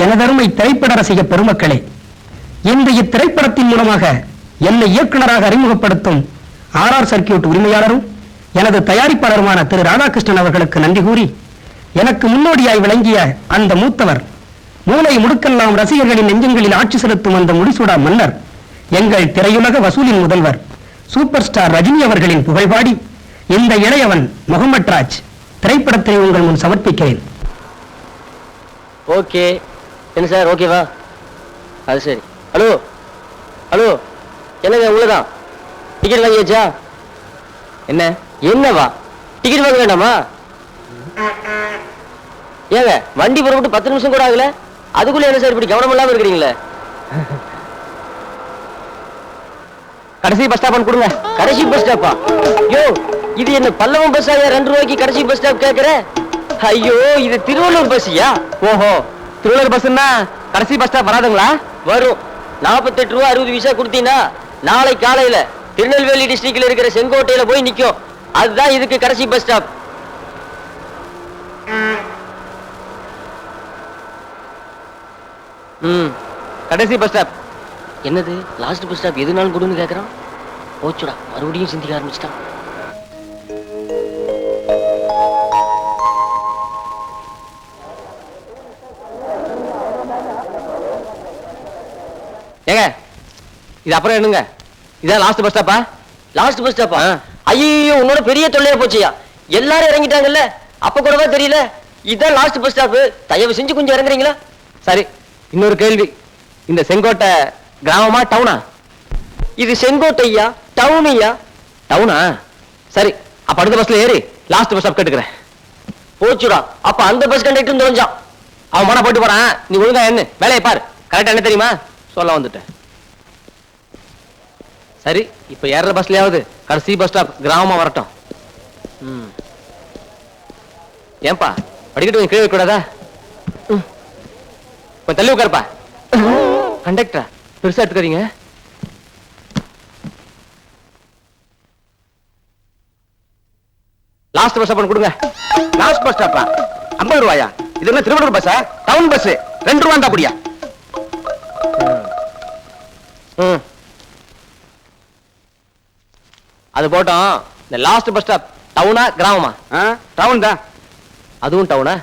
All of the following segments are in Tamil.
எனதருமை திரைப்பட ரசிக பெருமக்களே, இந்த இத்திரைப்படத்தின் மூலமாக என்னை இயக்குநராக அறிமுகப்படுத்தும் RR சர்க்கியூட் உரிமையாளரும் எனது தயாரிப்பாளருமான திரு ராதாகிருஷ்ணன் அவர்களுக்கு நன்றி கூறி, எனக்கு முன்னோடியாய் விளங்கிய அந்த மூத்தவர், மூளை முடுக்கெல்லாம் ரசிகர்களின் நெஞ்சங்களில் ஆட்சி செலுத்தும் அந்த முடிசூடா மன்னர், எங்கள் திரையுலக வசூலின் முதல்வர் சூப்பர் ஸ்டார் ரஜினி அவர்களின் புகழ்பாடி இந்த இளையவன் முகமது ராஜ் திரைப்படத்தை உங்கள் முன் சமர்ப்பிக்கிறேன். ஓகே என்ன சார், ஓகேவா? அது சரி. ஹலோ ஹலோ, என்னங்க உள்ளதான் டிக்கெட் வாங்கியாச்சா? என்னவா டிக்கெட் வாங்க வேண்டாமா? ஏங்க வண்டி புறப்பட்டு 10 நிமிஷம் கூட ஆகல, அதுக்குள்ள என்ன சார் இப்படி கவனம் இல்லாம இருக்கிறீங்களே? கடைசி பஸ் ஸ்டாப் கொடுங்க. கடைசி பஸ் ஸ்டாப்பா? யோ, இது என்ன பல்லவம் பஸ் ஆயா 2 ரூபாய்க்கு கடைசி பஸ் ஸ்டாப் கேக்குற? ஐயோ, இது திருவள்ளூர் பஸ்ஸியா? ஓஹோ, திருவள்ளூர் பஸ்னா கடைசி பஸ் ஸ்டாப் வராதுங்களா? வரும். 48 ரூபா 60 பைசா கொடுத்தீங்கன்னா நாளை காலையில திருநெல்வேலி டிஸ்ட்ரிக்ட்ல இருக்கிற செங்கோட்டையில போய் நிக்கும். அதுதான் இதுக்கு கடைசி பஸ் ஸ்டாப். கடைசி பஸ் ஸ்டாப். என்னது லாஸ்ட் பஸ் ஸ்டாப் எதுனாலும் கொடுன்னு கேக்குறான். போச்சுடா, மறுபடியும் சிந்திக்க ஆரம்பிச்சிட்டான். ஏங்க இது அப்புறம் என்னங்க? இதான் லாஸ்ட் பஸ் ஸ்டாப்பா? லாஸ்ட் பஸ் ஸ்டாப்பா? ஐயோ, உன்னோட பெரிய தொல்லையா போச்சியா. எல்லாரும் இறங்கிட்டாங்கல்ல, அப்ப கூடவா தெரியல? இதான் லாஸ்ட் பஸ் ஸ்டாப். தயவு செஞ்சு கொஞ்சம் இறங்குறீங்களா? சரி, இன்னொரு கேள்வி. இந்த செங்கோட்டை கிராமமா டவுனா? இது செங்கோட்டையா டவுனையா? டவுனா? சரி, அப்ப அடுத்த பஸ்ல ஏறி லாஸ்ட் பஸ் ஸ்டாப் கேட்டுக்கிறேன். போச்சுடா, அப்ப அந்த பஸ் கண்டக்டர் தொலைஞ்சான். அவன் மன போட்டு போறான். நீ ஒழுங்கா என்ன வேலையை பாரு. கரெக்டா என்ன தெரியுமா சொல்ல வந்துட்டேன். சரி, இப்ப ஏற பஸ்லயாவது கடைசி பஸ் ஸ்டாப் கிராமமா வரட்டும். ஏன்பா படிக்கட்டு கொஞ்சம் கீழே கூடாதா? கொஞ்சம் தள்ளி உட்காருப்பா. கண்டக்டரா பெருசா எடுத்துக்கிறீங்க. லாஸ்ட் பஸ் ஸ்டாப் கொடுங்க. லாஸ்ட் பஸ் ஸ்டாப்பா? 50 ரூபாயா? இது என்ன திருவள்ளூர் பஸ்ஸா? டவுன் பஸ் 2 ரூபா தான் அப்படியா? அது போட்டோம். இந்த லாஸ்ட் பஸ் ஸ்டாப் டவுனா கிராமமா? டவுன் தான். அதுவும் டவுனா?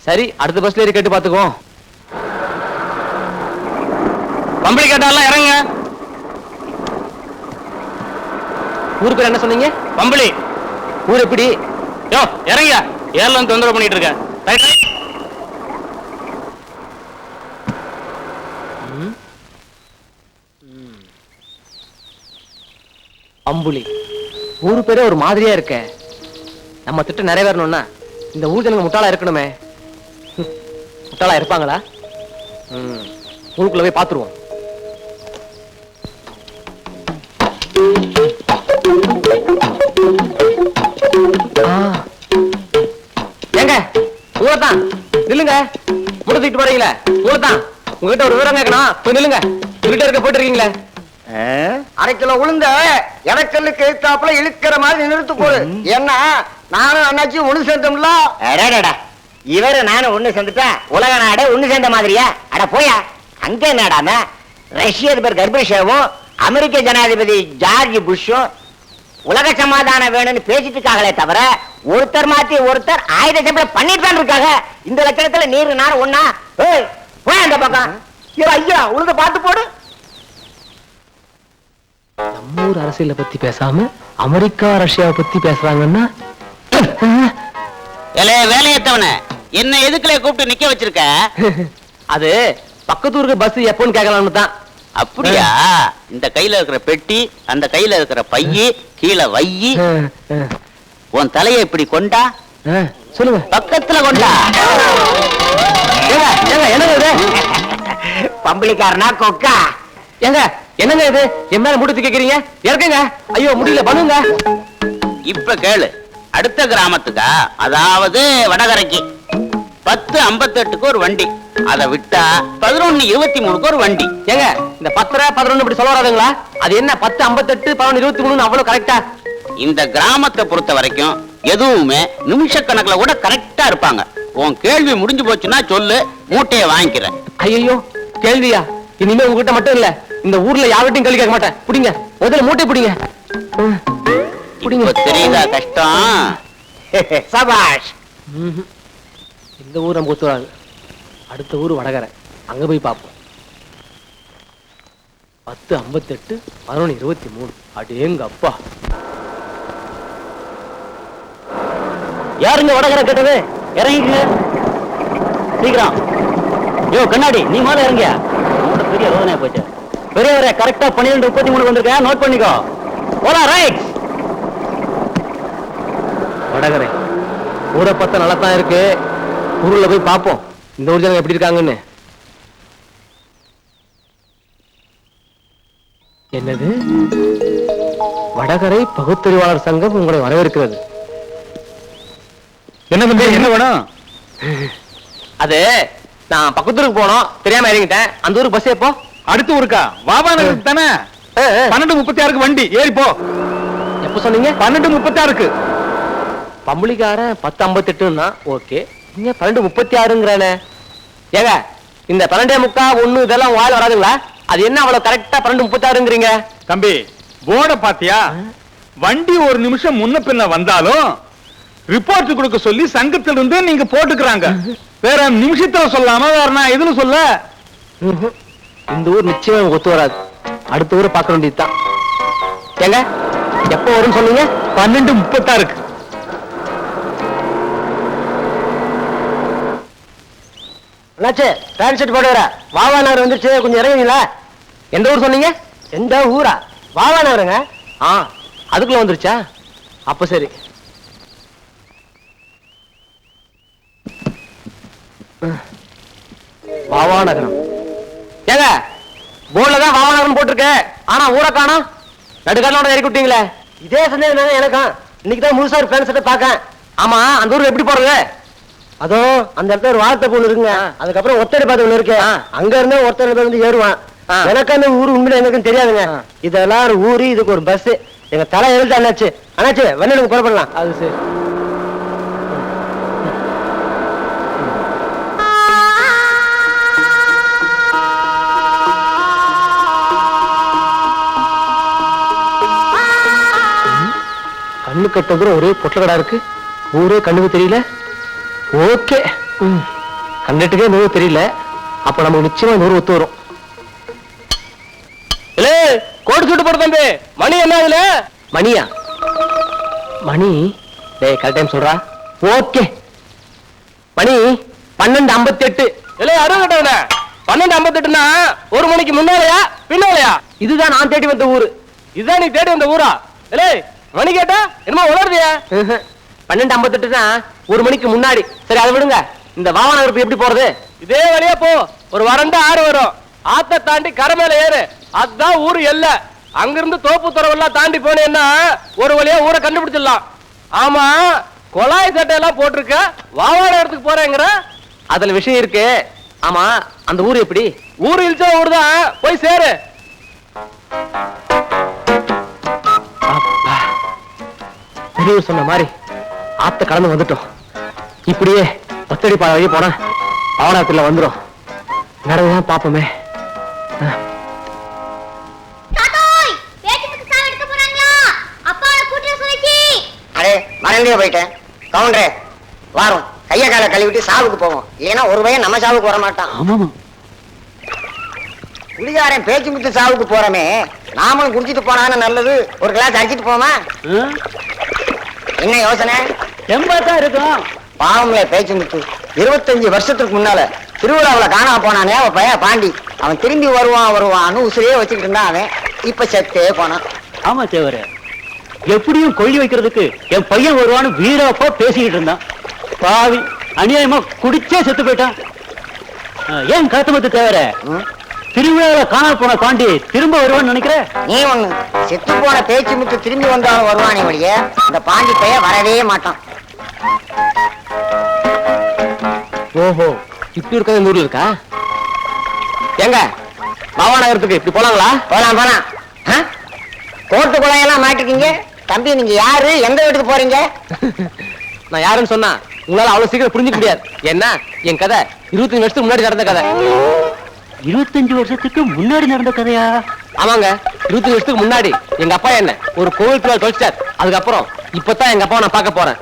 சரி, அடுத்த பஸ்ல ஏறி கேட்டு பாத்துக்குவோம். பம்பளி கேட்டாலாம் இறங்க. ஊரு பேர் என்ன சொன்னீங்க? பம்பளி. ஊர் எப்படி? யோ இறங்க, ஏர்லாம் தொந்தரவு பண்ணிட்டு இருக்க. Right right. அம்புலி ஊரு பேரே ஒரு மாதிரியா இருக்க. நம்ம திட்டம் நிறைவேறணும்னா இந்த ஊர் ஜனங்க முட்டாளா இருக்கணுமே. முட்டாளா இருப்பாங்களா? ஊருக்குள்ள போய் பாத்துருவோம். ஏங்க ஊரத்தான் நில்லுங்க. முடிச்சுட்டு போறீங்களே ஊரத்தான். உங்ககிட்ட ஒரு விவரம் கேட்கணும். போய் நில்லுங்க. உங்ககிட்ட இருக்க போயிட்டு இருக்கீங்களே. 1/2 கிலோ உளுந்த இடக்கல்லுக்கு எழுத்தாப்புல இழுக்கிற மாதிரி நிறுத்து போடு. ஏன்னா நானும் அண்ணாச்சி ஒண்ணு சேர்ந்தோம்ல. இவரு நானும் ஒண்ணு சேர்ந்துட்டா உலக நாடு ஒண்ணு சேர்ந்த மாதிரியா? அட போயா. அங்க என்னடாம ரஷ்ய அதிபர் கர்பஷேவும் அமெரிக்க ஜனாதிபதி ஜார்ஜ் புஷும் உலக சமாதானம் வேணும்னு பேசிட்டு இருக்காங்களே தவிர ஒருத்தர் மாத்தி ஒருத்தர் ஆயுத சம்பளம் பண்ணிட்டு தான் இருக்காங்க. இந்த லட்சணத்துல நீர் நார் ஒண்ணா? போய் அந்த பக்கம். ஐயா உளுந்த பார்த்து போடு. நம்ம ஊர் அரசியலை பத்தி பேசாம அமெரிக்கா ரஷ்யாவை பத்தி பேசுறாங்கன்னா வேலையத்தவன என்ன எதுக்குல கூப்பிட்டு நிக்க வச்சிருக்க? அது பக்கத்தூருக்கு பஸ் எப்போன்னு கேட்கலாம்னு தான். அப்படியா? இந்த கையில இருக்கிற பெட்டி, அந்த கையில இருக்கிற பையி கீழே வையி, உன் தலையை இப்படி கொண்டா. சொல்லுங்க. பக்கத்துல கொண்டா. என்னங்க பம்பளிக்காரனா கொக்கா? ஏங்க என்னங்க இது? என் மேல முடித்து கேக்குறீங்க? இறக்குங்க. ஐயோ முடியல, பண்ணுங்க. இப்ப கேளு. அடுத்த கிராமத்துக்கா, அதாவது வடகரைக்கு 10:58க்கு ஒரு வண்டி. அதை விட்டா 11:23க்கு ஒரு வண்டி. ஏங்க இந்த 10:11 இப்படி சொல்ல வராதுங்களா? அது என்ன 10:58 11:23 அவ்வளவு கரெக்டா? இந்த கிராமத்தை பொறுத்த வரைக்கும் எதுவுமே நிமிஷ கணக்குல கூட கரெக்டா இருப்பாங்க. உன் கேள்வி முடிஞ்சு போச்சுன்னா சொல்லு, மூட்டையை வாங்கிக்கிறேன். ஐயோ கேள்வியா? இனிமே உங்ககிட்ட மட்டும் இல்ல, இந்த ஊர்ல யார்கிட்டையும் கேள்வி கேட்க மாட்டேன். புடிங்க, முதல்ல மூட்டை புடிங்க. இப்ப தெரியுதா கஷ்டம்? சபாஷ். இந்த ஊர் நம்ம ஒத்து வராது. அடுத்த ஊர் வடகரை, அங்க போய் பார்ப்போம். 10:58 11:23. அடேங்க அப்பா. யாருங்க வடகரை கேட்டது? இறங்கிங்க சீக்கிரம். யோ கண்ணாடி, நீ மேல இறங்கியா? பெரிய ரோதனையா போச்சு. பெரியவரே, கரெக்டா 12:33 வந்திருக்கேன், நோட் பண்ணிக்கோ. போலாம், ரைட். வடகரை ஊரை பார்த்தா நல்லா தான் இருக்கு. ஊர்ல போய் பார்ப்போம் இந்த ஊர் ஜனங்க எப்படி இருக்காங்கன்னு. என்னது? வடகரை பகுத்தறிவாளர் சங்கம் உங்களை வரவேற்கிறது. என்ன தம்பி, என்ன வேணும்? அது நான் பக்கத்தூருக்கு போனோம், தெரியாம இறங்கிட்டேன். அந்த ஊருக்கு பஸ் எப்போ? அடுத்த ஊருக்கா? வாபா நகருக்கு தானே? 12:36 வண்டி ஏறி போ. எப்ப சொன்னீங்க? 12:36. பம்பளிக்காரன் 10:58ன்னா ஓகே, இங்க 12:36ங்கிறானே. ஏங்க, இந்த 12:45 இதெல்லாம் வாழ வராதுங்களா? அது என்ன அவ்வளவு கரெக்டா 12:36ங்கிறீங்க? தம்பி, போர்ட பாத்தியா? வண்டி ஒரு நிமிஷம் முன்ன பின்ன வந்தாலும் ரிப்போர்ட் கொடுக்க சொல்லி சங்கத்துல இருந்து நீங்க போட்டுக்கிறாங்க. வேற நிமிஷத்துல சொல்லாம வேற நான் எதுன்னு சொல்ல? இந்த ஊர் நிச்சயம் ஒத்து வராது. அடுத்த ஊரை பார்க்க வேண்டியதுதான். ஏங்க, எப்போ வரும்னு சொன்னீங்க? 12:36. என்னாச்சு? பேண்ட் ஷர்ட் போட்டு வர வாவா நகர் வந்துருச்சு, கொஞ்சம் இறங்குங்களா? எந்த ஊர் சொன்னீங்க? எந்த ஊரா? வாவா நகருங்க. அதுக்குள்ள வந்துருச்சா? அப்ப சரி. வாவா நகரம். ஏங்க, போர்டுல தான் வாவா நகரம் போட்டிருக்கு, ஆனா ஊரை காணோம். நடுக்காரோட இறக்கி விட்டீங்களே. இதே சந்தேகம் தானே எனக்கும். இன்னைக்கு தான் முழுசா ஒரு பேண்ட் ஷர்ட்டை பார்க்கேன். ஆமா, அந்த ஊருக்கு எப்படி போறது? அதோ அந்த இடத்துல ஒரு வார்த்தை பொண்ணு இருக்குங்க. அதுக்கப்புறம் ஒத்தடி பாத்து ஒண்ணு இருக்கு. அங்க இருந்தா ஒருத்தர் வந்து ஏறுவான். எனக்கு அந்த ஊரு உண்மையில எனக்கும் தெரியாதுங்க. இதெல்லாம் ஒரு ஊரு, இதுக்கு ஒரு பஸ். எங்க தலை எழுத்து அண்ணாச்சு. அண்ணாச்சு, வெண்ணனுக்கு புறப்படலாம். அது சரி. கண்ணு கட்டதும் ஒரே பொட்டல கடா இருக்கு. ஊரே கண்ணுக்கு தெரியல. ஓகே, கண்ணுட்டுக்கே நூறு தெரியல. அப்ப நமக்கு நிச்சயமா நூறு ஒத்து வரும். கோடு சுட்டு போட தம்பி. மணி என்ன ஆகுல? மணியா? மணி டேய், கரெக்ட் டைம் சொல்றா. ஓகே, மணி 12:58. இல்ல, 60 12:58ன்னா 1 மணிக்கு முன்னாலயா பின்னாலயா? இதுதான் நான் தேடி வந்த ஊரு. இதுதான் நீ தேடி வந்த ஊரா? இல்ல, மணி கேட்டா என்னமோ உளருதியா? 12:58ன்னா 1 மணிக்கு முன்னாடி. சரி, அதை விடுங்க. இந்த வாகனம் எப்படி போறது? இதே வழியா போ, ஒரு வறண்ட ஆறு வரும். ஆத்த தாண்டி கரை மேல ஏறு, அதுதான் ஊரு எல்லை. அங்கிருந்து தோப்பு துறவெல்லாம் தாண்டி போனேன்னா ஒரு வழியா ஊரை கண்டுபிடிச்சிடலாம். ஆமா, கொலாய் சட்டை எல்லாம் போட்டிருக்க, வாவாட இடத்துக்கு போறேங்கிற. அதுல விஷயம் இருக்கு. ஆமா, அந்த ஊரு எப்படி? ஊரு இழிச்சா ஊரு தான், போய் சேரு. பெரியவர் சொன்ன மாதிரி ஆத்த கடந்து வந்துட்டோம். இப்படியே ஒத்தடி பாதை வழி போனா அவனாத்துல வந்துடும். நடந்துதான் பாப்போமே. அடே, மறந்தே போயிட்டேன். கவுண்டரே, வாரம் கைய கால கழுவிட்டு சாவுக்கு போவோம். இல்லைன்னா ஒரு பையன் நம்ம சாவுக்கு வர மாட்டான். குடிகாரன் பேச்சு முத்து சாவுக்கு போறமே, நாமளும் குடிச்சிட்டு போனான்னு நல்லது. ஒரு கிளாஸ் அடிச்சிட்டு போமா? என்ன யோசனை? எம்பதான் இருக்கும். பாவம்ல பேச்சு முத்து 25 வருஷத்துக்கு முன்னால திருவிழாவில் காணாம போனானே அவன் பையன் பாண்டி. அவன் திரும்பி வருவான்னு உசிரியே வச்சுக்கிட்டு இருந்தான். அவன் இப்ப செத்தே போனான். ஆமா தேவரே, எப்படியும் கொள்ளி வைக்கிறதுக்கு என் பையன் வருவான்னு வீரப்பா பேசிக்கிட்டு இருந்தான். பாவி, அநியாயமா குடிச்சே செத்து போயிட்டான். ஏன் கருத்தமத்து தேவரே, திருவிழாவில காணாம போன பாண்டி திரும்ப வருவான்னு நினைக்கிற? நீ ஒண்ணு, செத்து போன பேச்சு முத்து திரும்பி வந்தாலும் வருவானே வழிய இந்த பாண்டி பையன் வரவே மாட்டான். ஓஹோ, இப்படி இருக்க இந்த ஊர்ல இருக்கா? எங்க பாவாநகரத்துக்கு இப்படி போலாங்களா? போலாம் போலாம். கோட்டு குழையெல்லாம் மாட்டிக்கிங்க. தம்பி, நீங்க யாரு? எந்த வீட்டுக்கு போறீங்க? நான் யாருன்னு சொன்னா உங்களால அவ்வளவு சீக்கிரம் புரிஞ்சுக்க முடியாது. என்ன என் கதை 25 வருஷத்துக்கு முன்னாடி நடந்த கதை. 25 வருஷத்துக்கு முன்னாடி நடந்த கதையா? ஆமாங்க, 25 வருஷத்துக்கு முன்னாடி எங்க அப்பா என்ன ஒரு கோவிலுக்குள்ள தொலைச்சிட்டார். அதுக்கப்புறம் இப்பதான் எங்க அப்பாவை நான் பார்க்க போறேன்.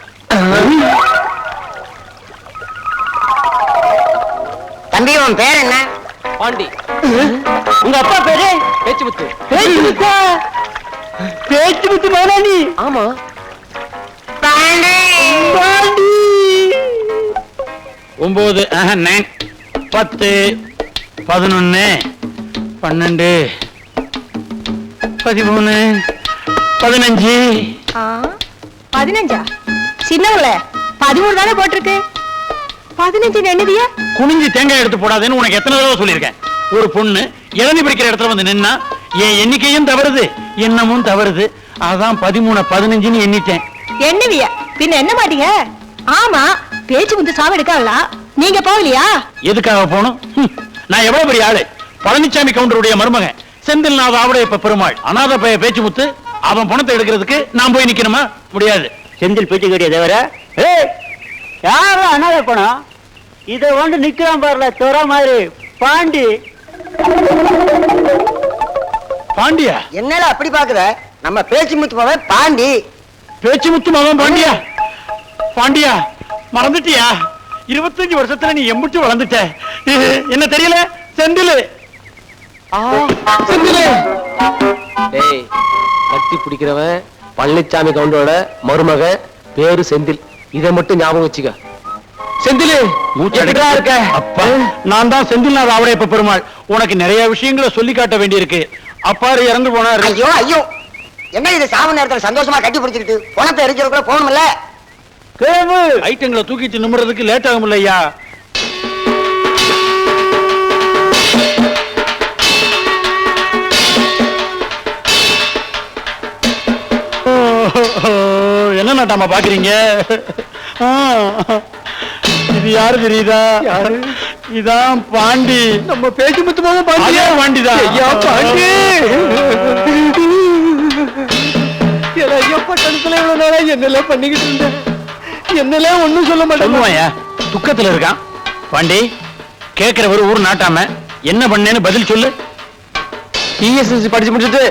தம்பி உன் பேர் என்ன? பாண்டி. உங்க அப்பா பேரு? பேச்சுமுத்து. பேச்சுமுத்து மாலாணி. ஆமா. பாண்டி. 9 10 11 12 13 15. 15? சின்னவங்கள 13 தானே போட்டிருக்கு. 15 என்னதியா? குனிஞ்சு தேங்காய் எடுத்து போடாதேன்னு உனக்கு எத்தனை தடவை சொல்லியிருக்கேன். ஒரு பொண்ணு இளநீ பிடிக்கிற இடத்துல வந்து நின்னா என் எண்ணிக்கையும் தவறுது, எண்ணமும் தவறுது. அதான் 13 15ன்னு எண்ணிட்டேன். என்னவியா பின்ன என்ன மாட்டீங்க? ஆமா, பேச்சு முந்து சாவு எடுக்காங்களா? நீங்க போகலையா? எதுக்காக போகணும்? நான் எவ்வளவு பெரிய ஆளு. பழனிசாமி கவுண்டருடைய மருமகன் செந்தில்நாத ஆவுடையப்ப பெருமாள் அநாத பேச்சு முத்து. அவன் பணத்தை எடுக்கிறதுக்கு நான் போய் நிக்கணுமா? முடியாது. செந்தில் பேச்சு கேட்டிய தேவர. யாரும் அனாத பணம் இதை வந்து நிக்கிறான் பாருல துற மாதிரி. பாண்டி. பாண்டியா? என்னல அப்படி பாக்குற? நம்ம பேச்சு முத்து போவே பாண்டி. பேச்சு முத்து மகன் பாண்டியா? பாண்டியா மறந்துட்டியா? 25 வருஷத்துல நீ எம்பிட்டு வளர்ந்துட்ட. என்ன தெரியல? செந்தில். செந்தில். டேய், கட்டி பிடிக்கிறவன் பழனிசாமி கவுண்டரோட மருமக, பேரு செந்தில். இதை மட்டும் ஞாபகம் வச்சுக்க. செந்தில் மூச்சா இருக்க. அப்பா, நான் தான் செந்தில்நாத ஆவுடையப்ப பெருமாள். உனக்கு நிறைய விஷயங்களை சொல்லி காட்ட வேண்டியிருக்கு. அப்பாரு இறந்து போனாரு. ஐயோ ஐயோ, என்ன இது சாவு நேரத்துல சந்தோஷமா கட்டி பிடிச்சிருக்கு? பணத்தை எரிக்கிறதுக்குள்ள போகணும்ல. கேவு ஐட்டங்களை தூக்கிட்டு நிமிறதுக்கு லேட் ஆகும் இல்லையா? என்ன நாட்டாம பாக்குறீங்க? இது யாரு தெரியுதா? இதான் பாண்டி. நம்ம பேச்சு முத்துமாக பாண்டியா? பாண்டிதான். ஐயா பாண்டி. ஐயா பட்டணத்துல இவ்வளவு நேரம் என்னெல்லாம் பண்ணிக்கிட்டு இருந்தேன். என்னெல்லாம் ஒண்ணும் சொல்ல மாட்டேன். துக்கத்துல இருக்கான். பாண்டி, கேட்கிறவர் ஊர் நாட்டாம என்ன பண்ணேன்னு பதில் சொல்லு. பிஎஸ்எஸ்சி படிச்சு முடிச்சுட்டு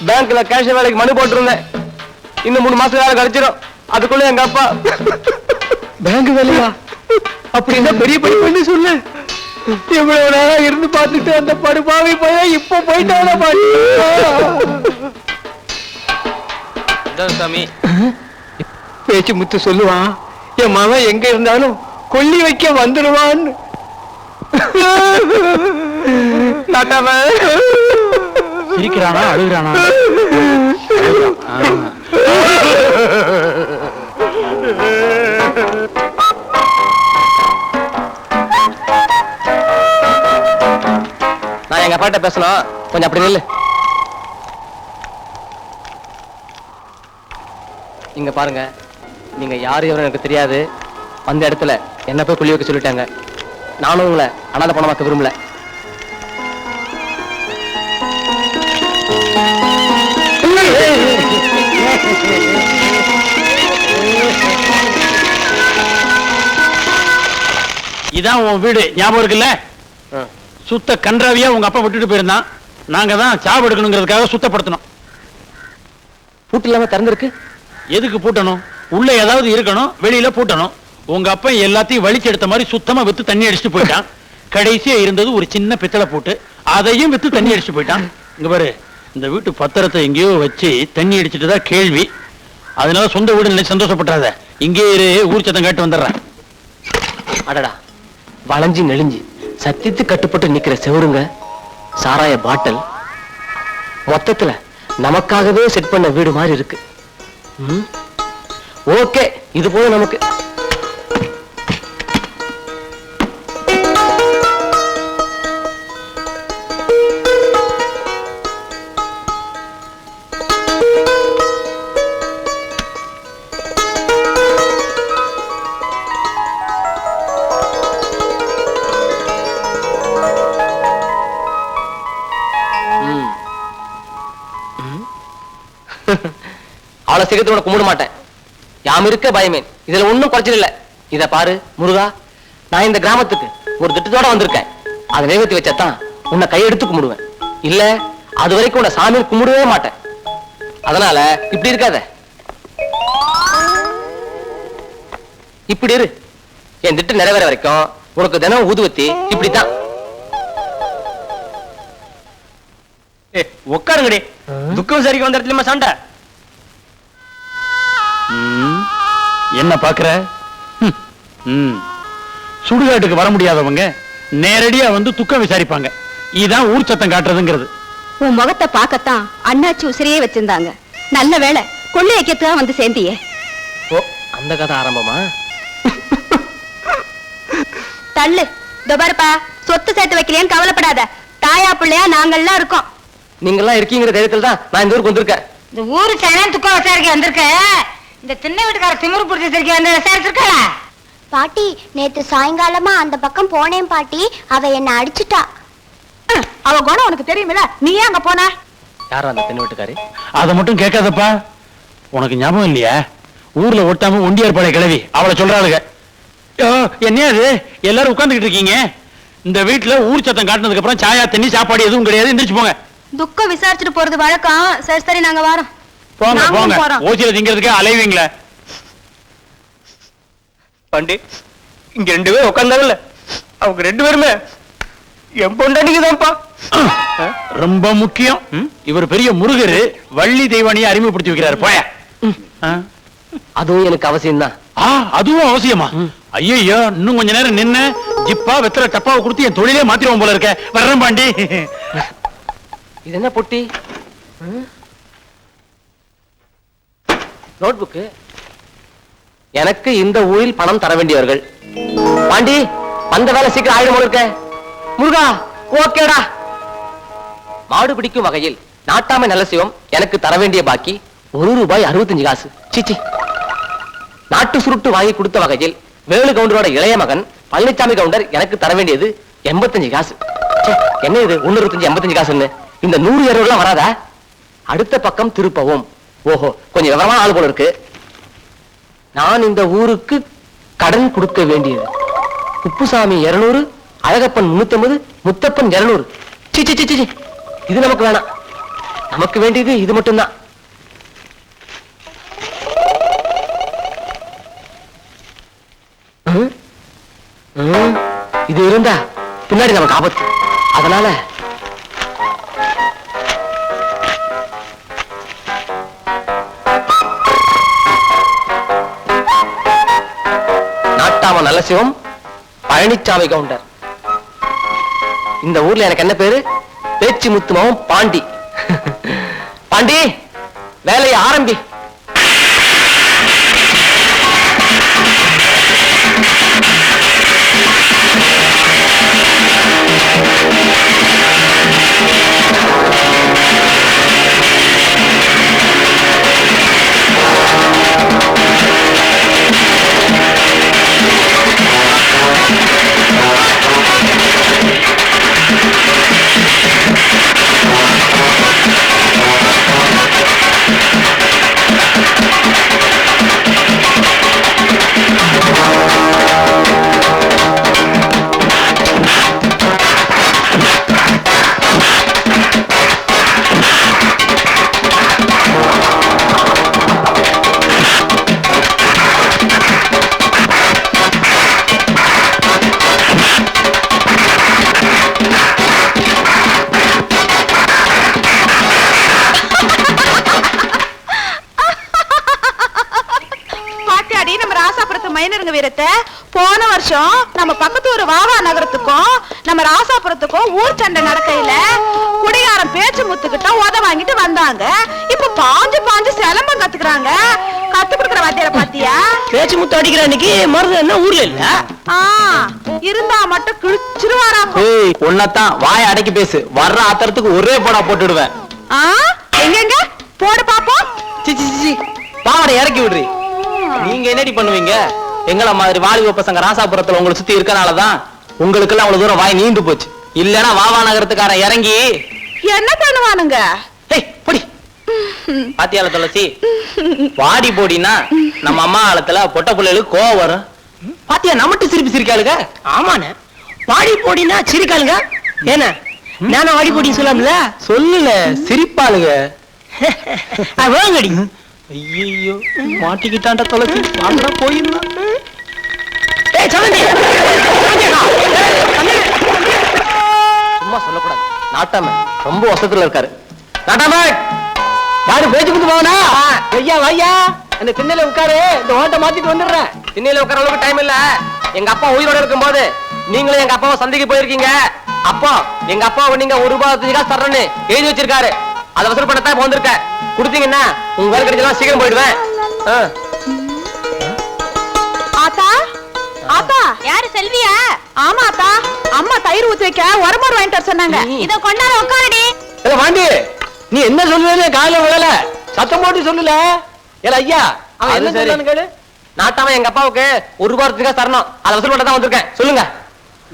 பேங்க்ல கேஷ் வேலைக்கு மனு போட்டிருந்தேன். இன்னும் 3 மாசம் வேலை கிடைச்சிடும். அதுக்குள்ள எங்க அப்பா பேங்க் வேலையா? அப்படின்னா பெரிய படிப்புன்னு சொல்லு. இவ்வளவு நேரம் இருந்து பார்த்துட்டு அந்த படுபாவி போய் இப்ப போயிட்டான பாட்டி. சாமி, பேச்சு முத்து சொல்லுவான், என் மகன் எங்க இருந்தாலும் கொல்லி வைக்க வந்துடுவான்னு. சிரிக்கிறானா அழுகிறானா? நான் எங்க அப்பாட்ட பேசணும், கொஞ்சம் அப்படி நில்லு. இங்க பாருங்க, நீங்க யாரு எவரும் எனக்கு தெரியாது. அந்த இடத்துல என்ன போய் புள்ளி வைக்க சொல்லிட்டாங்க. நானும் உங்களை அனாதை பணமாக்க விரும்பல. இதான் உன் வீடு, ஞாபகம் இருக்குல்ல? சுத்த கன்றாவியா உங்க அப்பா விட்டுட்டு போயிருந்தான். நாங்க தான் சாவு எடுக்கணுங்கிறதுக்காக சுத்தப்படுத்தணும். பூட்டு இல்லாம திறந்திருக்கு. எதுக்கு பூட்டணும்? உள்ள ஏதாவது இருக்கணும், வெளியில பூட்டணும். உங்க அப்பா எல்லாத்தையும் வலிச்சு எடுத்த மாதிரி சுத்தமா வித்து தண்ணி அடிச்சுட்டு போயிட்டான். கடைசியா இருந்தது ஒரு சின்ன பித்தளை பூட்டு, அதையும் வித்து தண்ணி அடிச்சுட்டு போயிட்டான். இங்க பாரு, இந்த வீட்டு பத்திரத்தை எங்கேயோ வச்சு தண்ணி அடிச்சுட்டு தான் கேள்வி. அதனால சொந்த வீடு நினைச்சு சந்தோஷப்பட்டாத. இங்கே இரு, ஊர் சத்தம் கேட்டு வந்துடுறேன். அடடா, வளைஞ்சு நெளிஞ்சு சத்தியத்து கட்டுப்பட்டு நிக்கிற செவருங்க, சாராய பாட்டல், மொத்தத்துல நமக்காகவே செட் பண்ண வீடு மாதிரி இருக்கு. ஓகே, இது போதும் நமக்கு. அவ்வளவு சீக்கிரத்தோட கும்பிட மாட்டேன். யாம் இருக்க பயமேன். இதுல ஒண்ணும் குறைச்சல் இல்ல. இத பாரு முருகா, நான் இந்த கிராமத்துக்கு ஒரு திட்டத்தோட வந்திருக்கேன். அதை நிறைவேற்றி வச்சாதான் உன்னை கையெடுத்து கும்பிடுவேன். இல்ல அது வரைக்கும் உன்னை சாமி கும்பிடவே மாட்டேன். அதனால இப்படி இருக்காத, இப்படி இரு. என் திட்டம் நிறைவேற வரைக்கும் உனக்கு தினம் ஊதுவத்தி இப்படித்தான். உட்காருங்கடி. துக்கம் விசாரிக்க வந்த இடத்துல சண்டை. என்ன பாக்குற? சுடுகாட்டுக்கு வர முடியாதவங்க நேரடியா வந்து துக்கம் விசாரிப்பாங்க. இதான் ஊர் சத்தம் காட்டுறதுங்கிறது. உன் முகத்தை பார்க்கத்தான் அண்ணாச்சி உசிரியே வச்சிருந்தாங்க. நல்ல வேளை கொள்ளை ஐக்கியத்தான் வந்து சேர்ந்தியே. ஓ, அந்த கதை ஆரம்பமா? தள்ளு. பாருப்பா, சொத்து சேர்த்து வைக்கலையான்னு கவலைப்படாத. தாயா பிள்ளையா நாங்கெல்லாம் இருக்கோம். நீங்கெல்லாம் இருக்கீங்கிற தைரியத்தில் தான் நான் இந்த ஊருக்கு வந்திருக்கேன். இந்த ஊரு சேனம் துக்கம் விசாரிக்க வந்திருக்க. இந்த திண்ணை வீட்டுக்கார திமிரு புடிச்சு விசாரிக்க வந்து விசாரிச்சிருக்கா. பாட்டி, நேத்து சாயங்காலமா அந்த பக்கம் போனேன் பாட்டி. அவ என்ன அடிச்சுட்டா. அவ குணம் உனக்கு தெரியுமில, நீ ஏன் அங்க போன? யாரும் அந்த பெண் வீட்டுக்காரி? அதை மட்டும் கேட்காதப்பா. உனக்கு ஞாபகம் இல்லையா? ஊர்ல ஒட்டாம ஒண்டியார் படை கிளவி அவளை சொல்றாளுங்க. என்ன அது எல்லாரும் உட்கார்ந்துகிட்டு இருக்கீங்க? இந்த வீட்டுல ஊர் சத்தம் காட்டினதுக்கு அப்புறம் சாயா தண்ணி சாப்பாடு எதுவும் கிடையாது. எந்திரிச்சு போங்க. துக்கம் விசாரிச்சுட்டு போறது வழக்கம். சரி சரி, நாங்க வரோம். போங்க போங்க. ஓசியில திங்கிறதுக்கே அலைவீங்களே. பாண்டி, இங்க 2 பேரும் உட்கார்ந்தாங்கல்ல, அவங்க 2 பேருமே என் பொண்டாட்டிக்குதான்ப்பா. ரொம்ப முக்கியம். இவர் பெரிய முருகரு, வள்ளி தெய்வானியை அறிமுகப்படுத்தி வைக்கிறாரு. போய. அதுவும் எனக்கு அவசியம் தான். அதுவும் அவசியமா? ஐயோ, இன்னும் கொஞ்ச நேரம் நின்னு ஜிப்பா வெத்தலை டப்பாவை கொடுத்து என் தொழிலே மாத்திருவோம் போல இருக்க. வர்றேன் பாண்டி. இது என்ன பொட்டி? நோட்புக்கு. எனக்கு இந்த ஊரில் பணம் தர வேண்டியவர்கள். பாண்டி, அந்த வேலை சீக்கிரம் ஆயிடும் போல இருக்க. முருகா, ஓகேடா. மாடு பிடிக்கும் வகையில் நாட்டாமை நல்ல சிவம் எனக்கு தர வேண்டிய பாக்கி ₹1.65. சிச்சி. நாட்டு சுருட்டு வாங்கி கொடுத்த வகையில் வேலு கவுண்டரோட இளைய மகன் பழனிசாமி கவுண்டர் எனக்கு தர வேண்டியது $85. என்ன இது 125 85 காசுன்னு? இந்த 100 வராதா? அடுத்த பக்கம் திருப்பவும். ஓஹோ, கொஞ்சம் விவரமான ஆள் போல இருக்கு. நான் இந்த ஊருக்கு கடன் கொடுக்க வேண்டியது குப்புசாமி 200, அழகப்பன் 350, முத்தப்பன் 200. சிச்சி சிச்சி, இது நமக்கு வேணாம். நமக்கு வேண்டியது இது மட்டும்தான். இது இருந்தா பின்னாடி நமக்கு ஆபத்து. அதனால நாட்டாம நல்ல சிவம் பழனிசாமி கவுண்டர். இந்த ஊர்ல எனக்கு என்ன பேரு? பேச்சு முத்துமாவும் பாண்டி. பாண்டி, வேலையை ஆரம்பி. போன வருஷம் நம்ம பக்கத்து ஒரு வாவா நகரத்துக்கும் நம்ம ராசாபுரத்துக்கும் ஊர் சண்டை நடக்கையில குடிகாரன் பேச்சு முத்துக்கிட்ட உத வாங்கிட்டு வந்தாங்க. இப்ப பாஞ்சு சிலம்பம் கத்துக்கிறாங்க. கத்து கொடுக்கிற வாத்தியார பாத்தியா? பேச்சு முத்து அடிக்கிற அன்னைக்கு மருந்து என்ன ஊர்ல இல்ல? இருந்தா மட்டும் கிழிச்சிருவாரா? ஒன்னதான் வாய அடக்கி பேசு. வர்ற ஆத்திரத்துக்கு ஒரே போடா போட்டுடுவேன். எங்க போடு பாப்போம். பாவடை இறக்கி விடுறி. நீங்க என்னடி பண்ணுவீங்க? எங்கள மாதிரி வாலிப பசங்க ராசாபுரத்துல உங்களை சுத்தி இருக்கனாலதான் உங்களுக்கு எல்லாம் அவ்வளவு தூரம் வாய் நீண்டு போச்சு. இல்லன்னா வாவா நகரத்துக்காரன் இறங்கி என்ன பண்ணுவானுங்க? பாத்தியால துளசி, வாடி போடினா நம்ம அம்மா காலத்துல பொட்ட பிள்ளைகளுக்கு கோவம் வரும். பாத்தியா நம்மட்டு சிரிப்பு சிரிக்காளுங்க. ஆமாண்ணே, பாடி போடினா சிரிக்காளுங்க. ஏன்னா நானும் வாடி போடின்னு சொல்லாமல சொல்லல, சிரிப்பாளுங்க. வேங்கடி. ஐயோ மாட்டிக்கிட்டாண்ட தொலைச்சி வாங்கடா போயிருந்தான். சும்மா சொல்லக்கூடாது. நாட்டாம ரொம்ப வசத்துல இருக்காரு. நாட்டாம யாரு பேச்சு கொடுத்து போவனா? ஐயா வையா அந்த திண்ணையில உட்காரு, இந்த ஓட்ட மாத்திட்டு வந்துடுறேன். திண்ணையில உட்கார அளவுக்கு டைம் இல்ல. எங்க அப்பா உயிரோட இருக்கும் போது நீங்களும் எங்க அப்பாவை சந்தைக்கு போயிருக்கீங்க. அப்பா எங்க அப்பாவை நீங்க ₹1 காசு தரணும்னு எழுதி வச்சிருக்காரு. அதை வசூல் பண்ணத்தான் இப்ப வந்திருக்க. கொடுத்தீங்கன்னா உங்க வேலை கிடைச்சா சீக்கிரம் போயிடுவேன். ஆத்தா ஆத்தா, யாரு செல்வியா? ஆமா ஆத்தா, அம்மா தயிர் ஊத்தி வைக்க உரமோர் வாங்கிட்டு வர சொன்னாங்க. இத கொண்டாட உட்காரடி. வாண்டி, நீ என்ன சொல்லுவேன்னு காலையில விழல, சத்தம் போட்டு சொல்லல. ஏல ஐயா, அவன் என்ன சொல்றான்னு கேளு. நாட்டாம எங்க அப்பாவுக்கு ₹1 காசு தரணும், அதை வசூல் பண்ண தான் வந்திருக்கேன். சொல்லுங்க.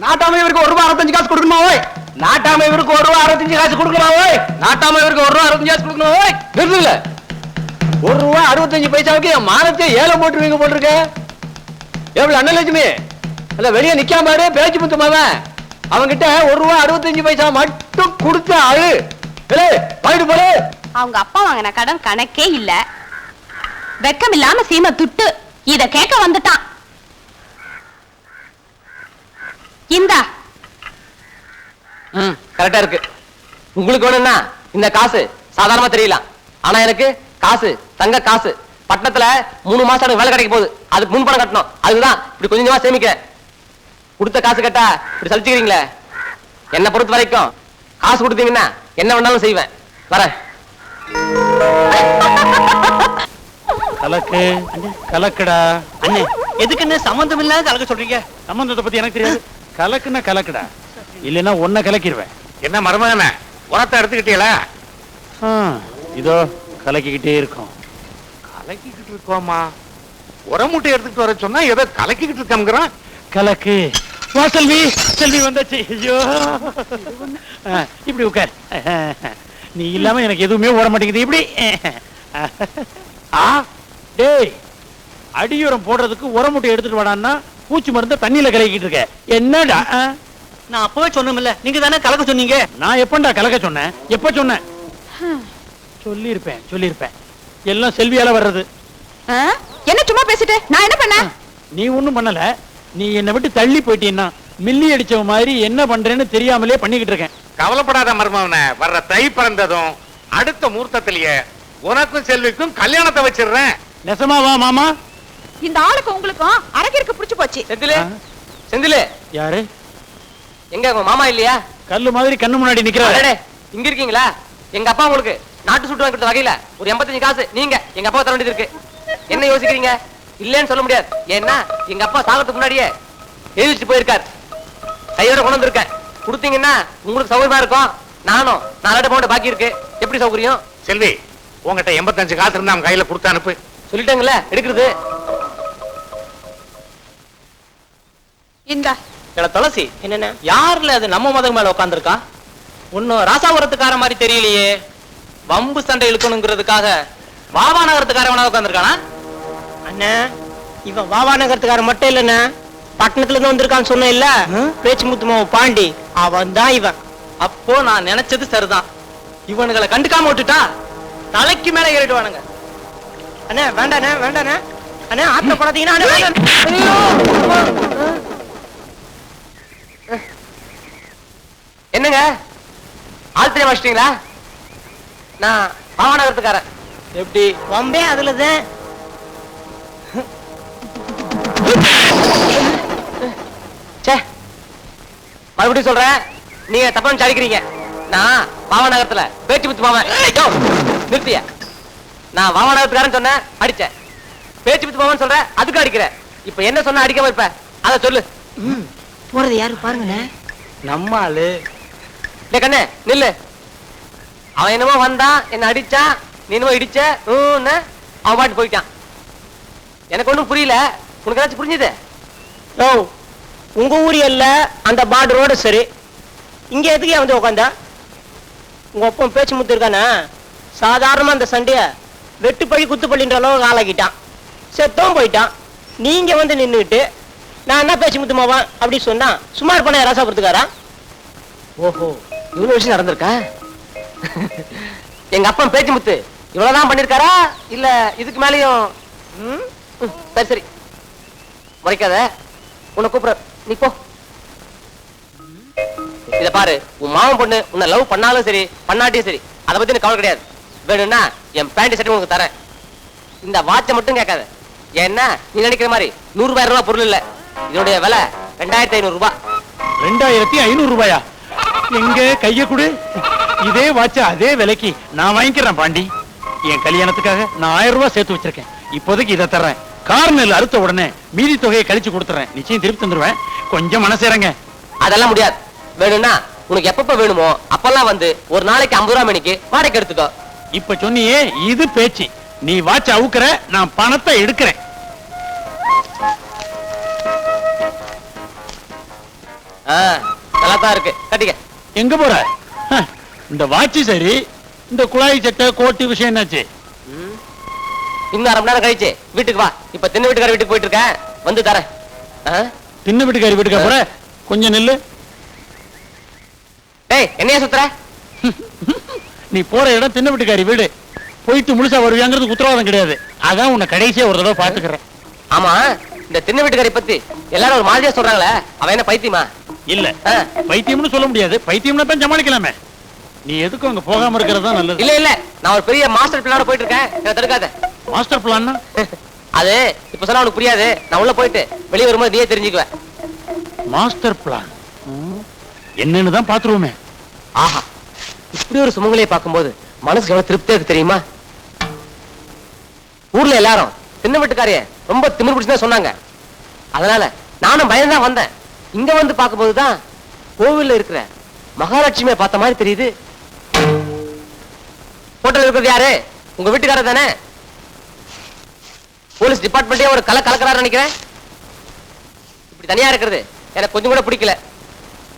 நாட்டாம இவருக்கு ₹1.65 காசு கொடுக்கணுமா? ஓய், நாட்டாம இவருக்கு ₹1.65 காசு கொடுக்கணுமா? ஓய், நாட்டாம இவருக்கு ₹1.65 காசு கொடுக்கணுமா? ஓய், நிறுத்துல. ₹1.65 என் மானத்தை ஏலம் போட்டுருவீங்க போட்டிருக்க. எவ்வளவு அண்ணலட்சுமி அல்ல, வெளியே நிக்காம பாரு, பேச்சு முத்துமாவன் அவங்கிட்ட ₹1.65 மட்டும் கொடுத்த ஆளு. வாங்கிட்டு போல. அவங்க அப்பா வாங்கின கடன் கணக்கே இல்ல. வெக்கம் இல்லாம சீமை துட்டு இத கேட்க வந்துட்டான். இந்தா. கரெக்டா இருக்கு. உங்களுக்கு வேணும்னா இந்த காசு சாதாரணமா தெரியலாம், ஆனா எனக்கு காசு தங்க காசு. பட்டணத்துல 3 மாசம் எனக்கு வேலை கிடைக்க போகுது, அதுக்கு முன் பணம் கட்டணும். அதுதான் இப்படி கொஞ்சமா சேமிக்க. கொடுத்த காசு கேட்டா இப்படி சலிச்சுக்கிறீங்களே. என்ன பொறுத்த வரைக்கும் காசு கொடுத்தீங்கன்னா என்ன வேணாலும் செய்வேன். வரேன். கலக்கு கலக்குடா. அண்ணே, எதுக்கு என்ன சம்பந்தம் இல்லாத கலக்க சொல்றீங்க? சம்பந்தத்தை பத்தி எனக்கு தெரியாது. கலக்குன்னா கலக்குடா, இல்லைன்னா ஒன்ன கலக்கிடுவேன். என்ன மருமகன உரத்தை எடுத்துக்கிட்டீங்களா? இதோ கலக்கிக்கிட்டே இருக்கும். கலக்கிக்கிட்டு இருக்கோமா? உர மூட்டை எடுத்துக்கிட்டு வர சொன்னா ஏதோ கலக்கிக்கிட்டு இருக்கோங்கிறான். கலக்கு. வா செல்வி, செல்வி வந்தாச்சு. ஐயோ, இப்படி உட்கார். நீ இல்லாம எனக்கு எதுவுமே ஓட மாட்டேங்குது. இப்படி டேய், அடியுரம் போடுறதுக்கு உரமுட்டை எடுத்துட்டு வாடான்னா பூச்சி மருந்த தண்ணியில கலக்கிட்டு இருக்க. என்னடா? நான் அப்பவே சொன்னோம்ல, நீங்க தானே கலக்க சொன்னீங்க. நான் எப்பண்டா கலக்க சொன்னேன்? எப்ப சொன்னேன்? சொல்லிருப்பேன். எல்லாம் செல்வியால வர்றது. என்ன சும்மா பேசிட்டு நான் என்ன பண்ண? நீ ஒண்ணும் பண்ணல. நீ என்னை விட்டு தள்ளி போயிட்டீன்னா மில்லி அடிச்சவ மாதிரி என்ன பண்றேன்னு தெரியாமலே பண்ணிக்கிட்டு இருக்கேன். கவலைப்படாத மருமகன, வர்ற தை பிறந்ததும் அடுத்த முகூர்த்தத்திலேயே உனக்கும் செல்விக்கும் கல்யாணத்தை வச்சிடுறேன். நெசமாவா மாமா? இந்த ஆளுக்கு உங்களுக்கும் அரக்கிற்கு புடிச்சு போச்சு. செந்திலே யாரு? எங்க உங்க மாமா இல்லையா? கல்லு மாதிரி கண்ணு முன்னாடி நிக்கிறாரு. இங்க இருக்கீங்களா? எங்க அப்பா உங்களுக்கு நாட்டு சுட்டு வாங்கி கொடுத்த வகையில ஒரு 85 காசு நீங்க எங்க அப்பா தர வேண்டியது இருக்கு. என்ன யோசிக்கிறீங்க? இல்லன்னு சொல்ல முடியாது. ஏன்னா எங்க அப்பா சாகிறதுக்கு முன்னாடியே எழுதிட்டு போயிருக்காரு. கையோட கொண்டு வந்திருக்கேன். கொடுத்தீங்கன்னா உங்களுக்கு சௌகரியமா இருக்கும். நானும் 4 பவுண்ட் பாக்கி இருக்கு. எப்படி சௌகரியம்? செல்வி, உங்ககிட்ட 85 காசு இருந்தா அவன் கையில கொடுத்து அனுப்பு. சொல்லிட்டாங்கல்ல, எடுக்கிறது. இந்த துளசி என்னென்ன யாருல அது நம்ம மதம் மேல உட்காந்துருக்கா? ஒன்னும் ராசாபுரத்துக்கார மாதிரி தெரியலையே. வம்பு சண்டை இழுக்கணுங்கிறதுக்காக வாவா நகரத்துக்காரவனா உட்காந்துருக்கானா? அண்ணா, இவன் வாவா நகரத்துக்காரன் மட்டும் இல்லண்ணா, பட்டணத்துல இருந்து வந்திருக்கான்னு சொன்ன இல்ல, பேச்சு முத்துமாவ பாண்டி, அவன் தான் இவன். அப்போ நான் நினைச்சது சரிதான். இவனுங்களை கண்டுக்காம விட்டுட்டா தலைக்கு மேல ஏறிடுவானுங்க. அண்ணா வேண்டாண்ணே, வேண்டாண்ணே அண்ணா, ஆத்திர படாதீங்கன்னா. என்னங்க ஆழ்த்திரை வச்சிட்டீங்களா? நான் பாவநகரத்துக்காரன். எப்படி வம்பே அதுலதான். மறுபடியும் சொல்றேன், நீங்க தப்பா அடிக்கிறீங்க. நான் பாவநகரத்துல பேச்சு முத்து மாமன். நிறுத்திய. நான் பாவநகரத்துக்காரன் சொன்னேன், அடிச்சேன். பேச்சு முத்து மாமன் சொல்ற, அதுக்கு அடிக்கிற. இப்ப என்ன சொன்ன அடிக்காம இருப்ப? அத சொல்லு. போறது யாரு பாருங்க. நம்ம ஆளு. கண்ணே நில்லு. அவன் என்னமோ வந்தான், என்ன அடிச்சான், நீ என்னமோ இடிச்ச, அவன் பாட்டு போயிட்டான். எனக்கு ஒண்ணும் புரியல. உனக்கு ஏதாச்சும் புரிஞ்சுது? உங்க ஊர் இல்ல அந்த பார்டரோட சரி. இங்க எதுக்கு வந்து உட்காந்தா? உங்க ஒப்பம் பேச்சு முத்து இருக்கானா? சாதாரணமா அந்த சண்டைய வெட்டு பழி குத்து பள்ளின்ற அளவுக்கு ஆளாக்கிட்டான். செத்தவும் போயிட்டான். நீங்க வந்து நின்றுட்டு நான் என்ன பேச்சு முத்து மாவான் அப்படி சொன்னா சும்மா இருப்பானே ராசாபுரத்துக்காரா? ஓஹோ, இவ்வளவு விஷயம் நடந்திருக்கா? எங்க அப்பன் பேச்சு முத்து இவ்வளவுதான் பண்ணிருக்காரா இல்ல இதுக்கு மேலயும்? சரி சரி, முறைக்காத. உன்னை கூப்பிட, நீ போ. இத பாரு, உன் மாமன் பொண்ணு உன்னை லவ் பண்ணாலும் சரி பண்ணாட்டியும் சரி, அதை பத்தி எனக்கு கவலை கிடையாது. வேணும்னா என் பேண்ட் சட்டை உனக்கு தரேன். இந்த வாட்சை மட்டும் கேட்காத. ஏன்னா நீ நினைக்கிற மாதிரி 100,000 ரூபாய் பொருள் இல்ல. இதனுடைய விலை 2500 ரூபாய். 2500 ரூபாயா? எங்க கைய கொடு. இதே வாட்ச அதே விலைக்கு நான் வாங்கிக்கிறேன் பாண்டி. என் கல்யாணத்துக்காக நான் 1000 ரூபாய் சேர்த்து வச்சிருக்கேன். இப்போதைக்கு இதை தர்றேன். கார்னல் அறுத்த உடனே மீதி தொகையை கழிச்சு கொடுத்துறேன். நிச்சயம் திருப்பி தந்துருவேன். கொஞ்சம் மனசேரங்க. அதெல்லாம் முடியாது. வேணும்னா உனக்கு எப்பப்ப வேணுமோ அப்பெல்லாம் வந்து ஒரு நாளைக்கு 50 ரூபாய் மணிக்கு வாடகை எடுத்துக்கோ. இப்ப சொன்னியே இது பேச்சு. நீ வாட்ச அவுக்குற, நான் பணத்தை எடுக்கிறேன். நல்லாதான் இருக்கு, கட்டிக்க. எங்க போற? இந்த வாட்சி சரி, இந்த குழாய் சட்டை கோட்டு விஷயம் என்னாச்சு? இன்னும் 1/2 மணி நேரம் கழிச்சு வீட்டுக்கு வா. இப்ப தின்ன வீட்டுக்கார வீட்டுக்கு போயிட்டு இருக்கேன், வந்து தரேன். தின்ன வீட்டுக்காரி வீட்டுக்கு போற? கொஞ்சம் நில்லு. டேய், என்னையா சுத்துற? நீ போற இடம் தின்ன வீட்டுக்காரி வீடு. போயிட்டு முழுசா வருவியாங்கிறது உத்தரவாதம் கிடையாது. அதான் உன்னை கடைசியா ஒரு தடவை பாத்துக்கிறேன். ஆமா, இந்த தின்ன வீட்டுக்காரி பத்தி எல்லாரும் ஒரு மாதிரியா சொல்றாங்களே, அவன் என்ன பைத்தியமா? இல்ல, பைத்தியம்னு சொல்ல முடியாது. பைத்தியம்னா தான் சமாளிக்கலாமே. நீ எதுக்கும் அங்க போகாம இருக்கிறது தான் நல்லது. இல்ல இல்ல, நான் ஒரு பெரிய மாஸ்டர் பிளானோட போயிட்டு இருக்கேன், என்ன தடுக்காத. மாஸ்டர் பிளான்னா? அது இப்ப சொன்னா உனக்கு புரியாது. நான் உள்ள போயிட்டு வெளியே வரும்போது நீயே தெரிஞ்சுக்குவேன். மாஸ்டர் பிளான் என்னன்னு தான் பாத்துருவோமே. ஆஹா, இப்படி ஒரு சுமங்கலியை பார்க்கும்போது மனசுக்கு எவ்வளவு திருப்தியா இருக்கு தெரியுமா? ஊர்ல எல்லாரும் தின்ன வீட்டுக்காரிய ரொம்ப திமிர் பிடிச்சுதான் சொன்னாங்க. அதனால நானும் பயந்தான் வந்தேன். இங்க வந்து பார்க்கும்போதுதான் கோவில்ல இருக்கிற மகாலட்சுமியை பார்த்த மாதிரி தெரியுது. ஹோட்டல் இருக்கிறது யாரு? உங்க வீட்டுக்காரர் தானே? போலீஸ் டிபார்ட்மெண்டே ஒரு கலக்கிறாரு நினைக்கிறேன். இப்படி தனியா இருக்கிறது எனக்கு கொஞ்சம் கூட பிடிக்கல.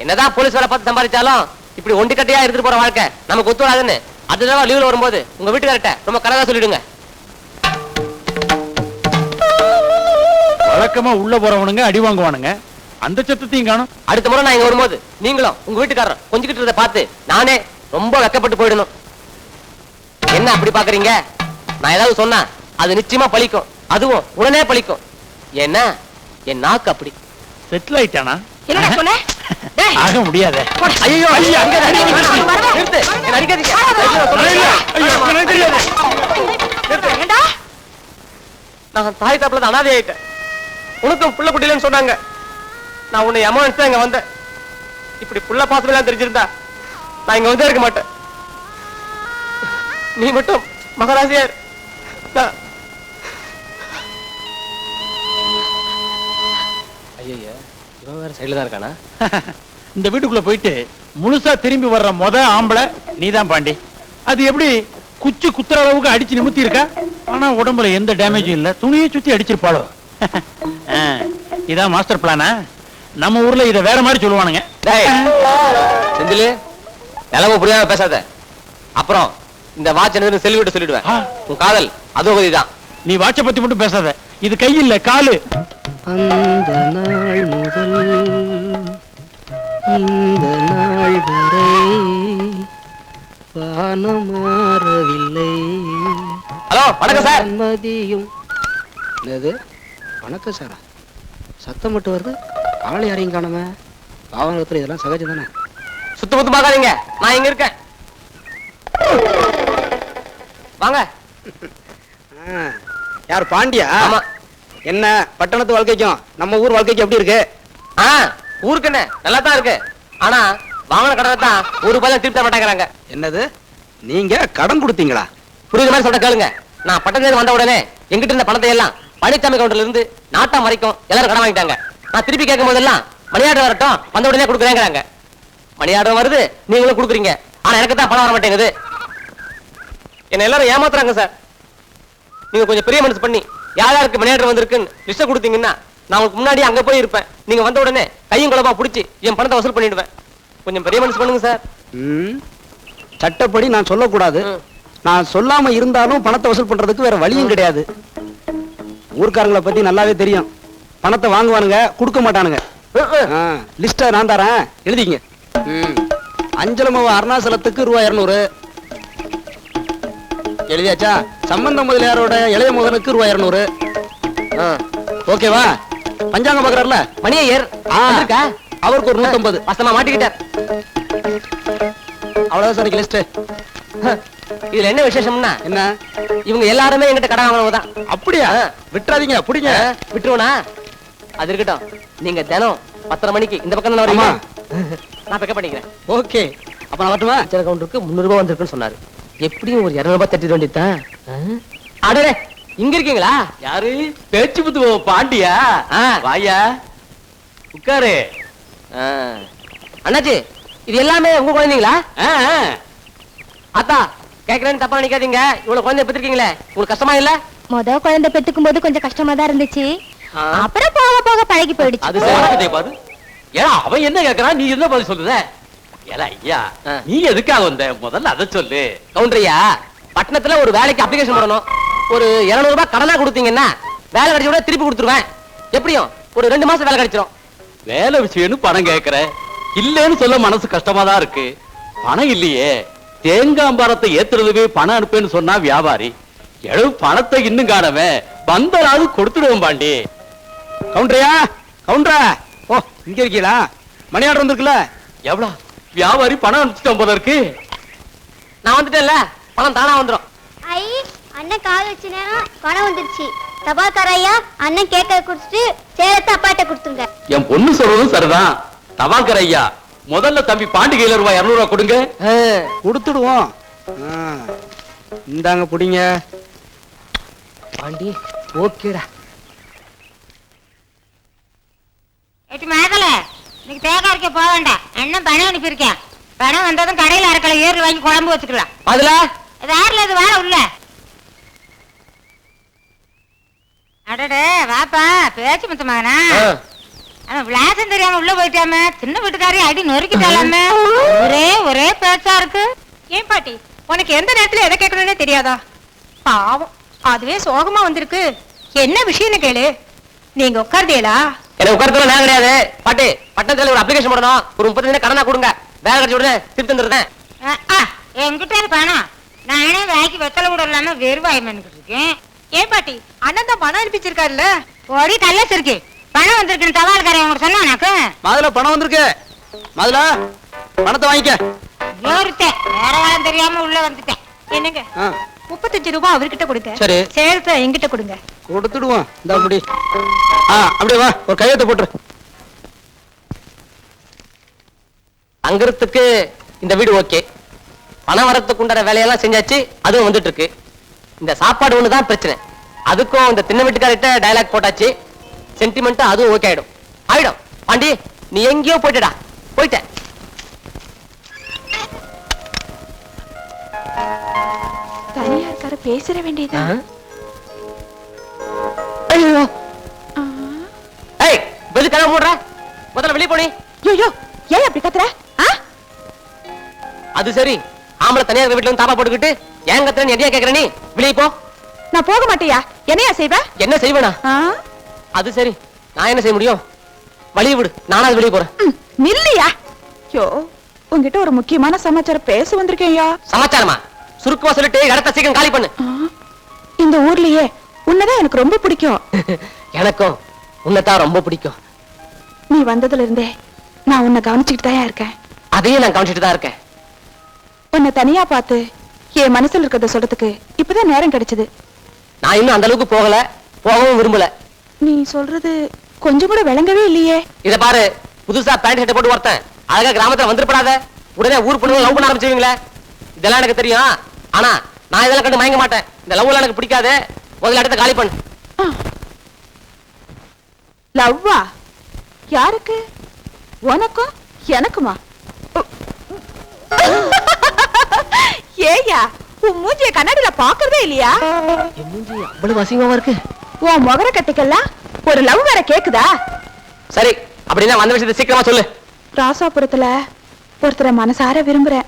என்னதான் போலீஸ் வேலை பார்த்து சம்பாதிச்சாலும் இப்படி ஒண்டி கட்டையா எடுத்துட்டு போற வாழ்க்கை நமக்கு ஒத்து வராதுன்னு அதுதான் லீவ்ல வரும்போது உங்க வீட்டுக்காரர்ட்ட ரொம்ப கலகா சொல்லிடுங்க. வழக்கமா உள்ள போறவனுங்க அடி வாங்குவானுங்க. அந்த சத்தத்தையும் காணும். அடுத்த முறை நான் இங்க வரும்போது நீங்களும் உங்க வீட்டுக்காரர் கொஞ்சிக்கிட்டு இருந்த பார்த்து நானே ரொம்ப வெக்கப்பட்டு போயிடணும். என்ன அப்படி பாக்குறீங்க? நான் ஏதாவது சொன்னா அது நிச்சயமா பழிக்கும். அதுவும் உடனே பழிக்கும். ஏன்னா என் நாக்கு அப்படி. செட்டில் ஆயிட்டானா? என்னடா சொன்ன? டேய், ஆக முடியாத. ஐயோ, அங்க நிறுத்து. என்ன அடிக்காதீங்க. ஏண்டா? நான் தாய் தாப்புல அனாதை ஆயிட்டேன். உனக்கும் புள்ள குட்டிலன்னு சொன்னாங்க. நான் உன்னை அமௌண்ட் தான் இங்க வந்தேன். இப்படி புள்ள பாசம் எல்லாம் தெரிஞ்சிருந்தா நான் இங்க வந்தே இருக்க மாட்டேன். நீ மட்டும் மகாராஜியார். ஐயா, இவன் வேற சைடுல தான் இருக்கானா? இந்த வீட்டுக்குள்ள போயிட்டு முழுசா திரும்பி வர்ற ஆம்பளை நீதான் பாண்டி. அது எப்படி குச்சி குத்துற அளவுக்கு அடிச்சு நிமித்தி இருக்கா? ஆனா உடம்புல எந்த டேமேஜும் இல்ல. துணியை சுத்தி அடிச்சிருப்பாளோ. இதான் மாஸ்டர் பிளானா? நம்ம ஊர்ல இத வேற மாதிரி சொல்லுவானுங்க. செந்திலு, நிலவு புரியாம பேசாத. அப்புறம் இந்த வாட்ச் என்ன செல்விட்டு சொல்லிடுவேன். உன் காதல் அதோகதிதான். நீ வாட்சை பத்தி மட்டும் பேசாத. இது கை இல்ல, காலு. அந்த நாள் முதல் இந்த நாள் வரை வானம் மாறவில்லை. ஹலோ, வணக்கம் சார். மதியும் என்னது? வணக்கம் சாரா? சத்தம் மட்டும் வருது, ஆளை யாரையும் காணாம. பாவனத்துல இதெல்லாம் சகஜம் தானே. சுத்த முத்து பார்க்காதீங்க, நான் இங்க இருக்கேன். வாங்க. யார், பாண்டியா? ஆமா. என்ன பட்டணத்து வாழ்க்கைக்கும் நம்ம ஊர் வாழ்க்கைக்கும் எப்படி இருக்கு? ஊருக்கு என்ன நல்லா தான் இருக்கு. ஆனா வாங்கின கடனை தான் ₹1 திருப்பி தர மாட்டேங்கிறாங்க. என்னது, நீங்க கடன் கொடுத்தீங்களா? புரியுற மாதிரி சொல்ற கேளுங்க. நான் பட்டணத்துல வந்த உடனே எங்கிட்ட இருந்த பணத்தை எல்லாம் பழனிசாமி கவுண்டர்ல இருந்து நாட்டம் வரைக்கும் எல்லாரும் கடன் வாங்கிட்டாங்க. நான் திருப்பி கேட்கும் போதெல்லாம் மணியாட்டம் வரட்டும், வந்த உடனே கொடுக்குறேங்கிறாங்க. மணியாட்டம் வருது, நீங்களும் கொடுக்குறீங்க. ஆனா எனக்கு தான் பணம் வர மாட்டேங்குது. என்ன எல்லாரும் ஏமாத்துறாங்க சார். நீங்க கொஞ்சம் பெரிய மனசு பண்ணி யார் யாருக்கு மணியாட்டம் வந்திருக்குன்னு லிஸ்ட் கொடுத்தீங்கன்னா நான் உங்களுக்கு முன்னாடி அங்க போய் இருப்பேன். நீங்க வந்த உடனே கையும் குழம்பா பிடிச்சி என் பணத்தை வசூல் பண்ணிடுவேன். கொஞ்சம் பெரிய மனசு பண்ணுங்க சார். சட்டப்படி நான் சொல்லக்கூடாது. நான் சொல்லாம இருந்தாலும் பணத்தை வசூல் பண்றதுக்கு வேற வழியும் கிடையாது. ஊர்க்காரங்களை பத்தி நல்லாவே தெரியும். பணத்தை வாங்குவானுங்க, கொடுக்க மாட்டானுங்க. லிஸ்ட நான் தரேன், எழுதிங்க. அஞ்சலமாவ அருணாசலத்துக்கு ரூபாய் 200. எழுதியாச்சா? சம்பந்த முதலியாரோட இளைய மகனுக்கு ரூபாய் 200. ஓகேவா? பஞ்சாங்கம் பாக்குறாருல மணியர் இருக்கா, அவருக்கு ஒரு 150. வசமா மாட்டிக்கிட்டார். அவ்வளவுதான் சார் லிஸ்ட். இதுல என்ன விசேஷம்னா, என்ன? இவங்க எல்லாருமே எங்கிட்ட கடன் வாங்கினவங்க தான். அப்படியா? விட்டுறாதீங்க, புடிங்க. விட்டுருவனா? அது இருக்கட்டும். நீங்க தினம் 10:30 மணிக்கு இந்த பக்கம் தானே வரீங்க? நான் பிக்கப் பண்ணிக்கிறேன். ஓகே, அப்ப நான் வரட்டுமா? அஞ்சல் கவுண்டருக்கு 300 ரூபாய் வந்திருக்குன்னு சொன்னாரு. எப்படியும் ஒரு 200 ரூபாய் தட்டிட வேண்டியதுதான். அடே, இங்க இருக்கீங்களா? யாரு? பேச்சு புத்து பாண்டியா? வாயா, உட்காரு. அண்ணாச்சி, இது எல்லாமே உங்க குழந்தைங்களா? அத்தா, கேக்குறேன்னு தப்பா நினைக்காதீங்க. இவ்வளவு குழந்தை பெற்றிருக்கீங்களே, உங்களுக்கு கஷ்டமா இல்ல? முத குழந்தை பெத்துக்கும் போது கொஞ்சம் கஷ்டமா தான் இருந்துச்சு. அப்புறம் போக போக பழகி போயிடுச்சு. அது சரி பாரு. ஏன்னா அவன் என்ன கேக்குறான், நீ என்ன பதில் சொல்லுத? ஏல ஐயா, நீ எதுக்காக வந்த? முதல்ல அதை சொல்லு. கவுண்டரியா, பட்டணத்துல ஒரு வேலைக்கு அப்ளிகேஷன் போடணும். ஒரு 200 ரூபாய் கடனா கொடுத்தீங்கன்னா வேலை கிடைச்ச கூட திருப்பி கொடுத்துருவேன். எப்படியும் ஒரு 2 மாசம் வேலை கிடைச்சிரும். வேலை விஷயம்னு பணம் கேக்குற, இல்லன்னு சொல்ல மனசு கஷ்டமா தான் இருக்கு. பணம் இல்லையே. தேங்காய் மரத்தை ஏத்துறதுவே பணம் அனுப்புன்னு சொன்னா வியாபாரி, எழு பணத்தை இன்னும் காணவே வந்தராது கொடுத்துடுவோம் பாண்டி. கவுண்டரியா, கவுண்டரா, ஓ இங்க இருக்கீங்களா? மணி ஆர்டர் வந்திருக்குல்ல? எவ்வளவு? வியாபாரி பணம் அனுப்பிச்சிட்டோம் போல இருக்கு. நான் வந்துட்டேன்ல, பணம் தானா வந்துடும். ஐ, அண்ணன் கால் வச்ச நேரம் பணம் வந்துருச்சு. தபால்காரையா, அண்ணன் கேட்க குடுத்துட்டு சேலத்தை அப்பாட்ட கொடுத்துங்க. என் பொண்ணு சொல்றதும் சரிதான். தபால்கார ஐயா, முதல்ல தம்பி பாண்டி கையில ரூபாய் 200 ரூபாய் கொடுங்க. கொடுத்துடுவோம். இந்தாங்க புடிங்க. பாண்டி, ஓகேடா. எட்டு மகல, இன்னைக்கு தேங்காய் இருக்க போக வேண்டாம். அண்ணன் பணம் அனுப்பியிருக்கேன். பணம் வந்ததும் கடையில் அரைக்கலை ஏறு வாங்கி குழம்பு வச்சுக்கலாம். அதுல வேறல இது வேற உள்ள. அடடே வாப்பா, பேச்சு முத்த மகனா. அவன் விளாசம் தெரியாம உள்ள போயிட்டாம, சின்ன வீட்டுக்காரி அடி நொறுக்கிட்டாலாமே. ஒரே பேச்சா இருக்கு. ஏன் பாட்டி, உனக்கு எந்த நேரத்துல எதை கேட்கணும்னே தெரியாதா? பாவம், அதுவே சோகமா வந்திருக்கு. என்ன விஷயம்னு கேளு. நீங்க உட்கார்ந்தீங்களா? எனக்கு உட்காரத்துல நான் கிடையாது. பாட்டி, பட்டணத்துல ஒரு அப்ளிகேஷன் போடணும். ஒரு 30 கடனா கொடுங்க. வேலை கிடைச்ச உடனே திருப்பி தந்துடுறேன். என்கிட்ட பணம் நானே வாங்கி வெத்தலை கூட இல்லாம வெறுவாயம் பண்ணிக்கிட்டு இருக்கேன். ஏன் பாட்டி, அண்ணன் தான் பணம் அனுப்பிச்சிருக்காருல்ல. ஓடி கல்லஸ் இருக்கு. பணம் வந்திருக்குன்னு தபால்காரன் உங்களுக்கு சொன்னா எனக்கு. முதல்ல பணம் வந்திருக்கு. முதல்ல பணத்தை வாங்கிக்க. ஏறுத்தேன், வேற காலம் தெரியாம உள்ள வந்துட்டேன். என்னங்க, 35 ரூபாய் அவர்கிட்ட கொடுங்க. சரி, சேலத்தை என்கிட்ட கொடுங்க. கொடுத்துடுவோம். இந்த அப்படி அப்படியே வா, ஒரு கையெழுத்து போட்டுரு. அங்கறதுக்கு இந்த வீடு ஓகே. பணம் வரத்துக்கு உண்டான வேலையெல்லாம் செஞ்சாச்சு, அதுவும் வந்துட்டு இருக்கு. இந்த சாப்பாடு ஒண்ணுதான் பிரச்சனை. அதுக்கும் இந்த தின்ன வீட்டுக்காரிட்ட டயலாக் போட்டாச்சு. சென்டிமெண்ட் அதுவும் ஓகே ஆயிடும். பாண்டி, நீ எங்கேயோ போயிட்டடா. போயிட்ட. தனியா இருக்காரு, பேசிட வேண்டியதா? ஐயோ, ஏய் வெது கதை மூடுற. முதல்ல வெளியே போனி. ஐயோ, ஏன் அப்படி கத்துற? அது சரி, ஆம்பளை தனியார் வீட்டுல வந்து தாப்பா போட்டுக்கிட்டு ஏன் கத்துறேன்னு எதையா கேக்குற? நீ வெளியே போ. நான் போக மாட்டியா? என்னையா செய்வ? என்ன செய்வேனா? அது சரி, நான் என்ன செய்ய முடியும்? வழியை விடு, நானாவது வெளியே போறேன். நில்லையா? ஐயோ, உங்ககிட்ட ஒரு முக்கியமான சமாச்சாரம் பேச வந்திருக்கேன்யா. சமாச்சாரமா? சுருக்கமா சொல்லிட்டு இடத்த சீக்கிரம் காலி பண்ணு. இந்த ஊர்லயே உன்னதான் எனக்கு ரொம்ப பிடிக்கும். எனக்கும் உன்னைத்தான் ரொம்ப பிடிக்கும். நீ வந்ததுல இருந்தே நான் உன்னை கவனிச்சுக்கிட்டு தான் இருக்கேன். அதையும் நான் கவனிச்சுட்டு தான் இருக்கேன். உன்னை தனியா பார்த்து என் மனசுல இருக்கிறத சொல்றதுக்கு இப்பதான் நேரம் கிடைச்சது. நான் இன்னும் அந்த அளவுக்கு போகல, போகவும் விரும்பல. நீ சொல்றது கொஞ்சம் கூட விளங்கவே இல்லையே. இத பாரு, புதுசா பேண்ட் ஷர்ட் போட்டு ஒருத்தன் அழகா கிராமத்துல வந்துருப்படாத. உடனே ஊர் பொண்ணு லவ் பண்ண ஆரம்பிச்சுவீங்களே. இதெல்லாம் எனக்கு தெரியும். ஆனா நான் இதெல்லாம் கண்டு மயங்க மாட்டேன். இந்த லவ் எல்லாம் எனக்கு பிடிக்காது. முதல்ல இடத்த காலி பண்ணு. லவ்வா? யாருக்கு? உனக்கும் எனக்குமா? ஏயா, உன் மூஞ்சிய கண்ணாடியில பாக்குறதே இல்லையா? என் மூஞ்சி அவ்வளவு அசிங்கமா இருக்கு. உன் முகர கட்டிக்கெல்லாம் ஒரு லவ் வேற கேக்குதா? சரி, அப்படின்னா வந்த விஷயத்தை சீக்கிரமா சொல்லு. ராசாபுரத்துல ஒருத்தரை மனசார விரும்புறேன்.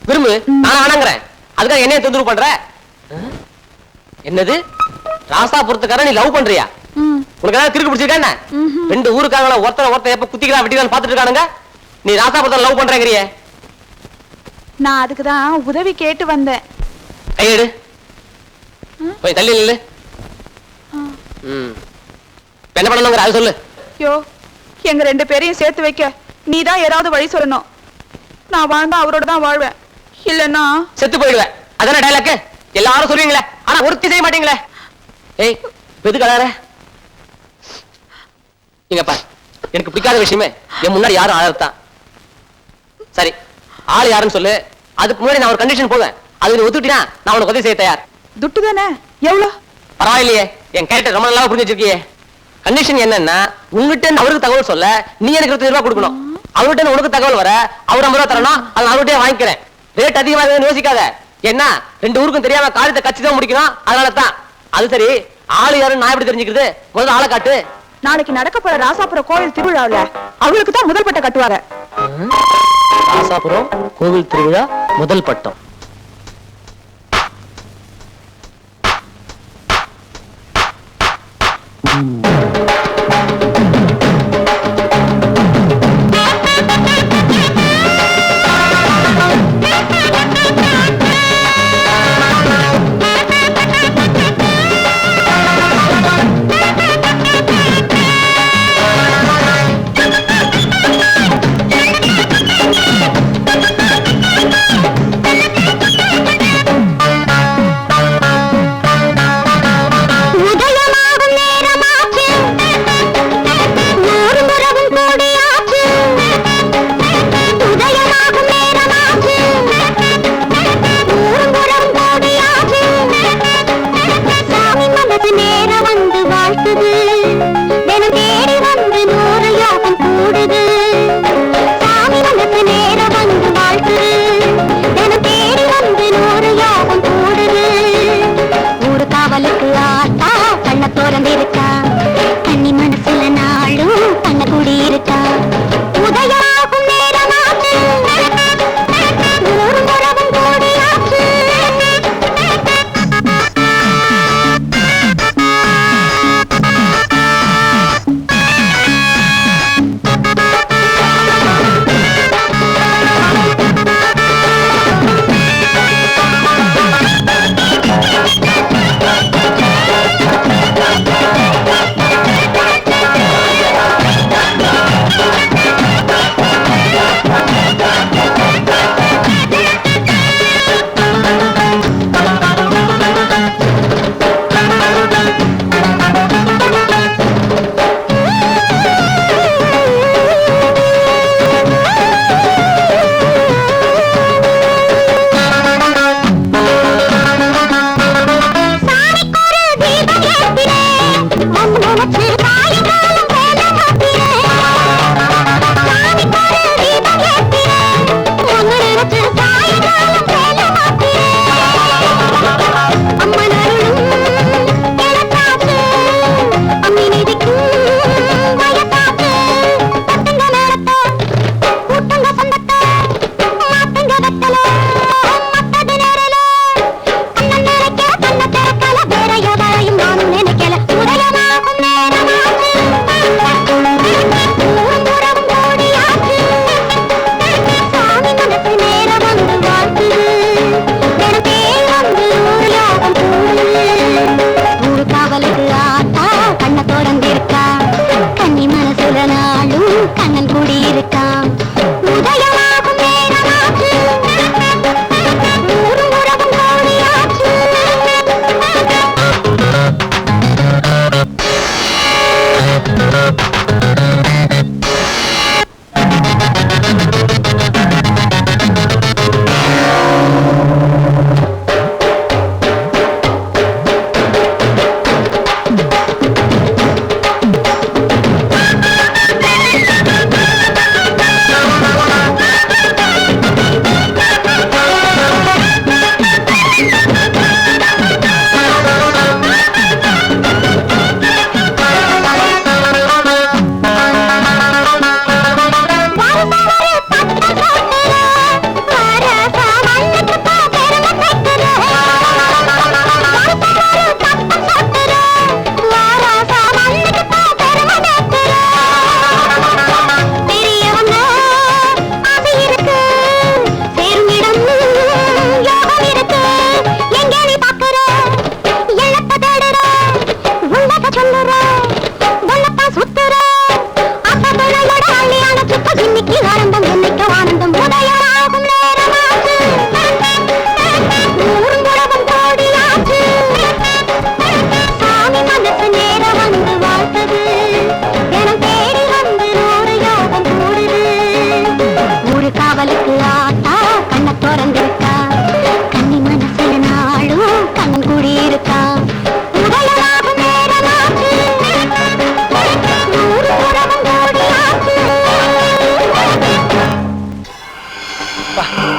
விரும்பு, நான் ஆனங்கிறேன். அதுக்காக என்னைய தொந்தரவு பண்ற? என்னது, ராசாபுரத்துக்கார நீ லவ் பண்றியா? உனக்கு ஏதாவது கிறுக்கு பிடிச்சிருக்கா என்ன? ரெண்டு ஊருக்காங்கள ஒருத்தர் எப்ப குத்திக்கலாம் வெட்டிக்கலாம் பாத்துட்டு இருக்கானுங்க. நீ ராசாபுரத்தை லவ் பண்றேங்கறியே. நான் அதுக்கு தான் உதவி கேட்டு வந்தேன். கையெடு. போய் தள்ளி நில்லு. என்ன பண்ணணுங்கிற அது சொல்லு. யோ, எங்க ரெண்டு பேரையும் சேர்த்து வைக்க நீ தான் ஏதாவது வழி சொல்லணும். நான் வாழ்ந்தா அவரோட தான் வாழ்வேன், இல்லன்னா செத்து போயிடுவேன். அதான டயலாக் எல்லாரும் சொல்லுவீங்களே, ஆனா ஒருத்தி செய்ய மாட்டீங்களே. ஏய் எதுக்கு அழற? இங்கப்பா, எனக்கு பிடிக்காத விஷயமே என் முன்னாடி யாரும் அழறத்தான். சரி, ஆள் யாருன்னு சொல்லு. அதுக்கு முன்னாடி நான் ஒரு கண்டிஷன் போவேன். அது நீ ஒத்துக்கிட்டீனா நான் உனக்கு உதவி செய்ய தயார். துட்டு தானே? எவ்வளவு? பரவாயில்லையே, என் கேரக்டர் ரொம்ப நல்லா புரிஞ்சு வச்சிருக்கியே. கண்டிஷன் என்னன்னா, உங்ககிட்ட அவருக்கு தகவல் சொல்ல நீ எனக்கு 20 ரூபாய் கொடுக்கணும். அவர்கிட்ட உனக்கு தகவல் வர அவர் 50 ரூபாய் தரணும். அதை நான் அவர்கிட்டயே வாங்கிக்கிறேன். ரேட் அதிகமாக யோசிக்காத. என்ன, ரெண்டு ஊருக்கும் தெரியாம காரியத்தை கட்சி முடிக்கணும். அதனால தான். அது சரி, ஆளு யாருன்னு நான் எப்படி தெரிஞ்சுக்கிறது? முதல்ல ஆளை காட்டு. நாளைக்கு நடக்க போற ராசாபுரம் கோவில் திருவிழாவில் அவங்களுக்கு தான் முதல் பட்டம் கட்டுவாங்க. ராசாபுரம் கோவில் திருவிழா முதல் பட்டம்.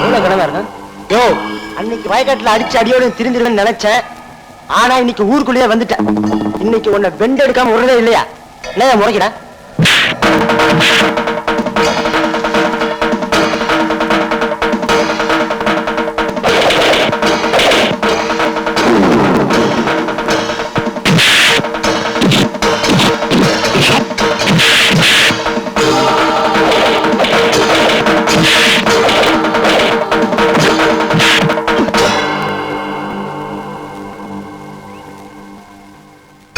எவ்வளவு கனவா இருக்கும் யோ. அன்னைக்கு வயக்காட்டுல அடிச்சு அடியோட திருந்திருவேன்னு நினைச்சேன். ஆனா இன்னைக்கு ஊருக்குள்ளேயே வந்துட்டேன். இன்னைக்கு உன்னை வெண்டு எடுக்காம விடுறதே இல்லையா? என்ன முறைக்கிறேன்?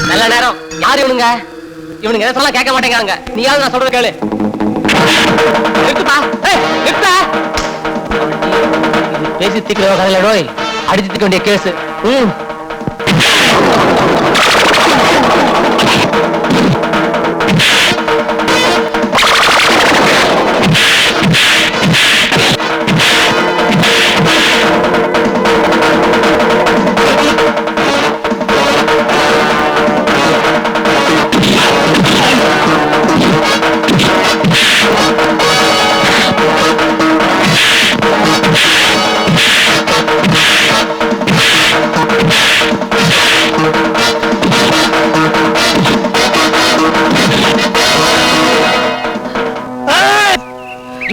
நல்ல நேரம். யாரு இவனுங்க? இவனுங்க என்ன சொல்ல கேட்க மாட்டேங்கிறாங்க. நீயாவது நான் சொல்றது கேளு. நிறுத்துப்பா. நிறுத்தா. பேசி தீக்கிற கதையிலோய் அடிச்சு தீக்க வேண்டிய கேஸ்.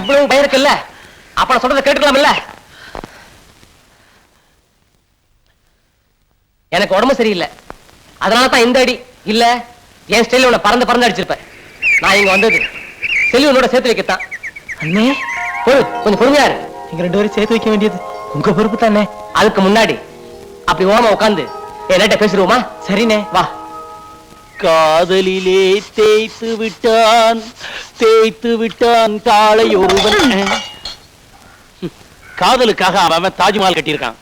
இவ்வளவு பயம் இருக்குல்ல, அப்ப நான் சொல்றதை கேட்டுக்கலாம் இல்ல? எனக்கு உடம்பு சரியில்லை, அதனால தான் இந்த அடி. இல்ல என் ஸ்டைல உன்னை பறந்து பறந்து அடிச்சிருப்பேன். நான் இங்க வந்தது செல்வனோட சேர்த்து வைக்கத்தான். அண்ணே கொஞ்சம் பொறுமையா இரு. நீங்க 2 பேரும் சேர்த்து வைக்க வேண்டியது உங்க பொறுப்பு தானே. அதுக்கு முன்னாடி அப்படி ஓரமா உட்காந்து என்கிட்ட பேசிடுவோமா? சரிண்ணே வா. காதலிலே தேய்த்து விட்டான் காளை ஒருவன். காதலுக்காக அவன் தாஜ்மஹால் கட்டியிருக்கான்.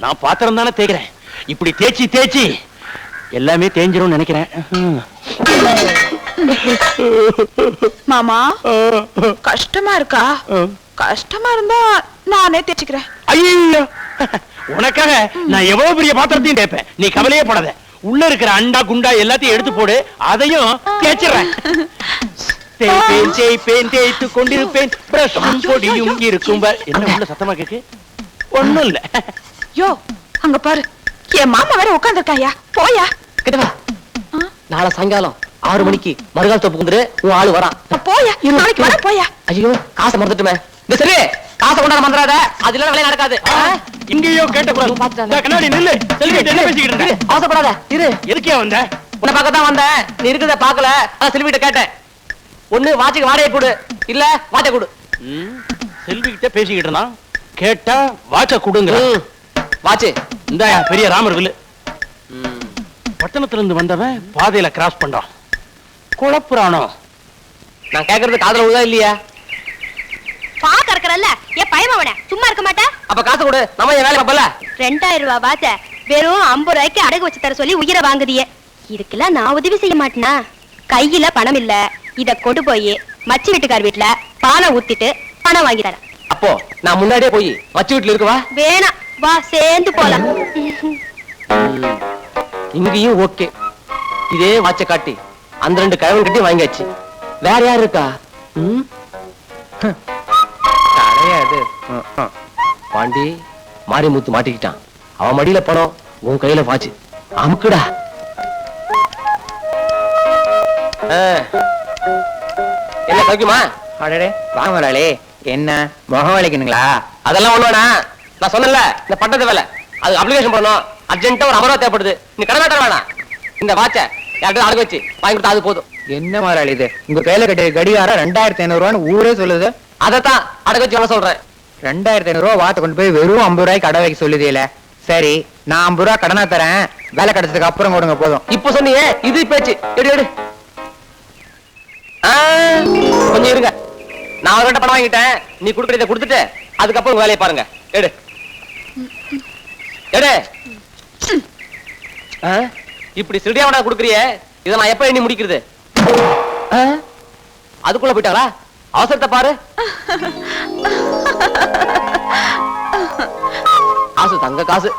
நான் பாத்திரம் தானே தேய்க்கிறேன். இப்படி தேய்ச்சி எல்லாமே தேஞ்சிரும் நினைக்கிறேன். மாமா கஷ்டமா இருக்கா? கஷ்டமா இருந்தா நானே தேய்ச்சிக்கிறேன். ஐயோ, உனக்காக நான் எவ்வளவு பெரிய பாத்திரத்தையும் தேய்ப்பேன். நீ கவலையே படாத. உள்ள இருக்கிற அண்டா குண்டா எல்லாத்தையும் எடுத்து போடு, அதையும் தேய்ச்சிடுறேன். தேய்த்து கொண்டிருப்பேன். பொடியும் இருக்கும். என்ன உள்ள சத்தமா கேக்கு? ஒண்ணும் இல்ல. யோ அங்க பாரு, என் மாமா வேற உட்கார்ந்துருக்காயா. போயா கிட்டவா. நாளை சாயங்காலம் 6 மணிக்கு மறுகால் தோப்பு வந்துரு. உன் ஆளு வரான். போயா, நாளைக்கு வர போயா. ஐயோ காசை மறந்துட்டுமே. இந்த சரி காசை கொண்டாட மறந்துடாத. அது இல்ல வேலை நடக்காது. இங்கேயோ கேட்ட கண்ணாடி நில்லு. என்ன பேசிக்கிட்டு இருக்க? அவசரப்படாத இரு. எதுக்கே வந்த? உன்னை பார்க்கத்தான் வந்தேன். நீ இருக்கிறத பாக்கல, அதான் செல்விட்ட கேட்டேன். ஒண்ணு வாட்சுக்கு வாடகை கொடு, இல்ல வாட்டை கொடு. செல்வி கிட்ட பேசிக்கிட்டு இருந்தான். கேட்டா வாட்ச கொடுங்க. வாட்சு இந்த பெரிய ராமர் வில்லு. பட்டணத்துல இருந்து வந்தவன் பாதையில கிராஸ் பண்றான். குழப்புறானோ? நான் கேக்குறது காதுல விழுதா இல்லையா? பாக்க இருக்கறல்ல, ஏன் பயமாவன சும்மா இருக்க மாட்டே? அப்ப காசு கொடு, நம்ம என் வேலை பாப்பல. 2000 ரூபாய் வாச்ச வெறும் 50 ரூபாய்க்கு அடகு வச்சு தர சொல்லி உயிரை வாங்குதியே. இதுக்கெல்லாம் நான் உதவி செய்ய மாட்டேனா? கையில பணம் இல்ல, இத கொண்டு போய் மச்சி வீட்டுக்கார் வீட்டுல பாலை ஊத்திட்டு பணம் வாங்கி தரேன். அப்போ நான் முன்னாடியே போய் மச்சி வீட்டுல இருக்கவா? வேணாம், வா சேர்ந்து போலாம். இங்கேயும் ஓகே. இதே வாட்சை காட்டி அந்த 2 கழவன் கட்டி வாங்கியாச்சு. வேற யாரு இருக்கா? கிடையாது. பாண்டி மாரிமுத்து மாட்டிக்கிட்டான். அவன் மடியில பணம், உன் கையில வாட்சி. அமுக்குடா. என்ன சௌக்கியமா? அடடே வாங்கலே. என்ன முகம் வலிக்கணுங்களா? அதெல்லாம் ஒண்ணுடா. நான் சொன்னல இந்த பட்டத்து வேலை, அது அப்ளிகேஷன் பண்ணணும். அர்ஜென்ட்டா ஒரு 50 ரூபா தேவைப்படுது. நீ கடை மாட்ட வேணாம். இந்த வாட்சை யார்கிட்ட அடகு வச்சு வாங்கி கொடுத்தா அது போதும். என்ன முதலாளி இது? உங்க கையில கட்டிய கடிகாரம் 2500 ரூபான்னு ஊரே சொல்லுது. அதைத்தான் அடகு வச்சு வாங்க சொல்றேன். 2500 ரூபா வாத்த கொண்டு போய் வெறும் 50 ரூபாய்க்கு கடை வைக்க சொல்லுதேல. சரி, நான் 50 ரூபா கடனா தரேன். வேலை கிடைச்சதுக்கு அப்புறம் கொடுங்க போதும். இப்ப சொன்னீங்க இது பேச்சு. எடு எடு. கொஞ்சம் இருங்க, நான் அவர்கிட்ட பணம் வாங்கிட்டேன். நீ கொடுக்கறத கொடுத்துட்டு அதுக்கப்புறம் வேலையை பாருங்க. எடு எடு. இப்படி சிடியாவடா கொடுக்குறிய, இதை நான் எப்ப எண்ணி முடிக்கிறது? அதுக்குள்ள போயிட்டாங்களா? அவசரத்தை பாரு. காசு தங்க காசு.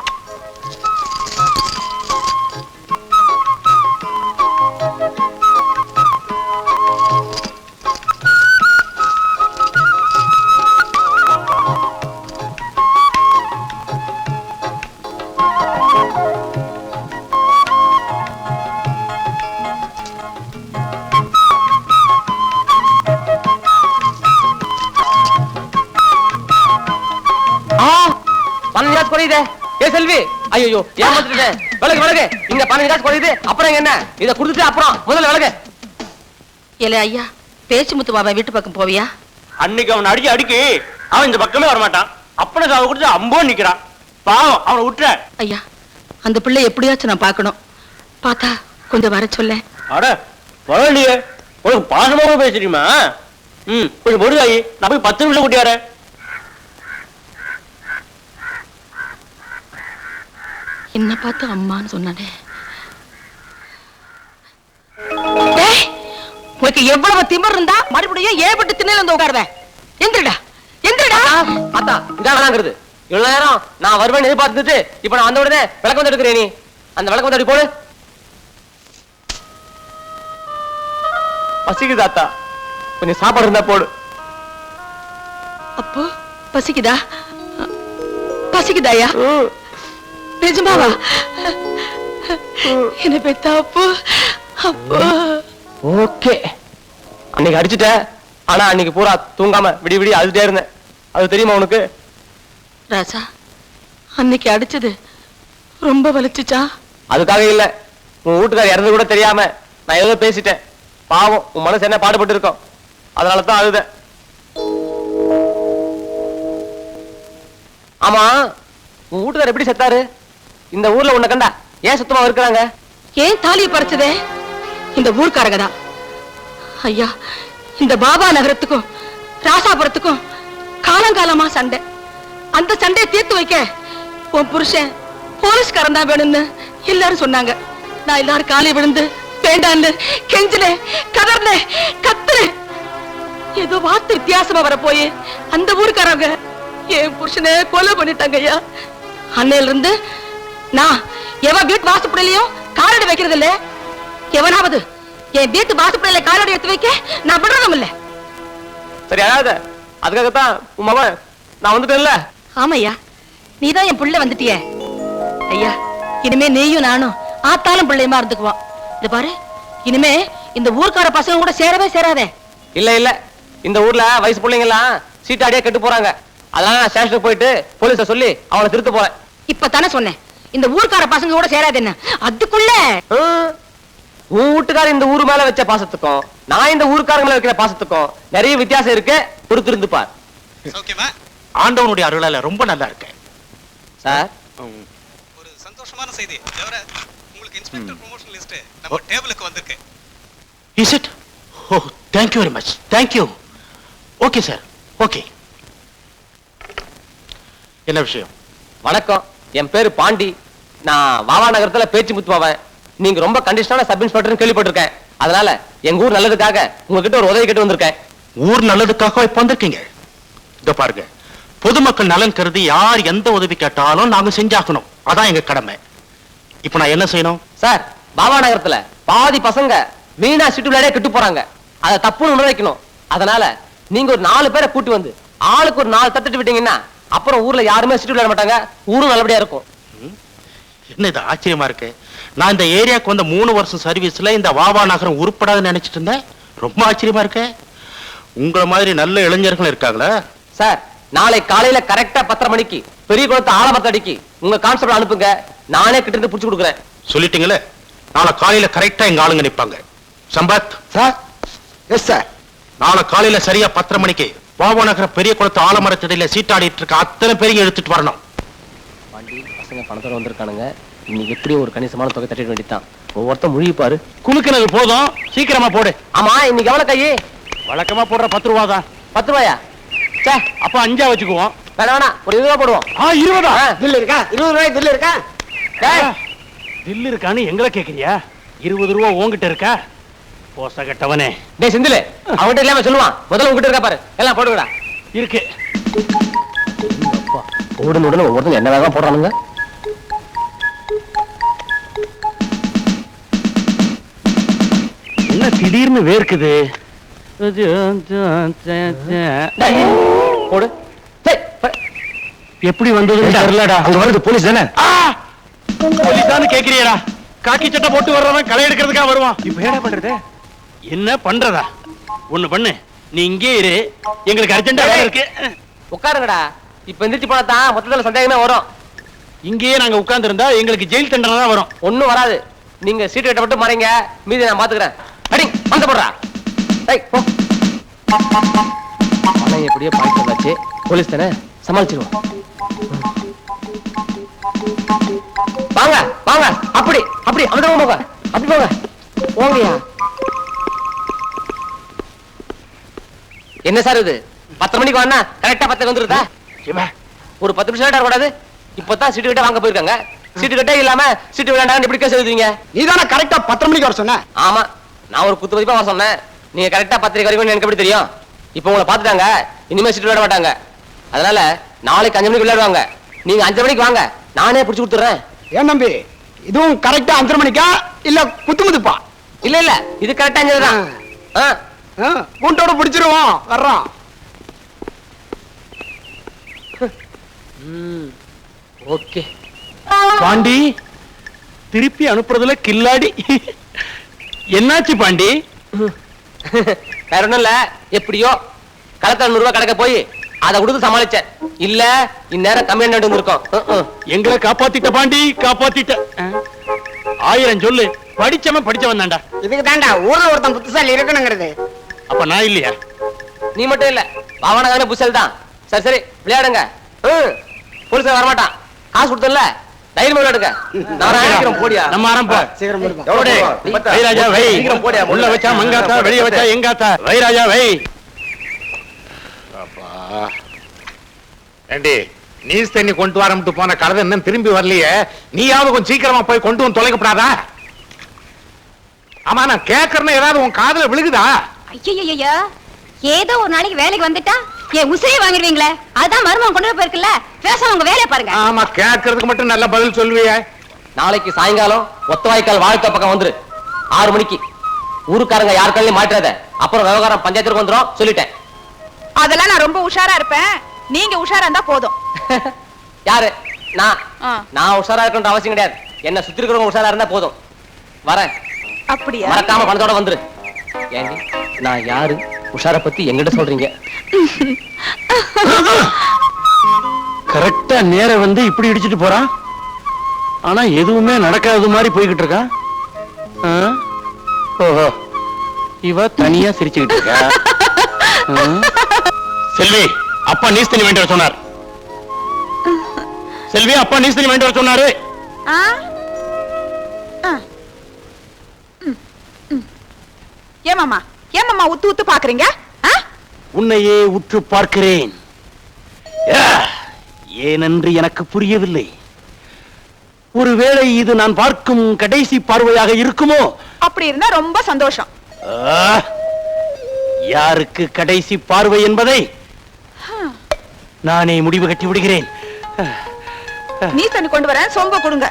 குறையுதே. ஏ செல்வி, ஐயோ ஏமாத்திட்டேன். விலகு விலகு. இங்க 15 காசு குறையுது. அப்புறம் என்ன? இத குடுத்துட்டு அப்புறம் முதல்ல விலகு. இல்ல ஐயா, பேச்சு முத்து பாபா வீட்டு பக்கம் போவியா? அன்னைக்கு அவன் அடிக்கி அவன் இந்த பக்கமே வரமாட்டான். அப்பனை சாவை கொடுத்து அம்போ நிக்கிறான். பாவம், அவனை விட்டுற. ஐயா, அந்த பிள்ளை எப்படியாச்சும் நான் பார்க்கணும். பார்த்தா கொஞ்சம் வர சொல்ல. அட பரவாயில்லையே, உனக்கு பாசமாவும் பேசுறீமா? கொஞ்சம் பொடுதாயி, நான் போய் 10 நிமிஷம் கூட்டி வரேன். என்ன பார்த்து அம்மான்னு சொன்னானே. உனக்கு எவ்வளவு திமிர் இருந்தா மறுபடியும் ஏபட்டு திண்ணையில வந்து உட்காருவேன். எந்திரடா எந்திரடா. அத்தா இதான் வேணாங்கிறது. இவ்வளவு நேரம் நான் வருவேன் எதிர்பார்த்துட்டு இப்ப நான் வந்த உடனே விளக்கு வந்து எடுக்கிறேன். நீ அந்த விளக்கு வந்து போடு. பசிக்குது அத்தா, கொஞ்சம் சாப்பாடு இருந்தா போடு. அப்போ பசிக்குதா? பசிக்குதாயா? நிஜமாவா? என்ன பெத்தா அப்போ? அப்போ ஓகே. அன்னைக்கு அடிச்சுட்ட, ஆனா அன்னைக்கு பூரா தூங்காம விடி விடி அழுதுட்டே இருந்தேன். அது தெரியுமா உனக்கு? ராசா, அன்னைக்கு அடிச்சது ரொம்ப வலிச்சுச்சா? அதுக்காக இல்ல, உன் வீட்டுக்கார இறந்து கூட தெரியாம நான் ஏதோ பேசிட்டேன். பாவம், உன் மனசு என்ன பாடுபட்டு இருக்கோம், அதனாலதான் அழுத. ஆமா, உன் வீட்டுக்கார எப்படி செத்தாரு? இந்த ஊர்ல உன்னை கண்டா ஏன் சுத்தமா இருக்கிறாங்க? ஏன் தாலியை பறிச்சதே இந்த ஊர்க்காரங்க தான். ஐயா, இந்த பாபா நகரத்துக்கும் ராசாபுரத்துக்கும் காலங்காலமா சண்டை. அந்த சண்டையை தீர்த்து வைக்க உன் புருஷன் போலீஸ்காரன் தான் வேணும்னு எல்லாரும் சொன்னாங்க. நான் எல்லாரும் காலை விழுந்து வேண்டான்னு கெஞ்சிலே, கதர்னே, கத்துனே. ஏதோ வார்த்தை வித்தியாசமா வர போய் அந்த ஊருக்காரங்க என் புருஷனை கொலை பண்ணிட்டாங்க ஐயா. அன்னையில இருந்து நான் எவன் வீட்டு வாசப்படையிலையும் காலடி வைக்கிறது இல்ல. எவனாவது என் வீட்டு வாசப்படையில காலடி எடுத்து வைக்க நான் விடுறதும் இல்ல. சரி, அழாத. அதுக்காகத்தான் உன் மகன் நான் வந்துட்டேன்ல. ஆமையா, நீதான் என் புள்ள வந்துட்டிய. ஐயா, இனிமே நீயும் நானும் ஆத்தாலும் பிள்ளையுமா இருந்துக்குவோம். இது பாரு, இனிமே இந்த ஊர்க்கார பசங்க கூட சேரவே சேராதே. இல்ல இல்ல, இந்த ஊர்ல வயசு பிள்ளைங்க எல்லாம் சீட்டாடியா கெட்டு போறாங்க. அதனால நான் ஸ்டேஷனுக்கு போயிட்டு போலீஸ சொல்லி அவளை திருத்த போறேன். இப்பதானே சொன்னேன் இந்த ஊர்க்கார பசங்க கூட சேராது. என்ன அதுக்குள்ள உன் வீட்டுக்கார இந்த ஊர் மேல வச்ச பாசத்துக்கும் நான் இந்த ஊருக்காரங்க மேல வைக்கிற பாசத்துக்கும் நிறைய வித்தியாசம் இருக்கு. பொறுத்திருந்து பார். ஓகேவா? ஆண்டவனுடைய அருளால ரொம்ப நல்லா இருக்கு சார். ஒரு சந்தோஷமான செய்தி. உங்களுக்கு இன்ஸ்பெக்டர் ப்ரமோஷன் லிஸ்ட் நம்ம டேபிளுக்கு வந்திருக்கு. Is it? Oh, thank you very much. Thank you. Okay sir. Okay. என்ன விஷயம்? வணக்கம், என் பேரு பாண்டி. நான் வாவா நகரத்துல பேச்சு முத்துவாவேன். நீங்க ரொம்ப கண்டிஷனான சப் இன்ஸ்பெக்டர் கேள்விப்பட்டிருக்கேன். அதனால எங்க ஊர் நல்லதுக்காக உங்ககிட்ட ஒரு உதவி கேட்டு வந்திருக்கேன். ஊர் நல்லதுக்காக இப்ப வந்திருக்கீங்க? இதோ பாருங்க, பொதுமக்கள் நலன் கருதி யார் எந்த உதவி கேட்டாலும் நாங்க செஞ்சாக்கணும். அதான் எங்க கடமை. இப்ப நான் என்ன செய்யணும்? சார், பாபா நகரத்துல பாதி பசங்க வீணா சிட்டு விளையாடே கெட்டு போறாங்க. அதை தப்புன்னு உணர வைக்கணும். அதனால நீங்க ஒரு 4 பேரை கூட்டி வந்து ஆளுக்கு ஒரு 4 தட்டுட்டு விட்டீங்கன்னா அப்புறம் ஊர்ல யாருமே சிட்டு விளையாட மாட்டாங்க. ஊரும் நல்லபடியா இருக்கும். என்ன இது ஆச்சரியமா இருக்கு. நான் இந்த ஏரியாவுக்கு வந்த 3 வருஷம் சர்வீஸ்ல இந்த வாவா நகரம் உருப்படாதுன்னு நினைச்சிட்டு இருந்தேன். ரொம்ப ஆச்சரியமா இருக்கு. உங்களை மாதிரி நல்ல இளைஞர்கள் இருக்காங்களா? சார், நாளை காலையில கரெக்டா 10:30 மணிக்கு பெரிய குளத்து ஆலமரத்தடிக்கு உங்க கான்ஸ்டபிள் அனுப்புங்க. நானே கிட்ட இருந்து புடிச்சு கொடுக்குறேன். சொல்லிட்டீங்களே, நாளை காலையில கரெக்டா எங்க ஆளுங்க நிப்பாங்க. சம்பத் சார். Yes sir. நாளை காலையில சரியா 10:30 மணிக்கு வாவா நகர பெரிய குளத்து ஆலமரத்தடியில சீட்டாடிட்டு இருக்க அத்தனை பேரையும் எடுத்துட்டு வரணும். பாண்டி, பசங்க பணத்தோட வந்திருக்கானுங்க. இன்னைக்கு எப்படியும் ஒரு கணிசமான தொகை தட்டிட வேண்டியதான். ஒவ்வொருத்தம் முழுகிப்பாரு. குலுக்கினது போதும், சீக்கிரமா போடு. ஆமா, இன்னைக்கு எவ்வளவு கையே? வழக்கமா போடுற 10 ரூபா தான். 10 ரூபாயா? சே, அப்ப 5 வச்சுக்குவோம். வேணாம், ஒரு 20 ரூபா போடுவோம். 20 பில் இருக்கா? 20 ரூபாய் பில் இருக்கா? தில்லு இருக்கான்னு எங்களை கேக்குறியா? 20 ரூபா உங்ககிட்ட இருக்கா? போச கட்டவனே. டேய் செந்தில், அவன்கிட்ட இல்லாம சொல்லுவான். முதல்ல உங்ககிட்ட இருக்கா பாரு. எல்லாம் போடுங்கடா. இருக்கு. உடனே ஒவ்வொருத்தரும் என்ன வேகம் போடுறானுங்க. என்ன திடீர்னு வேர்க்குது? போடு. எப்படி வந்தது தெரியலடா. அங்க வருது போலீஸ் தானே? போலீஸ் தான் கேக்குறியடா? காக்கி சட்டை போட்டு வர்றவன் களை எடுக்கிறதுக்காக வருவான். இப்ப என்ன பண்றது? என்ன பண்றதா? ஒண்ணு பண்ணு, நீ இங்கே இரு, எங்களுக்கு அர்ஜென்டா வேலை இருக்கு. உட்காருங்கடா. இப்ப எந்திரிச்சு போனா தான் மொத்தத்துல சந்தேகமே வரும். இங்கேயே நாங்க உட்கார்ந்து இருந்தா எங்களுக்கு ஜெயில் தண்டனை தான் வரும். ஒண்ணும் வராது. நீங்க சீட்டு கட்ட மட்டும் மறைங்க, மீதி நான் பாத்துக்கிறேன். அடி வந்து போடுறா. டேய் போ. பணம் எப்படியே பாய்ச்சி வந்தாச்சு. போலீஸ் தானே, சமாளிச்சிருவோம். வாங்க வாங்க, அப்படி அப்படி அந்த போங்க, அப்படி போங்க. போங்கயா. என்ன சார் இது 10 மணிக்கு வானா கரெக்டா 10 வந்துருதா? ஒரு 10 நிமிஷம் லேட்டா கூடாது. இப்பதான் சீட்டு கட்ட வாங்க போயிருக்காங்க. சீட்டு கட்டே இல்லாம சீட்டு விளையாண்டாங்க எப்படி கேஸ் எழுதுவீங்க? நீதானே கரெக்டா 10 மணிக்கு வர சொன்ன. ஆமா, நான் ஒரு குத்து மதிப்பா வர சொன்னேன். நீங்க கரெக்டா 10 வரைக்கும் எனக்கு எப்படி தெரியும்? இப்போ உங்களை பாத்துட்டாங்க, இனிமே சீட்டு விளையாட மாட்டாங்க. அதனால நாளைக்கு 5 மணிக்கு விளையாடுவாங்க. நீங்க 5 மணிக்கு வாங்க, நானே பிடிச்சு கொடுத்துறேன். ஏன் தம்பி, இதுவும் கரெக்டா 5 மணிக்கா இல்ல குத்துமுதுப்பா? இல்ல இல்ல, இது கரெக்டா 5 தான். கூண்டோட பிடிச்சிருவோம், வர்றோம். ஓகே. பாண்டி திருப்பி அனுப்புறதுல கில்லாடி. என்னாச்சு பாண்டி? வேற ஒண்ணும் இல்ல, எப்படியோ களத்துல 100 ரூபாய் கணக்க போய் அதை கொடுத்து சமாளிச்சேன். இல்ல இந்நேரம் கம்மியான இருக்கும். எங்களை காப்பாத்திட்ட பாண்டி, காப்பாத்திட்ட. 1000 சொல்லு, படிச்சவன் தான்டா. இதுக்கு தாண்டா ஊர்ல ஒருத்தன் புத்திசாலி இருக்கணுங்கிறது. அப்ப நான் இல்லையா? நீ மட்டும் இல்ல, பாவனகான புசல் தான். சரி சரி விளையாடுங்க. போலீஸ் வரமாட்டான். காசு கொடுத்தல, தைரியமா விளையாடுங்க. நான் ஆரம்பிக்கிறேன். போடியா, நம்ம ஆரம்பம். சீக்கிரம் போடுப்பா. வை ராஜா வை. சீக்கிரம் போடியா. உள்ள வச்சா மங்காத்தா, வெளிய வச்சா எங்காத்தா. வை ராஜா வை. அப்பா ஏண்டி, நீஸ் தண்ணி கொண்டு வரம்ட்டு போன கழுதை இன்னும் திரும்பி வரலையே. நீயாவது கொஞ்சம் சீக்கிரமா போய் கொண்டு வந்து தொலைக்கப்படாதா? ஆமா, நான் கேட்கறேன்னு ஏதாவது உன் காதுல விழுகுதா? ஐயோ, ஏதோ ஒரு நாளைக்கு வேலைக்கு வந்துட்டா என் உசிரியை வாங்கிடுவீங்களே, அதான் மருமகன் கொண்டு போயிருக்குல்ல. பேசாம உங்க வேலையை பாருங்க. ஆமா, கேட்கறதுக்கு மட்டும் நல்ல பதில் சொல்லுவிய. நாளைக்கு சாயங்காலம் ஒத்தவாய்க்கால் வாழ்க்கை பக்கம் வந்துரு. 6 மணிக்கு. ஊருக்காரங்க யார் கையிலையும் மாட்டாத. அப்புறம் விவகாரம் பஞ்சாயத்துக்கு வந்துரும், சொல்லிட்டேன். அதெல்லாம் நான் ரொம்ப உஷாரா இருப்பேன். நீங்க உஷாரா இருந்தா போதும். யாரு? நான் உஷாரா இருக்கணும்ன்ற அவசியம் கிடையாது. என்ன சுத்தி இருக்கிறவங்க உஷாரா இருந்தா போதும். வரேன். அப்படியா? மறக்காம பணத்தோட வந்துரு. ஏண்டி, நான் யாரு? உஷார பத்தி எங்கிட்ட சொல்றீங்க? கரெக்டா நேரம் வந்து இப்படி இடிச்சிட்டு போறான். ஆனா எதுவுமே நடக்காத மாதிரி போய்கிட்டு இருக்கா. ஓஹோ, இவ தனியா சிரிச்சுக்கிட்டு இருக்கா. செல்வி, அப்பா நீஸ் தண்ணி வேண்டி வர சொன்னார். செல்வி, அப்பா நீஸ் தண்ணி வேண்டி வர சொன்னாரு. ஏமாமா உத்து உத்து பாக்குறீங்க? உன்னையே உற்று பார்க்கிறேன். ஏனென்று எனக்கு புரியவில்லை. ஒருவேளை இது நான் பார்க்கும் கடைசி பார்வையாக இருக்குமோ? அப்படி இருந்தா ரொம்ப சந்தோஷம். யாருக்கு கடைசி பார்வை என்பதை நானே முடிவு கட்டி விடுகிறேன். நீ தண்ணி கொண்டு வரேன், சொம்ப கொடுங்க.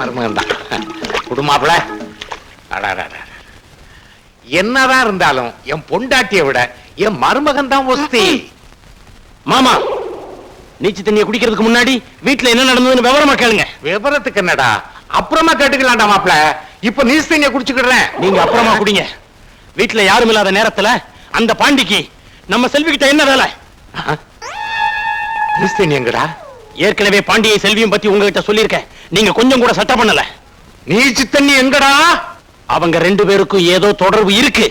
மருமகன் தான் குடுமாப்ல. என்னதான் இருந்தாலும் என் பொண்டாட்டியை விட என் மருமகன் தான் ஒஸ்தி. மாமா, நீச்சு தண்ணியை குடிக்கிறதுக்கு முன்னாடி வீட்டுல என்ன நடந்ததுன்னு விவரமா கேளுங்க. விவரத்துக்கு என்னடா, அப்புறமா கேட்டுக்கலாம்டா மாப்ள. இப்ப நீஸ் தண்ணியை குடிச்சுக்கிடுறேன். நீங்க அப்புறமா குடிங்க. வீட்டுல யாரும் இல்லாத நேரத்துல அந்த பாண்டிக்கு நம்ம செல்விக்கிட்ட என்ன வேலை? நீஸ் தண்ணி எங்கடா? ஏற்கனவே பாண்டியை செல்வியும் பத்தி உங்ககிட்ட சொல்லியிருக்கேன். நீங்க கொஞ்சம் கூட சட்டை பண்ணல. நீச்சு தண்ணி எங்கடா? அவங்க 2 பேருக்கும் ஏதோ தொடர்பு இருக்கு.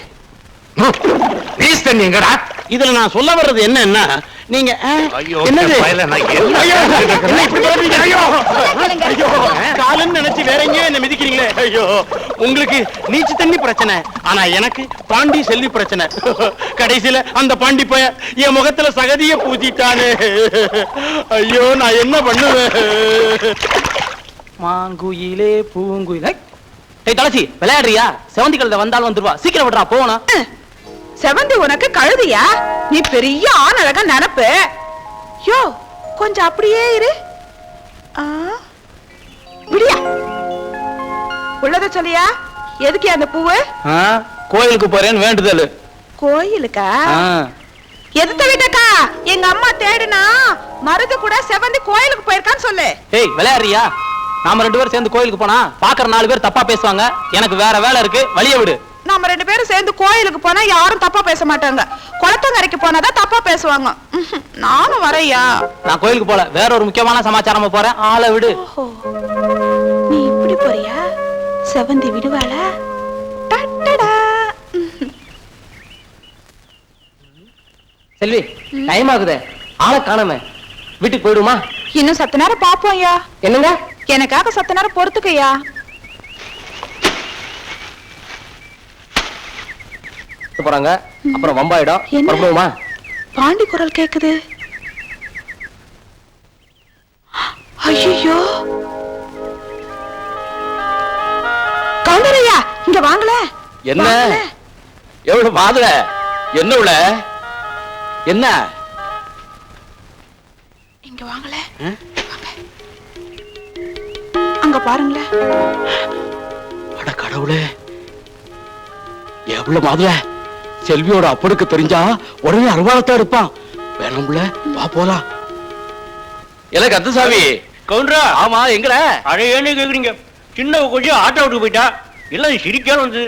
நீஸ் தண்ணி எங்கடா? இதுல நான் சொல்ல வர்றது என்னன்னா, நீங்க என்னது காலன்னு நினைச்சு வேற எங்கேயோ என்ன மிதிக்கிறீங்களே. ஐயோ, உங்களுக்கு நீச்சு தண்ணி பிரச்சனை, ஆனா எனக்கு பாண்டி செல்வி பிரச்சனை. கடைசியில அந்த பாண்டி போய என் முகத்துல சகதிய பூத்திட்டானே. ஐயோ, நான் என்ன பண்ணுவேன்? மாங்குயிலே பூங்குயிலே. தலசி விளையாடுறியா? செவந்தி கழுத வந்தாலும் வந்துருவா. சீக்கிரம் விடுறா, போகணும். செவந்தி உனக்கு கழுதியா? நீ பெரிய ஆண் அழகா நினப்பு. யோ, கொஞ்சம் அப்படியே இரு. விடியா உள்ளத சொல்லியா? எதுக்கு அந்த பூவு? கோயிலுக்கு போறேன்னு வேண்டுதல். கோயிலுக்கா? எதுத்த வீட்டக்கா? எங்க அம்மா தேடுனா மருது கூட செவந்தி கோயிலுக்கு போயிருக்கான்னு சொல்லு. ஏய் விளையாடுறியா? நாம 2 பேரும் சேர்ந்து கோயிலுக்கு போனா பாக்குற 4 பேர் தப்பா பேசுவாங்க. எனக்கு வேற வேலை இருக்கு, வழிய விடு. நாம 2 பேரும் சேர்ந்து கோயிலுக்கு போனா யாரும் தப்பா பேச மாட்டாங்க. குளத்தங்கரைக்கு போனாதான் தப்பா பேசுவாங்க. நானும் வரையா? நான் கோயிலுக்கு போல, வேற ஒரு முக்கியமான சமாச்சாரமா போறேன். ஆளை விடு. நீ இப்படி போறியா? செவந்தி விடுவாளா? செல்வி, டைம் ஆகுதே, ஆளை காணாம. வீட்டுக்கு போயிடுமா? இன்னும் சத்த நேரம் பாப்போம் ஐயா. என்னங்க? எனக்காக சத்த நேரம் பொறுத்துக்கையா. போறாங்க, அப்புறம் வம்பாயிடும். புறப்படுவோமா? பாண்டி குரல் கேக்குது. ஐயோ, கவுண்டரையா இங்க வாங்கல. என்ன எவ்வளவு மாதுள? என்ன உள்ள? என்ன இங்க வாங்கல. அங்க பாருங்களே. அட கடவுளே, எவ்வளவு மாதுள! செல்வியோட அப்பனுக்கு தெரிஞ்சா உடனே அருவாளத்தான் இருப்பான். வேணும்ல, வா போலாம். எனக்கு அத்தசாமி கவுண்டரா. ஆமா, எங்கட அழையன்னு கேக்குறீங்க? சின்ன கொஞ்சம் ஆட்டோ விட்டு போயிட்டா. இல்ல சிரிக்கான வந்து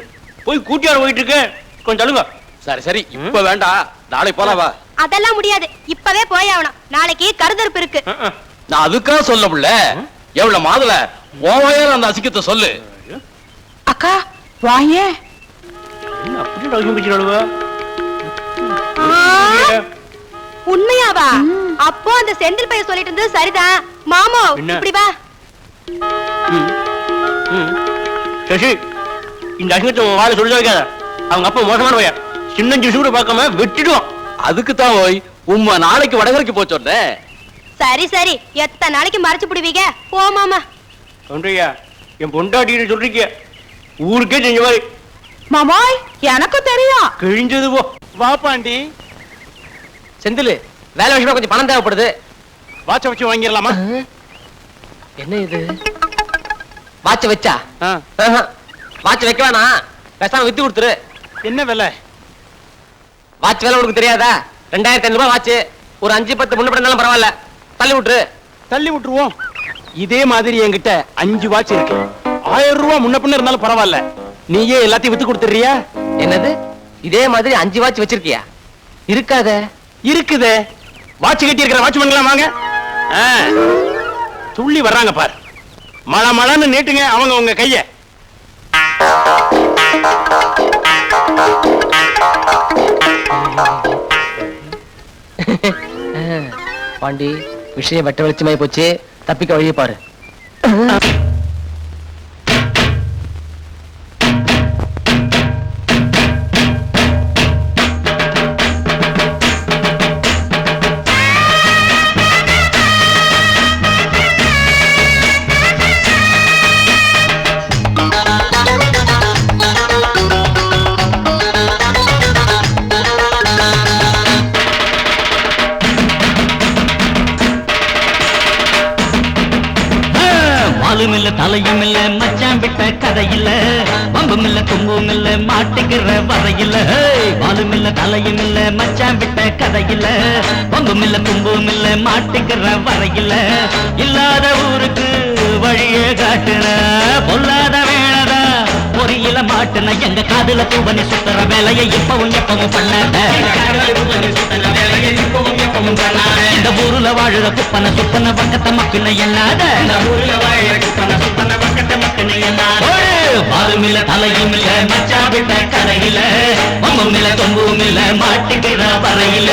போய் கூட்டியார போயிட்டு இருக்கேன். கொஞ்சம் தள்ளுங்க. சரி சரி, இப்ப வேண்டாம், நாளைக்கு போலாம் வா. அதெல்லாம் முடியாது, இப்பவே போய் ஆகணும். நாளைக்கு கருதறுப்பு இருக்கு. நான் அதுக்காக சொல்ல முடியல. எவ்வளவு மாதுள ஓவாயால அந்த அசிக்கத்தை சொல்லு. அக்கா வாயே. உண்மையாவா? அப்போ அந்த செந்தில் பையன் சொல்லிட்டு இருந்தது சரிதான். மாமோ இப்படி வா. சசி, இந்த அசிங்கத்தை வாழ சொல்லி வைக்காத. அவங்க அப்பா மோசமான பையன். சின்ன சூடு பார்க்காம வெட்டிடுவான். அதுக்கு தான் போய் உம்மா நாளைக்கு வடகரைக்கு போச்சோட. சரி சரி, எத்தனை நாளைக்கு மறைச்சு பிடிவீங்க? போ மாமா. கவுண்டரையா, என் பொண்டாட்டின்னு சொல்றீங்க, ஊருக்கே செஞ்ச மாதிரி. மாமாய், எனக்கும் தெரியும். கிழிஞ்சது போ. வா பாண்டி. செந்தில், வேலை விஷயமா கொஞ்சம் பணம் தேவைப்படுது. வாட்ச வச்சு வாங்கிடலாமா? என்ன இது? வாட்ச வச்சா? வாட்ச வைக்க வேணாம், பேசாம வித்து கொடுத்துரு. என்ன விலை? வாட்ச் வேலை உனக்கு தெரியாதா? 2500 ரூபாய் வாட்ச். ஒரு 5-10 முன்ன இருந்தாலும் பரவாயில்ல, தள்ளி விட்டுரு. தள்ளி விட்டுருவோம். இதே மாதிரி என்கிட்ட 5 வாட்ச் இருக்கு. 1000 ரூபாய் முன்ன பின்ன இருந்தாலும் பரவாயில்ல. நீயே எல்லாத்தையும் வித்து கொடுத்துறியா? என்னது? இதே மாதிரி 5 வாட்ச் வச்சிருக்கியா? இருக்காத. இருக்குதே. வாட்ச் கட்டி இருக்கிற வாட்ச் பண்ணலாம் வாங்க. துள்ளி வர்றாங்க பாரு. மழை மழைன்னு நீட்டுங்க அவங்க உங்க கைய. பாண்டி, விஷயம் வெட்ட வெளிச்சமாயி போச்சு. தப்பிக்க வழியை பாரு. தலையும் இல்ல மச்சான் விட்ட கதையில, வம்பும் இல்ல தும்பும் இல்ல மாட்டுகிற வரையில. வாலும் இல்ல தலையும் இல்ல மச்சான் விட்ட கதையில, வம்பும் இல்ல தும்பும் இல்ல மாட்டுகிற வரையில. இல்லாத ஊருக்கு வழியே காட்டுன பொல்லாத வேளதா பொறியில மாட்டுன. எங்க காதுல தூவனி சுத்துற வேலையை இப்பவும் எப்பவும் பண்ணாத. இந்த ஊருல வாழுற குப்பன சுப்பன பக்கத்த மக்கின என்னாத. பாலும் இல்ல தலையும் இல்ல மச்சா விட்ட கரையில, வம்பும் இல்ல தொம்பும் இல்ல மாட்டுகிற வரையில.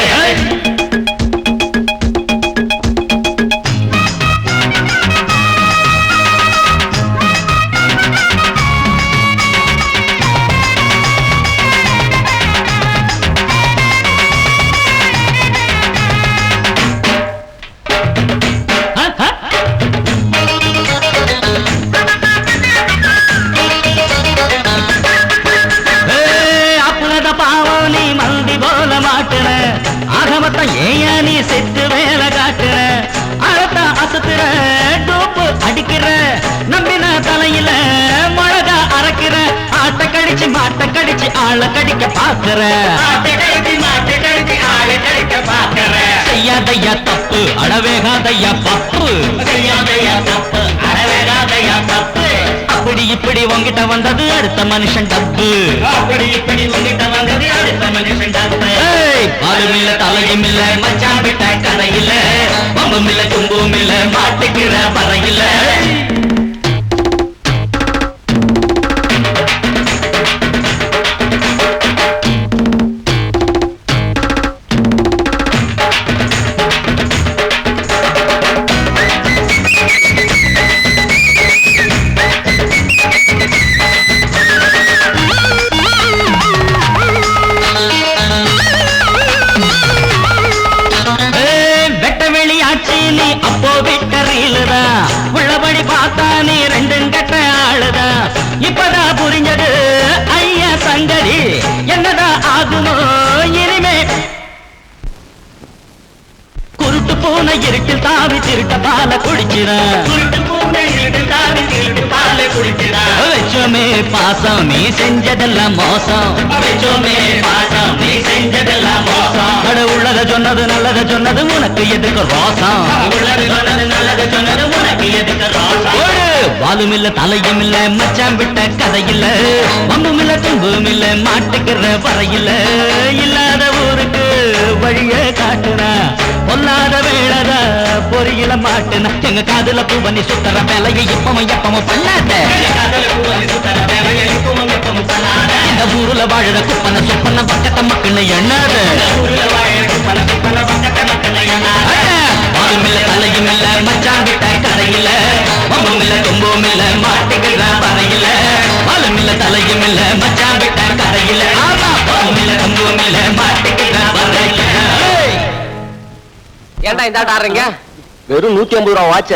ஆளை கடிக்க பாக்குற செய்யாதையா தப்பு அடவேகாதையா பப்பு அப்படி இப்படி உங்கிட்ட வந்தது அடுத்த மனுஷன் டப்பு பாலும் இல்ல தலையும் இல்ல மச்சான் விட்ட கதையில பம்பும் இல்ல தும்பும் இல்ல மாட்டுக்கிற பறையில அப்போ விட்டறியிலுதா உள்ளபடி பார்த்தா நீ ரெண்டும் கட்ட ஆளுதா இப்பதான் புரிஞ்சது ஐயா சங்கதி என்னதான் ஆகுமோ இனிமே குருட்டு பூனை இருட்டில் தாவி திருட்ட பால குடிக்கிறான் வச்சோமே பாசம் நீ செஞ்சதெல்லாம் மோசம் வச்சோமே பாசம் நீ செஞ்சதெல்லாம் மோசம் அட உள்ளத சொன்னது நல்லத சொன்னது உனக்கு எதுக்கு ரோசம் உள்ளது சொன்னது நல்லத சொன்னது உனக்கு எதுக்கு ரோசம் வாலும் இல்ல தலையும் இல்ல மச்சான் விட்ட கதையில்ல வம்பும் இல்ல தும்பும் இல்ல மாட்டுக்கிற வரையில இல்லாத ஊருக்கு வழிய காட்டுனா பொல்லாத வேளத பொறியில மாட்டுனா எங்க காதுல பூ பண்ணி சுத்தர வேலையை எப்பவும் பண்ணாத இந்த ஊருல வாழற குப்பன சுப்பன பக்கத்த மக்கள் எண்ணாத வாழும் இல்ல தலையும் இல்ல மச்சான் விட்ட கதையில வம்பும் இல்ல தும்பும் இல்ல மாட்டுக்கிற வரையில வாழும் இல்ல தலையும் இல்ல மச்சான் விட்ட கதையில வம்பும் இல்ல தும்பும் இல்ல மாட்டுக்கிற வரையில ஏன்டா இந்த ஆட்ட ஆடுறீங்க? வெறும் 150 ரூபா வாட்ச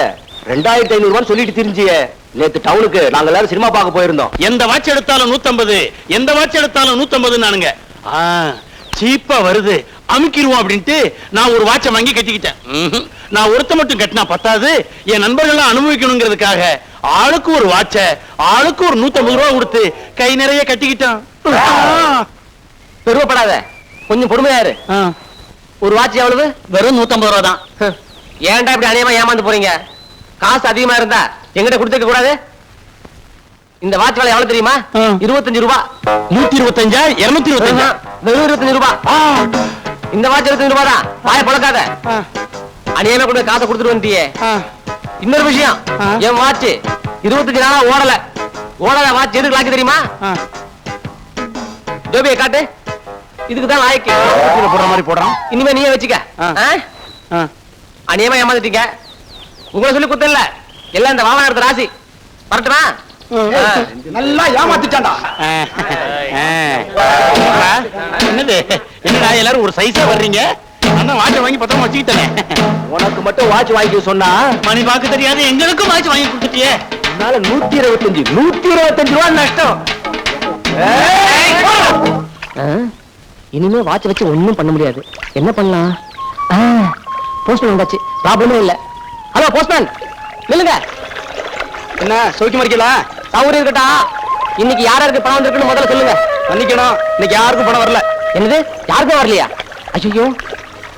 2500 ரூபான்னு சொல்லிட்டு திரிஞ்சியே. நேத்து டவுனுக்கு நாங்க எல்லாரும் சினிமா பார்க்க போயிருந்தோம். எந்த வாட்ச் எடுத்தாலும் 150, எந்த வாட்ச் எடுத்தாலும் 150 நானுங்க. சீப்பா வருது அமுக்கிடுவோம் அப்படின்ட்டு நான் ஒரு வாட்சை வாங்கி கட்டிக்கிட்டேன். நான் ஒருத்த மட்டும் கட்டினா பத்தாது, என் நண்பர்கள் அனுபவிக்கணுங்கிறதுக்காக ஆளுக்கு ஒரு வாட்ச ஆளுக்கு ஒரு 150 ரூபா கொடுத்து கை நிறைய கட்டிக்கிட்டான். பெருமைப்படாத, கொஞ்சம் பொறுமையாரு. ஒரு வாட்ச் எவ்வளவு? வெறும் 150 ரூபா தான். ஏன்டா இப்படி அநியாயமா ஏமாந்து போறீங்க? காசு அதிகமா இருந்தா எங்கிட்ட கொடுத்துக்க கூடாது. இந்த வாட்ச் விலை எவ்வளவு தெரியுமா? 25 ரூபா. 125 225 வெறும் 25 ரூபா. இந்த வாட்ச் 25 ரூபா தான். வாய பழக்காத. அநியாயமா கொண்டு காசை கொடுத்துட்டு வந்தியே. இன்னொரு விஷயம், என் வாட்ச் 25 நாளா ஓடல. ஓடாத வாட்ச் எதுக்கு லாக்கி தெரியுமா? ஜோபியை காட்டு. இதுக்குதான் லாய்க்கு போடுற மாதிரி போடுறான். இனிமே நீயே வச்சுக்க. அநியமா ஏமாந்துட்டீங்க. உங்களை சொல்லி குத்த இல்ல, எல்லாம் இந்த வாவா எடுத்த ராசி. பரட்டுமா? நல்லா ஏமாத்திட்டான்டா. என்னது என்னடா எல்லாரும் ஒரு சைஸா வர்றீங்க? நான் வாட்ச் வாங்கி பத்திரமா வச்சுக்கிட்டேன். உனக்கு மட்டும் வாட்ச் வாங்கி சொன்னா மணி பார்க்க தெரியாது, எங்களுக்கும் வாட்ச் வாங்கி கொடுத்துட்டியே. அதனால 125 ரூபா நஷ்டம். இனிமே வாட்ச் வச்சு ஒண்ணும் பண்ண முடியாது. என்ன பண்ணலாம்? போஸ்ட்மேன் வந்தாச்சு, ப்ராப்ளமே இல்ல. ஹலோ போஸ்ட்மேன், நில்லுங்க. என்ன சௌக்கியமா இருக்கீங்களா? சௌகரியம் இருக்கட்டா. இன்னைக்கு யாருக்கு பணம் வந்திருக்குன்னு முதல்ல சொல்லுங்க. மன்னிக்கணும், இன்னைக்கு யாருக்கும் பணம் வரல. என்னது, யாருக்கும் வரலையா? ஐயோ,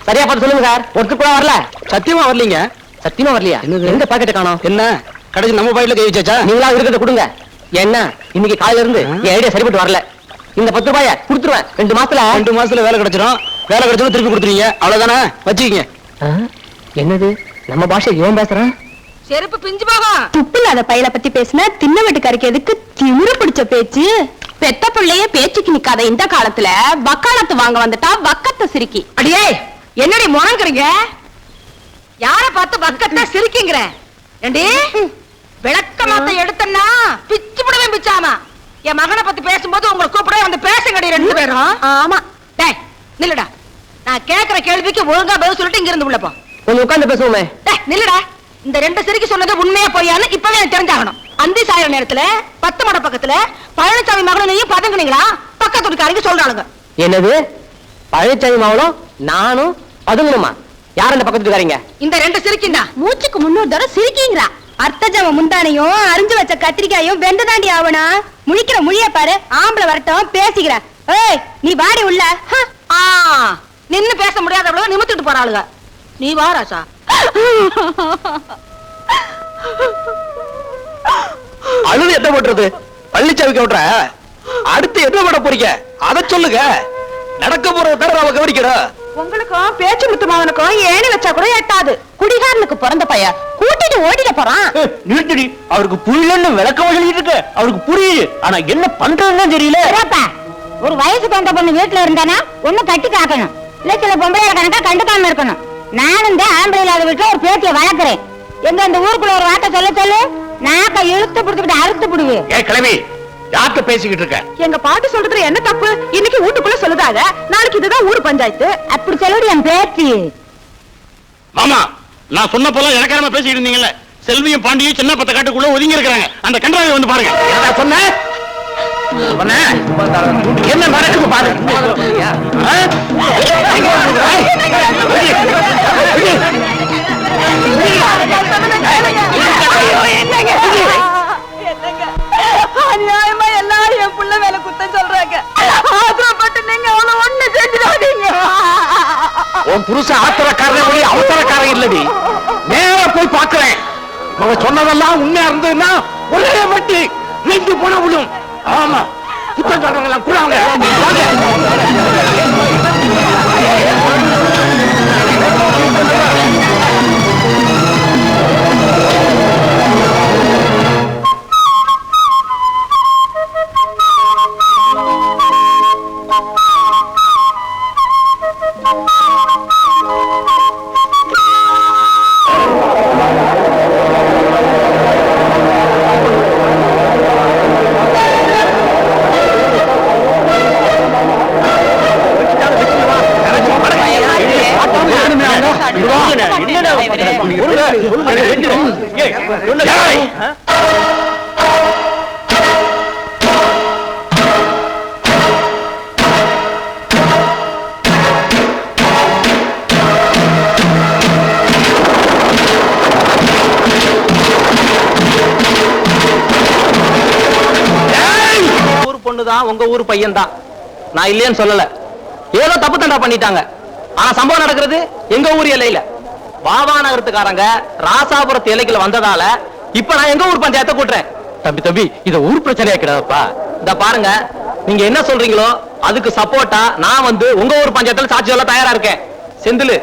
சரியா பார்த்து சொல்லுங்க சார். ஒருத்தர் கூட வரல. சத்தியமா வரலீங்க. சத்தியமா வரலையா? எங்க பாக்கெட்டை காணோம்? என்ன கடைசி நம்ம பாக்கெட்ல கை வச்சாச்சா? நீங்களா இருக்கிறத கொடுங்க. என்ன இன்னைக்கு காலையில இருந்து என் ஐடியா சரிப்பட்டு வரல. இந்த 10 ரூபாய கொடுத்துருவேன். 2 மாசத்துல வேலை கிடைச்சிடும். வேலை கிடைச்சதும் திருப்பி கொடுத்துருவீங்க, அவ்வளவுதானே? வச்சுக்கீங்க. என்னது நம்ம பாஷை இவன் பேசுறான்? செருப்பு பிஞ்சு போகும். துப்பில்லாத பையல பத்தி பேசினா தின்ன வீட்டுக்காரருக்கு எதுக்கு திமிரு பிடிச்ச பேச்சு? பெத்த பிள்ளைய பேச்சுக்கு நிக்காத இந்த காலத்துல வக்காலத்து வாங்க வந்துட்டா வக்கத்தை சிரிக்கி. அடியே, என்னடி முறங்குறீங்க? யார பார்த்து வக்கத்தை சிரிக்கிங்கிற? ஏண்டி விளக்கமாத்த எடுத்தன்னா பிச்சு புடவே பிச்சாமா. என் மகனை பத்தி பேசும்போது உங்களை கூப்பிட வந்து பேசுங்கடி 2 பேரும். ஆமா. டேய் நில்லுடா, நான் கேக்குற கேள்விக்கு ஒழுங்கா பதில் சொல்லிட்டு இங்க இருந்து உள்ள போ. கொஞ்சம் உட்கார்ந்து பேசுவோமே. டேய் நில்லுடா, இந்த 2 சிரிக்கு சொன்னது உண்மையா பொய்யான்னு இப்பவே எனக்கு தெரிஞ்சாகணும். அந்தி சாயிர நேரத்துல 10 மட பக்கத்துல பழனிசாமி மகனையும் பதங்குனீங்களா? பக்கத்து வீட்டுக்காரங்க சொல்றாளுங்க. என்னது, பழனிசாமி மகனும் நானும் பதுங்கணுமா? யார் அந்த பக்கத்து வீட்டுக்காரங்க? இந்த 2 சிரிக்கிண்டா மூச்சுக்கு 300 தடவை சிரிக்கீங்களா? அர்த்தஜாம முந்தானையும் அரிஞ்சு வச்ச கத்திரிக்காயும் வெந்ததாண்டி ஆவனா? முழிக்கிற முழிய பாரு. ஆம்பளை வரட்டும் பேசிக்கிறேன். ஏய் நீ வாடி உள்ள. நின்னு பேச முடியாதவளோ நிமித்திட்டு போறாளுங்க. நீ வா ராசா. அழுது என்ன பண்றது? பள்ளிச்சாமிக்கு விட்ற அடுத்து என்ன பண்ண போறீங்க அத சொல்லுங்க. நடக்க போறத தர அவ கவனிக்கணும். உங்களுக்கும் பேச்சு முத்து மகனுக்கும் ஏணி வச்சா கூட எட்டாது. குடிகாரனுக்கு பிறந்த பையன் கூட்டிட்டு ஓடிட போறான். நிறுத்தடி, அவருக்கு புரியலன்னு விளக்கம் சொல்லிட்டு இருக்கு. அவருக்கு புரியுது, ஆனா என்ன பண்றதுன்னு தெரியல. ஒரு வயசு வந்த பொண்ணு வீட்டுல இருந்தானா ஒண்ணு கட்டி காக்கணும், இல்ல சில பொம்பளை கணக்கா கண்டுக்காம இருக்கணும். நானும் இந்த ஆம்பளை இல்லாத வீட்டுல ஒரு பேத்திய வளர்க்கிறேன். எங்க இந்த ஊருக்குள்ள ஒரு வார்த்தை சொல்ல சொல்லு, நாக்க இழுத்து புடிச்சுக்கிட்டு அறுத்து புடுவேன். ஏ கிளவி, யார்கிட்ட பேசிக்கிட்டு இருக்க? எங்க பாட்டி சொல்றதுல என்ன தப்பு? இன்னைக்கு வீட்டுக்குள்ள சொல்லுதாங்க, நாளைக்கு இதுதான் ஊர் பஞ்சாயத்து. அப்படி சொல்லுடி என் பேத்தி. மாமா, நான் சொன்ன போல எனக்காரமா பேசிக்கிட்டு இருந்தீங்கல்ல, செல்வியும் பாண்டியும் சின்ன பத்த காட்டுக்குள்ள ஒதுங்கி இருக்கிறாங்க. அந்த கன்றாவை வந்து பாருங்க. சொன்ன என்ன நடக்குது பாரு. அநியாயமா எல்லாரும் என் புள்ள மேல குத்தம் சொல்றாங்க. ஆத்திரப்பட்டு நீங்க அவ்வளவு ஒண்ணு செஞ்சிடாதீங்க. உன் புருஷன் ஆத்திரக்காரன் அவசரக்காரன் இல்லடி. நேர போய் பாக்குறேன். அவங்க சொன்னதெல்லாம் உண்மையா இருந்ததுன்னா ஒரே வட்டி நெஞ்சு போன விடும். ஆமா, குத்தம் சொல்றவங்க கூடாங்க. பொண்ணுதான், உங்க ஊர் பையன் தான். நான் இல்லையேன்னு சொல்லல. ஏதோ தப்பு தண்டா பண்ணிட்டாங்க. ஆனா சம்பவம் நடக்கிறது எங்க ஊர் எல்லையில. வாவா நகரத்துக்காரங்க ராசாபுரத்து எல்லைக்குள்ள வந்ததால இப்ப நான் எங்க ஊர் பஞ்சாயத்தை கூட்டுறேன். தம்பி, இத ஊர் பிரச்சனையா கிடையாதுப்பா. இந்த பாருங்க, நீங்க என்ன சொல்றீங்களோ அதுக்கு சப்போர்ட்டா நான் வந்து உங்க ஊர் பஞ்சாயத்துல சாட்சி சொல்ல தயாரா இருக்கேன். செந்திலு,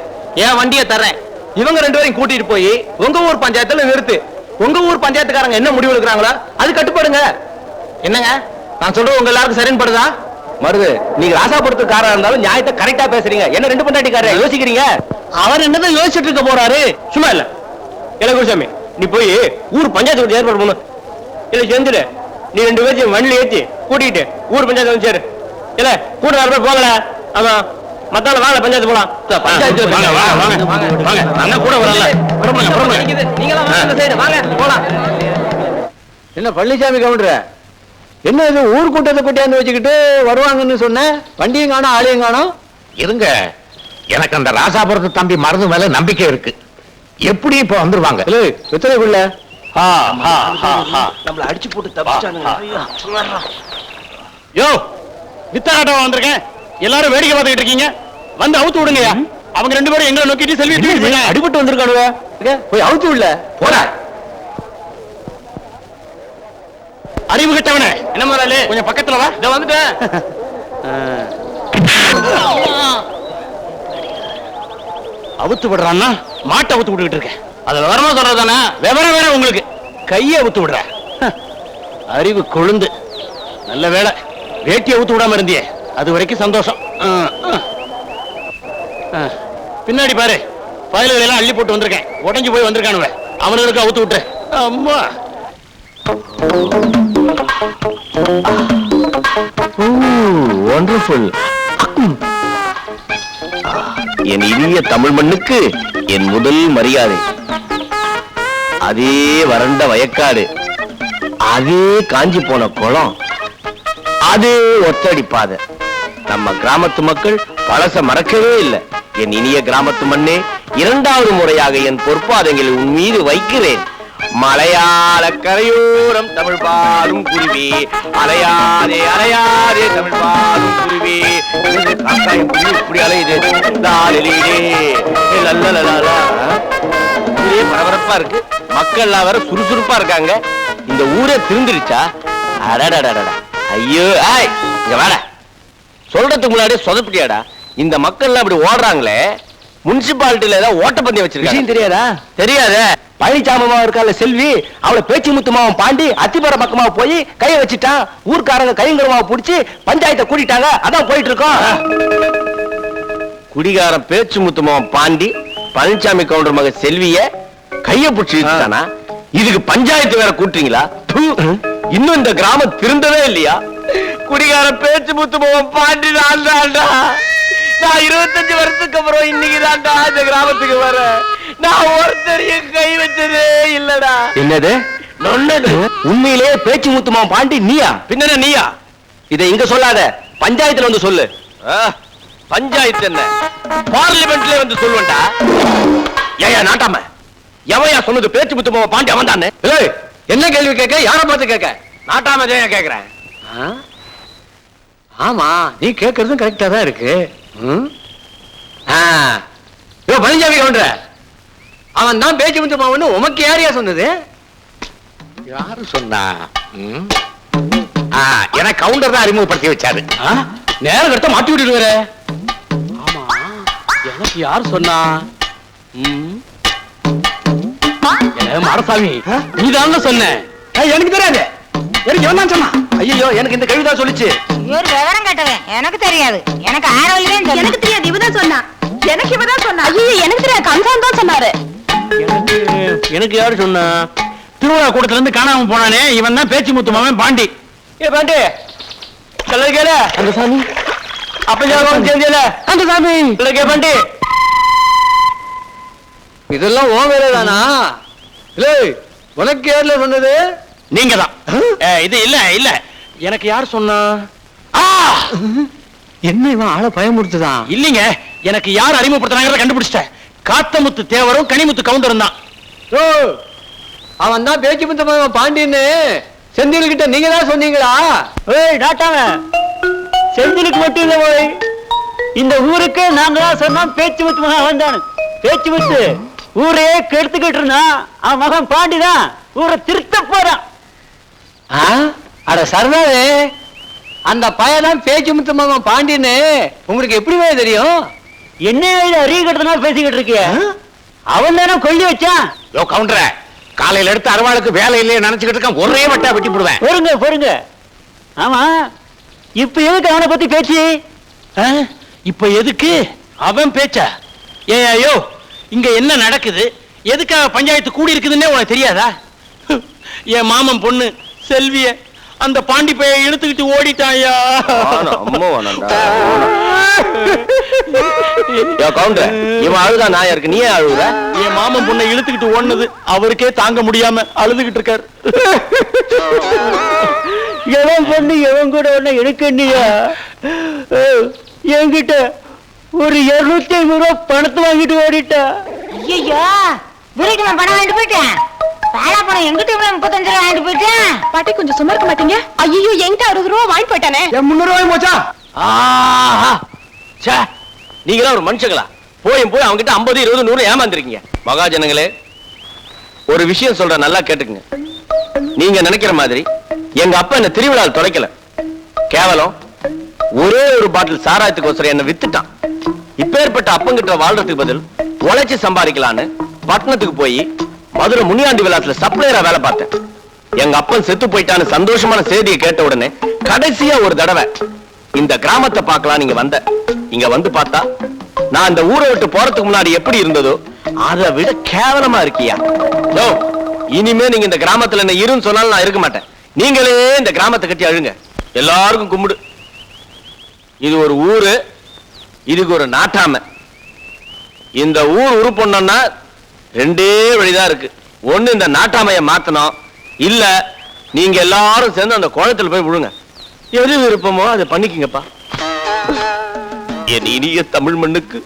என் வண்டியை தர்றேன். இவங்க ரெண்டு பேரையும் கூட்டிட்டு போய் உங்க ஊர் பஞ்சாயத்துல நிறுத்து. உங்க ஊர் பஞ்சாயத்துக்காரங்க என்ன முடிவு எடுக்கிறாங்களோ அது கட்டுப்படுங்க. என்னங்க நான் சொல்றது உங்க எல்லாருக்கும் சரின்னு படுதா? மருது, நீங்க ராசாபுரத்துக்காரா இருந்தாலும் நியாயத்தை கரெக்டா பேசுறீங்க. என்ன ரெண்டு பண்டாட்டிக்காரர் யோசிக்கிறீங்க? அவர் என்னதான் யோசிச்சுட்டு இருக்க போறாரு? சும்மா இல்ல. குருசாமி, நீ போய் ஊர் பஞ்சாயத்து ஏற்பாடு பண்ணு. இல்ல செந்திரு, நீ ரெண்டு பேரும் வண்டியில ஏத்தி கூட்டிட்டு ஊர் பஞ்சாயத்து வந்து சேரு. இல்ல கூட வேற பேர் போகல. ஆமா, மத்தால வாங்க பஞ்சாயத்து போலாம். பஞ்சாயத்து வாங்க கூட வரல. நீங்களாம் வாங்க சைடு வாங்க போலாம். என்ன பழனிசாமி கவுண்டர், என்ன இது ஊர் கூட்டத்தை கூட்டியாந்து வச்சுக்கிட்டு வருவாங்கன்னு சொன்ன, வண்டியும் காணும் ஆளையும் காணும். இருங்க, எனக்கு அந்த ராசாபுரத்து தம்பி மருந்து மேல நம்பிக்கை இருக்கு. எப்படி இப்ப வந்துருவாங்க? எத்தனைக்குள்ள நம்மள அடிச்சு போட்டு தப்பிச்சானுங்க. யோ, வித்தாட்டா வந்திருக்கேன். எல்லாரும் வேடிக்கை பார்த்துக்கிட்டு இருக்கீங்க. வந்து அவுத்து விடுங்க. அவங்க ரெண்டு பேரும் எங்களை நோக்கிட்டு செல்வி அடிபட்டு வந்திருக்கானுவ. போய் அவுத்து விடல போற. அறிவு கட்டவனே, என்ன முதலாளி கொஞ்சம் பக்கத்துல வா. இத வந்துட்டேன். அவுத்து விடுறான்னா மாட்டை அவுத்து விட்டுக்கிட்டு இருக்கேன். அதுல வரமா சொல்றதானே விவரம் வேற உங்களுக்கு. கையை அவுத்து விடுற அறிவு கொழுந்து. நல்ல வேலை வேட்டியை அவுத்து விடாம இருந்தியே, அது வரைக்கும் சந்தோஷம். பின்னாடி பாரு, பயல்கள் எல்லாம் அள்ளி போட்டு வந்திருக்கேன். உடஞ்சு போய் வந்திருக்கானுவ, அவனுக்கு அவுத்து விட்டுரு. அம்மா, வண்டர்ஃபுல். என் இனிய தமிழ் மண்ணுக்கு என் முதல் மரியாதை. அதே வறண்ட வயக்காடு, அதே காஞ்சி போன குளம், அதே ஒத்தடி பாதை. நம்ம கிராமத்து மக்கள் பழச மறக்கவே இல்லை. என் இனிய கிராமத்து மண்ணே, இரண்டாவது முறையாக என் பொற்பாதங்களை உன் மீது வைக்கிறேன். மலையாள கரையோரம் தமிழ் பாடும் குருவி, அலையாதே அலையாதே தமிழ் பாடும் குருவி. இப்படி அலையுது பரபரப்பா இருக்கு. மக்கள் எல்லாம் வேற சுறுசுறுப்பா இருக்காங்க. இந்த ஊரே திருந்துருச்சா? அடடடடா, ஐயோ இங்க வேட சொல்றதுக்கு முன்னாடியே சொதப்பிட்டியாடா. இந்த மக்கள் எல்லாம் இப்படி ஓடுறாங்களே, முனிசிபாலிட்டியில ஏதாவது ஓட்டப்பந்தயம் வச்சிருக்காங்க. தெரியாதா? தெரியாத. பழனிசாமமா இருக்கால செல்வி, அவளை பேச்சு முத்துமாவன் பாண்டி அத்திப்பற பக்கமா போய் கையை வச்சுட்டான். ஊர்க்காரங்க கைங்கரமாவை பிடிச்சி பஞ்சாயத்தை கூட்டிட்டாங்க. அதான் போயிட்டு இருக்கோம். குடிகாரன் பேச்சு முத்துமாவன் பாண்டி பழனிசாமி கவுண்டர் மக செல்விய கைய பிடிச்சிட்டானா? இதுக்கு பஞ்சாயத்து வேற கூட்டுறீங்களா? இன்னும் இந்த கிராமம் திருந்தவே இல்லையா? குடிகாரன் பேச்சு முத்துமாவன் பாண்டி தான்டா. நான் 25 வருஷத்துக்கு அப்புறம் இன்னைக்கு தான்டா இந்த கிராமத்துக்கு வர. நான் ஒருத்தரையும் கை வச்சதே இல்லடா. என்னது உண்மையிலேயே பேச்சு முத்துமா பாண்டி நீயா? பின்ன நீயா? இதை இங்க சொல்லாத, பஞ்சாயத்துல வந்து சொல்லு. பஞ்சாயத்து என்ன, பார்லிமெண்ட்ல வந்து சொல்லுவேன்டா. ஏயா நாட்டாம, எவையா சொன்னது பேச்சு முத்துமா பாண்டி அவன் தானே? என்ன கேள்வி கேட்க? யார பார்த்து கேட்க? நாட்டாம ஜெயா கேக்குறேன். ஆமா, நீ கேட்கறதும் கரெக்டா தான் இருக்கு. பழனிசாமி கவுண்டர அவன் தான் பேச்சு முத்துமாவன்னு உமக்கு யாரையா சொன்னது? யாரு சொன்னா? எனக்கு கவுண்டர் தான் அறிமுகப்படுத்தி வச்சாரு. நேரம் கட்ட மாட்டி விட்டுருவாரு. ஆமா, எனக்கு யார் சொன்னா? மாரசாமி, நீதான் சொன்ன. எனக்கு தெரியாது. எனக்கு இவன் தான் சொன்னான். ஐயோ, எனக்கு இந்த கவிதா சொல்லிச்சு. இவர் விவரம் கேட்டவன். எனக்கு தெரியாது. எனக்கு ஆரோக்கியம் எனக்கு தெரியாது. இவதான் சொன்னா. எனக்கு இவதான் சொன்னா. ஐயோ, எனக்கு தெரியாது. கம்சான் தான் சொன்னாரு. எனக்கு யாரு சொன்னா? திருவிழா கூட்டத்துல இருந்து காணாம போனானே, இவன் தான் பேச்சு முத்துமாவன் பாண்டி. ஏ பாண்டி, சொல்ல கேள அந்த சாமி. அப்ப ஜாகம் செஞ்சல அந்த சாமி. சொல்ல பாண்டி, இதெல்லாம் ஓ வேலை தானா? இல்ல, உனக்கு யாருல சொன்னது? நீங்க தான். இது இல்ல இல்ல, எனக்கு யார் சொன்னா? என்ன இவன் ஆளை பயமுறுத்துதான்? இல்லீங்க, எனக்கு யார் அறிமுகப்படுத்தினாங்க கண்டுபிடிச்சிட்டேன். காத்தமுத்து தேவரும் கனிமுத்து கவுண்டரும் தான். அவன் தான் பேச்சு முத்து பாண்டியன்னு செந்தில் கிட்ட நீங்க தான் சொன்னீங்களா? செந்திலுக்கு மட்டும் இல்ல போய், இந்த ஊருக்கு நாங்க தான் சொன்னோம் பேச்சு முத்து மகன் வந்தானு. பேச்சு முத்து ஊரையே கெடுத்துக்கிட்டு இருந்தான். அவன் மகன் பாண்டிதான் ஊரை திருத்த போறான். அட சர்தாரு, அந்த பையன் பேச்சு முத்து மகன் பாண்டியன்னு உங்களுக்கு எப்படி தெரியும்? என்ன அறிய கட்டதுனால பேசிக்கிட்டு இருக்கிய? அவன் தானே கொல்லி வச்சான். கவுண்டர, காலையில எடுத்து அறுவாளுக்கு வேலை இல்லையே நினைச்சுக்கிட்டு இருக்கான். ஒரே வட்டா வெட்டி போடுவேன். பொறுங்க பொறுங்க. ஆமா, இப்ப எதுக்கு அவனை பத்தி பேச்சு? இப்ப எதுக்கு அவன் பேச்சா? ஏயோ, இங்க என்ன நடக்குது, எதுக்காக பஞ்சாயத்து கூடி இருக்குதுன்னே உனக்கு தெரியாதா? என் மாமன் பொண்ணு செல்விய அந்த பாண்டி பைய இழுத்துக்கிட்டு ஓடிட்டாயா. இவன் அழுதா நான் இருக்கு, நீயே அழுகுற? என் மாமன் பொண்ணை இழுத்துக்கிட்டு ஓடுனது அவருக்கே தாங்க முடியாம அழுதுகிட்டு இருக்காரு. எவன் பொண்ணு எவன் கூட ஒண்ணு எடுக்கண்டியா? என்கிட்ட ஒரு 250 ரூபாய் பணத்தை வாங்கிட்டு ஓடிட்டா. ஐயோ, வீட்டுக்கு நான் பணம் வாங்கிட்டு போயிட்டேன். பாலா பணம் எங்கிட்ட 35 ரூபாய் வாங்கிட்டு போயிட்டேன். பாட்டி கொஞ்சம் சும்மா இருக்க மாட்டீங்க? ஐயோ, என்கிட்ட 60 ரூபாய் வாங்கி போயிட்டானே. 300 ரூபாய் போச்சா? நீங்க ஒரு மனுஷங்களா? போய் அவங்கிட்ட 50, 20, 100 ஏமாந்துருக்கீங்க. மகாஜனங்களே, ஒரு விஷயம் சொல்ற, நல்லா கேட்டுக்குங்க. நீங்க நினைக்கிற மாதிரி எங்க அப்பா என்ன திருவிழாவில் தொலைக்கல. கேவலம் ஒரே ஒரு பாட்டில் சாராயத்துக்கு என்ன வித்துட்டான். இப்பேற்பட்ட அப்பங்கிட்ட வாழ்றதுக்கு பதில் உழைச்சு சம்பாதிக்கலான்னு பட்டணத்துக்கு போய் மதுரை முனியாண்டி விழாத்துல சப்ளையரா வேலை பார்த்தேன். எங்க அப்பன் செத்து போயிட்டான்னு சந்தோஷமான செய்தியை கேட்ட உடனே கடைசியா ஒரு தடவை இந்த கிராமத்தை பார்க்கலாம் நீங்க வந்த. இங்க வந்து பார்த்தா நான் இந்த ஊரை விட்டு போறதுக்கு முன்னாடி எப்படி இருந்ததோ அதை விட கேவலமா இருக்கியா. இனிமே நீங்க இந்த கிராமத்துல என்ன இருன்னு சொன்னாலும் நான் இருக்க மாட்டேன். நீங்களே இந்த கிராமத்தை கட்டி அழுங்க. எல்லாருக்கும் கும்பிடு. இது ஒரு ஊரு, இதுக்கு ஒரு நாட்டாம. இந்த ஊர் உருப்பொண்ணா 2 வழிதான் இருக்கு. ஒண்ணு இந்த நாட்டாமைய மாத்தணும், இல்ல நீங்க எல்லாரும் சேர்ந்து அந்த கோலத்துல போய் விழுங்க. எது விருப்பமோ அதை பண்ணிக்கங்கப்பா. என் இனிய தமிழ் மண்ணுக்கு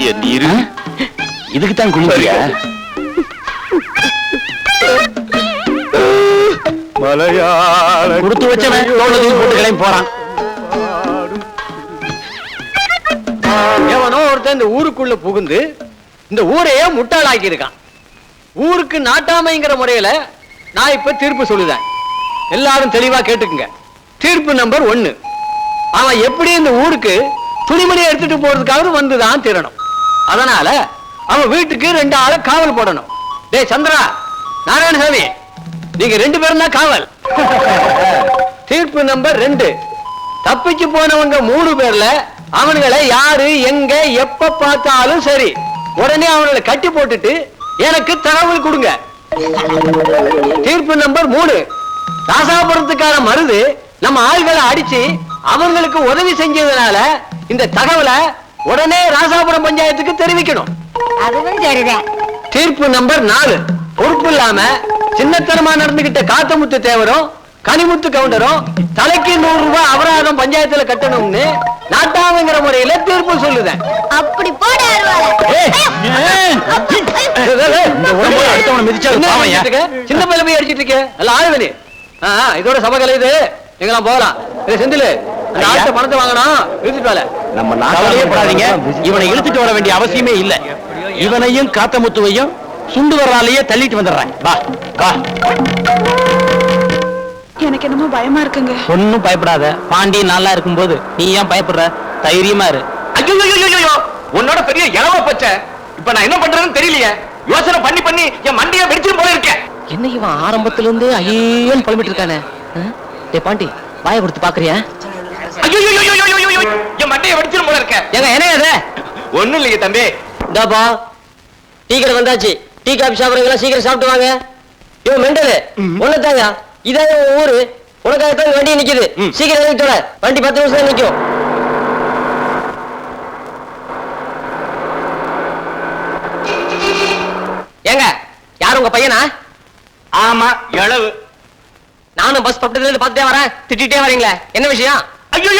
என் இரு. இதுக்குத்தான் குளிப்பீங்க? மலையாள கொடுத்து வச்சவன் தோளத்தில் போட்டு கிளம்பி போறான். எவனோ ஒருத்தன் இந்த ஊருக்குள்ள புகுந்து இந்த ஊரையே முட்டாளாக்கி இருக்கான். ஊருக்கு நாட்டாமைங்கிற முறையில நான் இப்ப தீர்ப்பு சொல்லுதேன். எல்லாரும் தெளிவா கேட்டுக்குங்க. தீர்ப்பு நம்பர் 1. அவன் எப்படி இந்த ஊருக்கு துணிமணி எடுத்துட்டு போறதுக்காக வந்துதான் தீரணும். அதனால அவன் வீட்டுக்கு 2 ஆளை காவல் போடணும். டேய் சந்திரா, நாராயணசாமி, நீங்க 2 பேரும் தான் காவல். தீர்ப்பு நம்பர் 2. தப்பிச்சு போனவங்க 3 பேர்ல அவனுங்களை யாரு எங்க எப்ப பார்த்தாலும் சரி உடனே அவங்களை கட்டி போட்டுட்டு எனக்கு தகவல் கொடுங்க. தீர்ப்பு நம்பர் 3. ராசாபுரத்துக்கான மருது நம்ம ஆள்களை அடிச்சு அவங்களுக்கு உதவி செஞ்சதுனால இந்த தகவலை உடனே ராசாபுரம் பஞ்சாயத்துக்கு தெரிவிக்கணும். அதுவும் சரிதான். தீர்ப்பு நம்பர் 4. பொறுப்பு இல்லாம சின்னத்தனமா நடந்துகிட்ட காத்தமுத்து தேவரும் கனிமுத்து கவுண்டரும் தலைக்கு 100 ரூபாய் அபராதம் பஞ்சாயத்துல கட்டணும்னு நாட்டாமைங்கிற முறையில தீர்ப்பு சொல்லுதேன். அப்படி போட சின்ன பையில போய் அடிச்சிட்டு இருக்க நல்ல ஆளுவனே. இதோட சபை கலையுது, நீங்களாம் போகலாம். செந்தில் அந்த ஆட்ட பணத்தை வாங்கணும், இழுத்துட்டு வரல. நம்ம நாட்டாவே போடாதீங்க. இவனை இழுத்துட்டு வர வேண்டிய அவசியமே இல்ல. இவனையும் காத்தமுத்துவையும் சுண்டு வரலாலேயே தள்ளிட்டு வந்துடுறேன். வா வா. எனக்கு என்னமோ பயமா இருக்குங்க. ஒன்னும் பயப்படாத. பாண்டி நல்லா இருக்கும்போது நீ ஏன் பயப்படுற? தைரியமா இரு. ஐயோ, உன்னோட பெரிய இளவ பச்சை. இப்ப நான் என்ன பண்றதுன்னு தெரியலையே. யோசனை பண்ணி பண்ணி என் மண்டைய வெடிச்சு போல இருக்கேன். என்ன இவன் ஆரம்பத்துல இருந்து ஐயேன்னு புலம்பிட்டு இருக்கானே. டேய் பாண்டி, வாயை கொடுத்து பாக்குறியா? ஐயோ, என் மண்டைய வெடிச்சு போல இருக்க. ஏங்க என்ன இது? ஒண்ணும் இல்லையே தம்பி. இந்தாப்பா, டீ கடை வந்தாச்சு. டீ காபி சாப்பிடுறீங்களா? சீக்கிரம் சாப்பிட்டு வாங்க. இவன் மெண்டலு ஒண்ணுதாங்க. இதான் ஊரு. உனக்காகத்தான் வண்டி நிக்குது. சீக்கிரம் இறங்கி தோட. வண்டி 10 நிமிஷம் நிக்கும். ஏங்க, யார் உங்க பையனா? ஆமா, இளவு. நானும் பஸ் பக்கத்துல இருந்து பார்த்துட்டே வரேன். திட்டிட்டே வரீங்களே, என்ன விஷயம்? ஐயோ,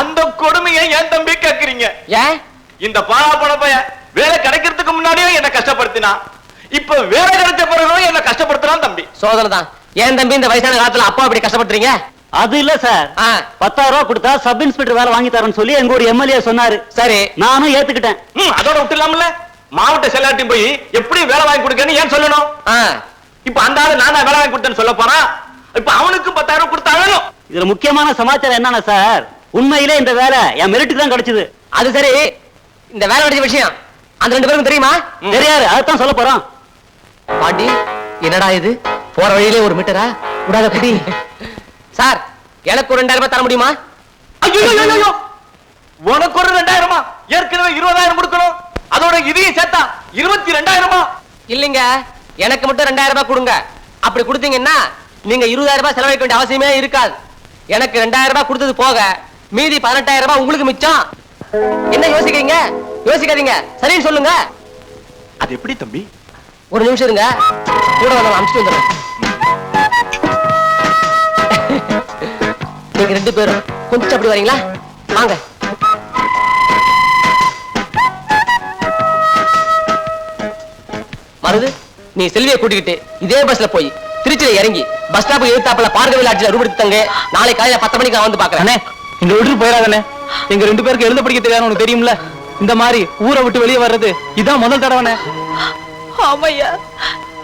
அந்த கொடுமையை ஏன் தம்பி கேக்குறீங்க? ஏன் இந்த பாழாப்பண பையன் வேலை கிடைக்கிறதுக்கு முன்னாடியே என்ன கஷ்டப்படுத்தினா, இப்ப வேலை கிடைச்ச பிறகு என்ன கஷ்டப்படுத்துறான் தம்பி. சோதனை தான். ஏன் தம்பி இந்த வயசான காலத்துல அப்பா அப்படி கஷ்டப்படுறீங்க? அது இல்ல சார். 10,000 ரூபாய் கொடுத்தா சப் இன்ஸ்பெக்டர் வேலை வாங்கி தரேன்னு சொல்லி எங்க ஒரு எம்எல்ஏ சொன்னாரு. சரி, நானும் ஏத்துக்கிட்டேன். அதோட விட்டுலாம்ல. மாவட்ட செல்லாட்டி போய் எப்படி வேலை வாங்கி கொடுக்கன்னு ஏன் சொல்லணும்? இப்ப அந்த ஆளு நான் வேலை வாங்கி கொடுத்தேன்னு சொல்ல போறான். இப்ப அவனுக்கு 10,000 கொடுத்தாலும். இதுல முக்கியமான சமாச்சாரம் என்னன்னா சார், உண்மையிலே இந்த வேலை என் மெரிட்டுக்கு தான் கிடைச்சது. அது சரி, இந்த வேலை கிடைச்ச விஷயம் அந்த 2 பேருக்கும் தெரியுமா? தெரியாது, அதான் சொல்ல போறோம். பாண்டி, என்னடா இது? போற வழியிலே ஒரு மீட்டரா விடாத குடி. சார், எனக்கு ஒரு 2000 ரூபாய் தர முடியுமா? ஐயோ, உனக்கு ஒரு 2000? ஏற்கனவே 20,000 கொடுக்கணும். அதோட இதையும் சேர்த்தா 22,000. இல்லைங்க, எனக்கு மட்டும் 2000 ரூபாய் கொடுங்க. அப்படி கொடுத்தீங்கன்னா நீங்க 20,000 ரூபாய் செலவழிக்க வேண்டிய அவசியமே இருக்காது. எனக்கு 2000 ரூபாய் கொடுத்தது போக மீதி 18,000 ரூபாய் உங்களுக்கு மிச்சம். என்ன யோசிக்கிறீங்க? யோசிக்காதீங்க, சரின்னு சொல்லுங்க. அது எப்படி தம்பி? ஒரு நிமிஷம் இருங்க, கூட வந்து அனுப்பிச்சு வந்துடுறேன். நீங்க 2 பேரும் கொஞ்சம் அப்படி வரீங்களா? வாங்க. மருது, நீ செல்வியை கூட்டிக்கிட்டு இதே பஸ்ல போய் திருச்சியில இறங்கி பஸ் ஸ்டாப் எழுத்தாப்புல பார்கவில் ஆட்சியில ரூபடுத்தி தங்க. நாளை காலையில 10 மணிக்கு நான் வந்து பாக்குறேன். இங்க விட்டு போயிடாதே. எங்க 2 பேருக்கு எழுத படிக்க தெரியாது, உனக்கு தெரியும்ல. இந்த மாதிரி ஊரை விட்டு வெளியே வர்றது இதான் முதல் தடவை. ஆமையா,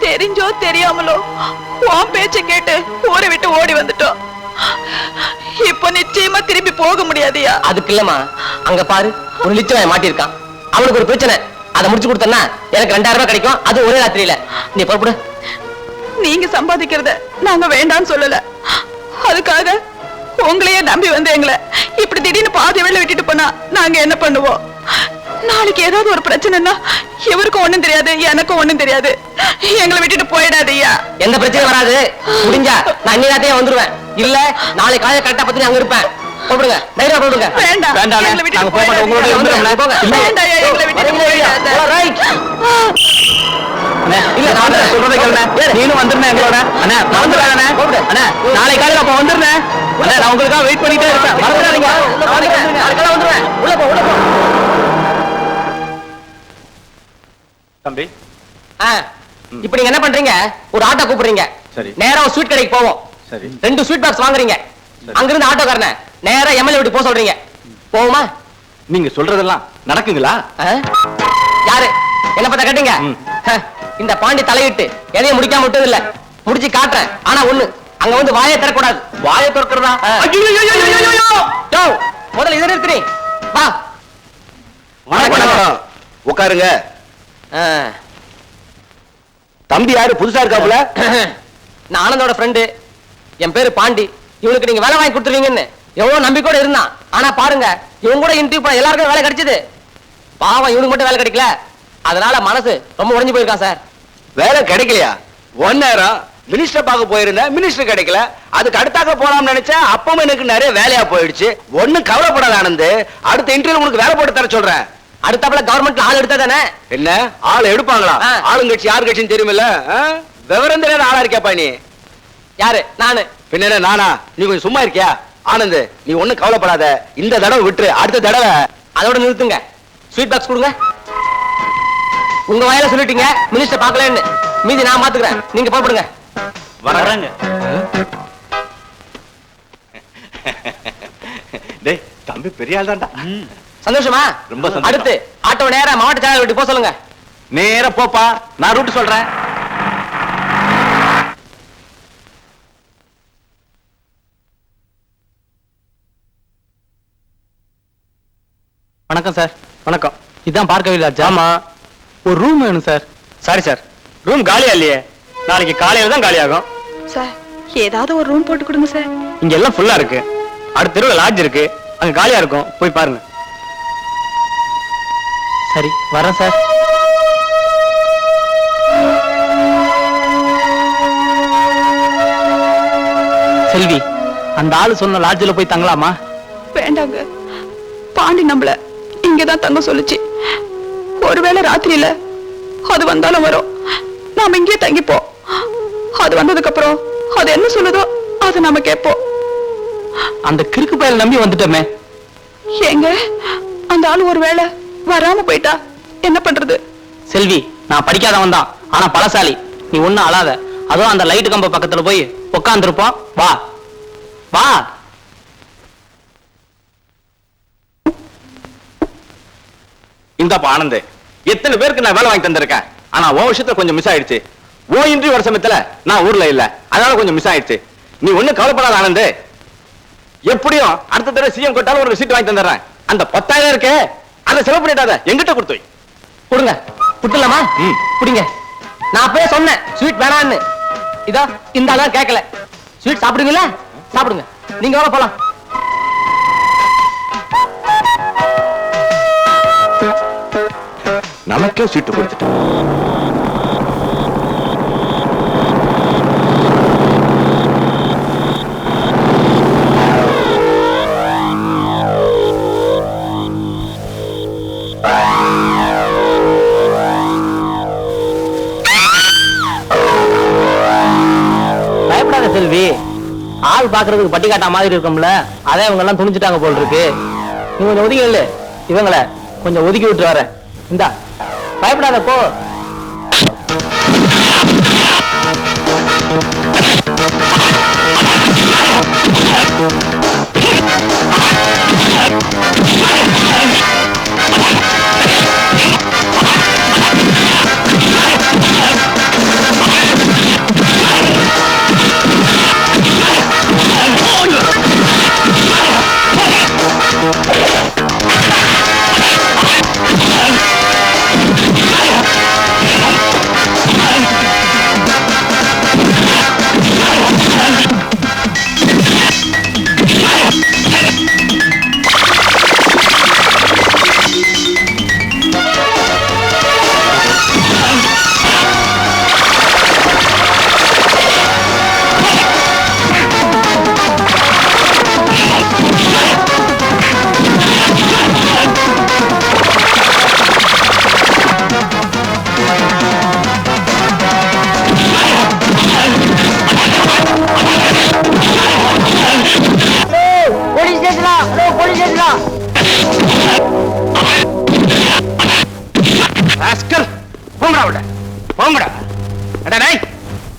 தெரிஞ்சோ தெரியாமலோ உன் பேச்ச கேட்டு ஊரை விட்டு ஓடி வந்துட்டோம். இப்ப நிச்சயமா திரும்பி போக முடியாதியா? அதுக்கு இல்லம்மா, அங்க பாரு, ஒரு நிச்சயம் மாட்டிருக்கான். அவனுக்கு ஒரு பிரச்சனை, அதை முடிச்சு கொடுத்தனா எனக்கு 2000 ரூபாய் கிடைக்கும். அது ஒரே ராத்திரியில. நீ புறப்படு. நீங்க சம்பாதிக்கிறத நாங்க வேண்டாம்னு சொல்லல. அதுக்காக உங்களையே நம்பி வந்து எங்களை இப்படி திடீர்னு பாதி வேலை விட்டுட்டு போனா நாங்க என்ன பண்ணுவோம்? நாளைக்கு ஏதாவது ஒரு பிரச்சனைனா இவருக்கும் ஒண்ணும் தெரியாது, எனக்கும் ஒண்ணும் தெரியாது. எங்களை விட்டுட்டு போயிடாதீயா. எந்த பிரச்சனை வராது. முடிஞ்சா நான் இன்னைக்கு வந்துருவேன். இல்ல நாளை காலையில கரெக்டா 10 அங்க இருப்பேன். போடுங்க, தைரியமா போடுங்க. வேண்டாம், எங்களை விட்டுட்டு போயிடாதீங்க. வேண்டாம்யா, எங்களை விட்டுட்டு போயிடாத. இல்ல, நான் சொல்றதை கேளுங்க. நீனும் வந்துருந்தேன் எங்களோட. அண்ணா, நான் வந்துடுறேன். அண்ணா, நாளை காலையில அப்ப வந்துடுறேன். அண்ணா, நான் உங்களுக்காக வெயிட் பண்ணிட்டே இருப்பேன். மறந்துடாதீங்க. நாளைக்கு வந்துருவேன். உள்ள போ, உள்ள போ. தம்பி, இப்ப நீங்க என்ன பண்றீங்க? ஒரு ஆட்டோ கூப்பிடுறீங்க. சரி, நேரா ஒரு ஸ்வீட் கடைக்கு போவோம். சரி, 2 ஸ்வீட் பாக்ஸ் வாங்குறீங்க. அங்கிருந்து ஆட்டோக்காரனை நேரா எம்எல்ஏ வீட்டுக்கு போக சொல்றீங்க. போவோமா? நீங்க சொல்றதெல்லாம் நடக்குங்களா? யாரு என்ன பார்த்தா கேட்டீங்க? இந்த பாண்டி தலையிட்டு எதையும் முடிக்காம விட்டது இல்ல. முடிச்சு காட்டுறேன். ஆனா ஒண்ணு, அங்க வந்து வாயை திறக்கூடாது. வாயை திறக்கிறதா? முதல்ல இதை நிறுத்தி வா. வணக்கம். உட்காருங்க. தம்பி யாரு புதுசா இருக்காப்புல? நான் ஆனந்தோட ஃப்ரெண்டு. என் பேரு பாண்டி. இவனுக்கு நீங்க வேலை வாங்கி கொடுத்துருவீங்கன்னு எவ்வளவு நம்பிக்கையோட இருந்தான். ஆனா பாருங்க, இவங்க கூட இன்டர்வியூ பண்ண எல்லாருக்கும் வேலை கிடைச்சது. பாவம் இவனுக்கு மட்டும் வேலை கிடைக்கல. அதனால மனசு ரொம்ப உடைஞ்சு போயிருக்கான் சார். வேலை கிடைக்கலையா? 1 நேரம் மினிஸ்டர் பார்க்க போயிருந்தேன், மினிஸ்டர் கிடைக்கல. அதுக்கு அடுத்தாக போலாம்னு நினைச்சேன். அப்பவும் எனக்கு நிறைய வேலையா போயிடுச்சு. ஒண்ணும் கவலைப்படாத ஆனந்து, அடுத்த இன்டர்வியூ உனக்கு வேலை போட்டு தர சொல்றேன். அடுத்தாப்புல கவர்மெண்ட்ல ஆள் எடுத்தா தானே? என்ன ஆள் எடுப்பாங்களா? ஆளுங்கட்சி யார் கட்சின்னு தெரியுமில்ல? விவரம் தெரியாத ஆளா இருக்கியாப்பா நீ? யாரு? நானு. பின்ன நானா? நீ கொஞ்சம் சும்மா இருக்கியா? ஆனந்த், நீ ஒண்ணும் கவலைப்படாத. இந்த தடவை விட்டுரு, அடுத்த தடவை அதோட நிறுத்துங்க. ஸ்வீட் பாக்ஸ் கொடுங்க. உங்க வாயில சொல்லிட்டீங்க மினிஸ்டர் பார்க்கலன்னு. மீதி நான் பாத்துக்கிறேன். நீங்க புறப்படுங்க. வராங்க. டேய், தம்பி பெரிய ஆள் தான்டா. சந்தோஷமா? ரொம்ப சந்தோஷம். அடுத்து ஆட்டோ நேரா மாவட்ட செயலாளர் வீட்டுக்கு போக சொல்லுங்க. நேரா போப்பா, நான் ரூட் சொல்றேன். வணக்கம் சார். வணக்கம். இதான் பார்க்க வில்லேஜ்? ஆமா. ஒரு ரூம் வேணும் சார். சாரி சார், ரூம் காலியா இல்லையே. நாளைக்கு காலையில தான் காலியாகும். சார், ஏதாவது ஒரு ரூம் போட்டு கொடுங்க சார். இங்க எல்லாம் ஃபுல்லா இருக்கு. அடுத்த தெருவில் லாட்ஜ் இருக்கு, அங்க காலியா இருக்கும், போய் பாருங்க. சரி, வரேன் சார். செல்வி, அந்த ஆளு சொன்ன லாட்ஜில் போய் தங்கலாமா? வேண்டாங்க. பாண்டி நம்மள இங்கதான் தங்க சொல்லுச்சு. ஒருவேளை ராத்திரியில அது வந்தாலும் வரும். நாம இங்கே தங்கிப்போம். அது வந்ததுக்கு அப்புறம் அது என்ன சொல்லுதோ அதை நாம கேட்போம். அந்த கிறுக்கு பயல நம்பி வந்துட்டோமே. ஏங்க, அந்த ஆளு ஒருவேளை வராம போயிட்டா என்ன பண்றது? செல்வி, நான் படிக்காதவன் தான், ஆனா பலசாலி. நீ ஒண்ணும் அழாத. அதுவும் அந்த லைட் கம்ப பக்கத்துல போய் உட்காந்துருப்போம். வா வா. இந்தாப்பா ஆனந்த், எத்தனை பேருக்கு நான் வேலை வாங்கி தந்திருக்கேன். ஆனா உன் விஷயத்துல கொஞ்சம் மிஸ் ஆயிடுச்சு. ஓ இன்டர்வியூ வர சமயத்துல நான் ஊர்ல இல்ல, அதனால கொஞ்சம் மிஸ் ஆயிடுச்சு. நீ ஒண்ணும் கவலைப்படாத ஆனந்த். எப்படியும் அடுத்த தடவை சிஎம் கொட்டாலும் ஒரு சீட் வாங்கி தந்துடுறேன். அந்த 10,000 இருக்கே, அதை செலவு பண்ணிட்டாத, எங்கிட்ட கொடுத்து வை. கொடுங்க. கொடுத்துடலாமா? குடிங்க. நான் அப்பவே சொன்னேன் ஸ்வீட் வேணான்னு. இதோ இந்த ஆளா கேட்கல. ஸ்வீட் சாப்பிடுவீங்களா? சாப்பிடுங்க. நீங்க வர போலாம். நமக்கே சீட்டு கொடுத்துட்டேன். பயப்படாத செல்வி. ஆள் பாக்குறதுக்கு பட்டி காட்டா மாதிரி இருக்கும்ல, அதே இவங்க எல்லாம் துணிச்சுட்டாங்க போல் இருக்கு. நீ கொஞ்சம் ஒதுக்கி இல்ல, இவங்கள கொஞ்சம் ஒதுக்கி விட்டு வரேன். இந்தா, பயப்படாத போ.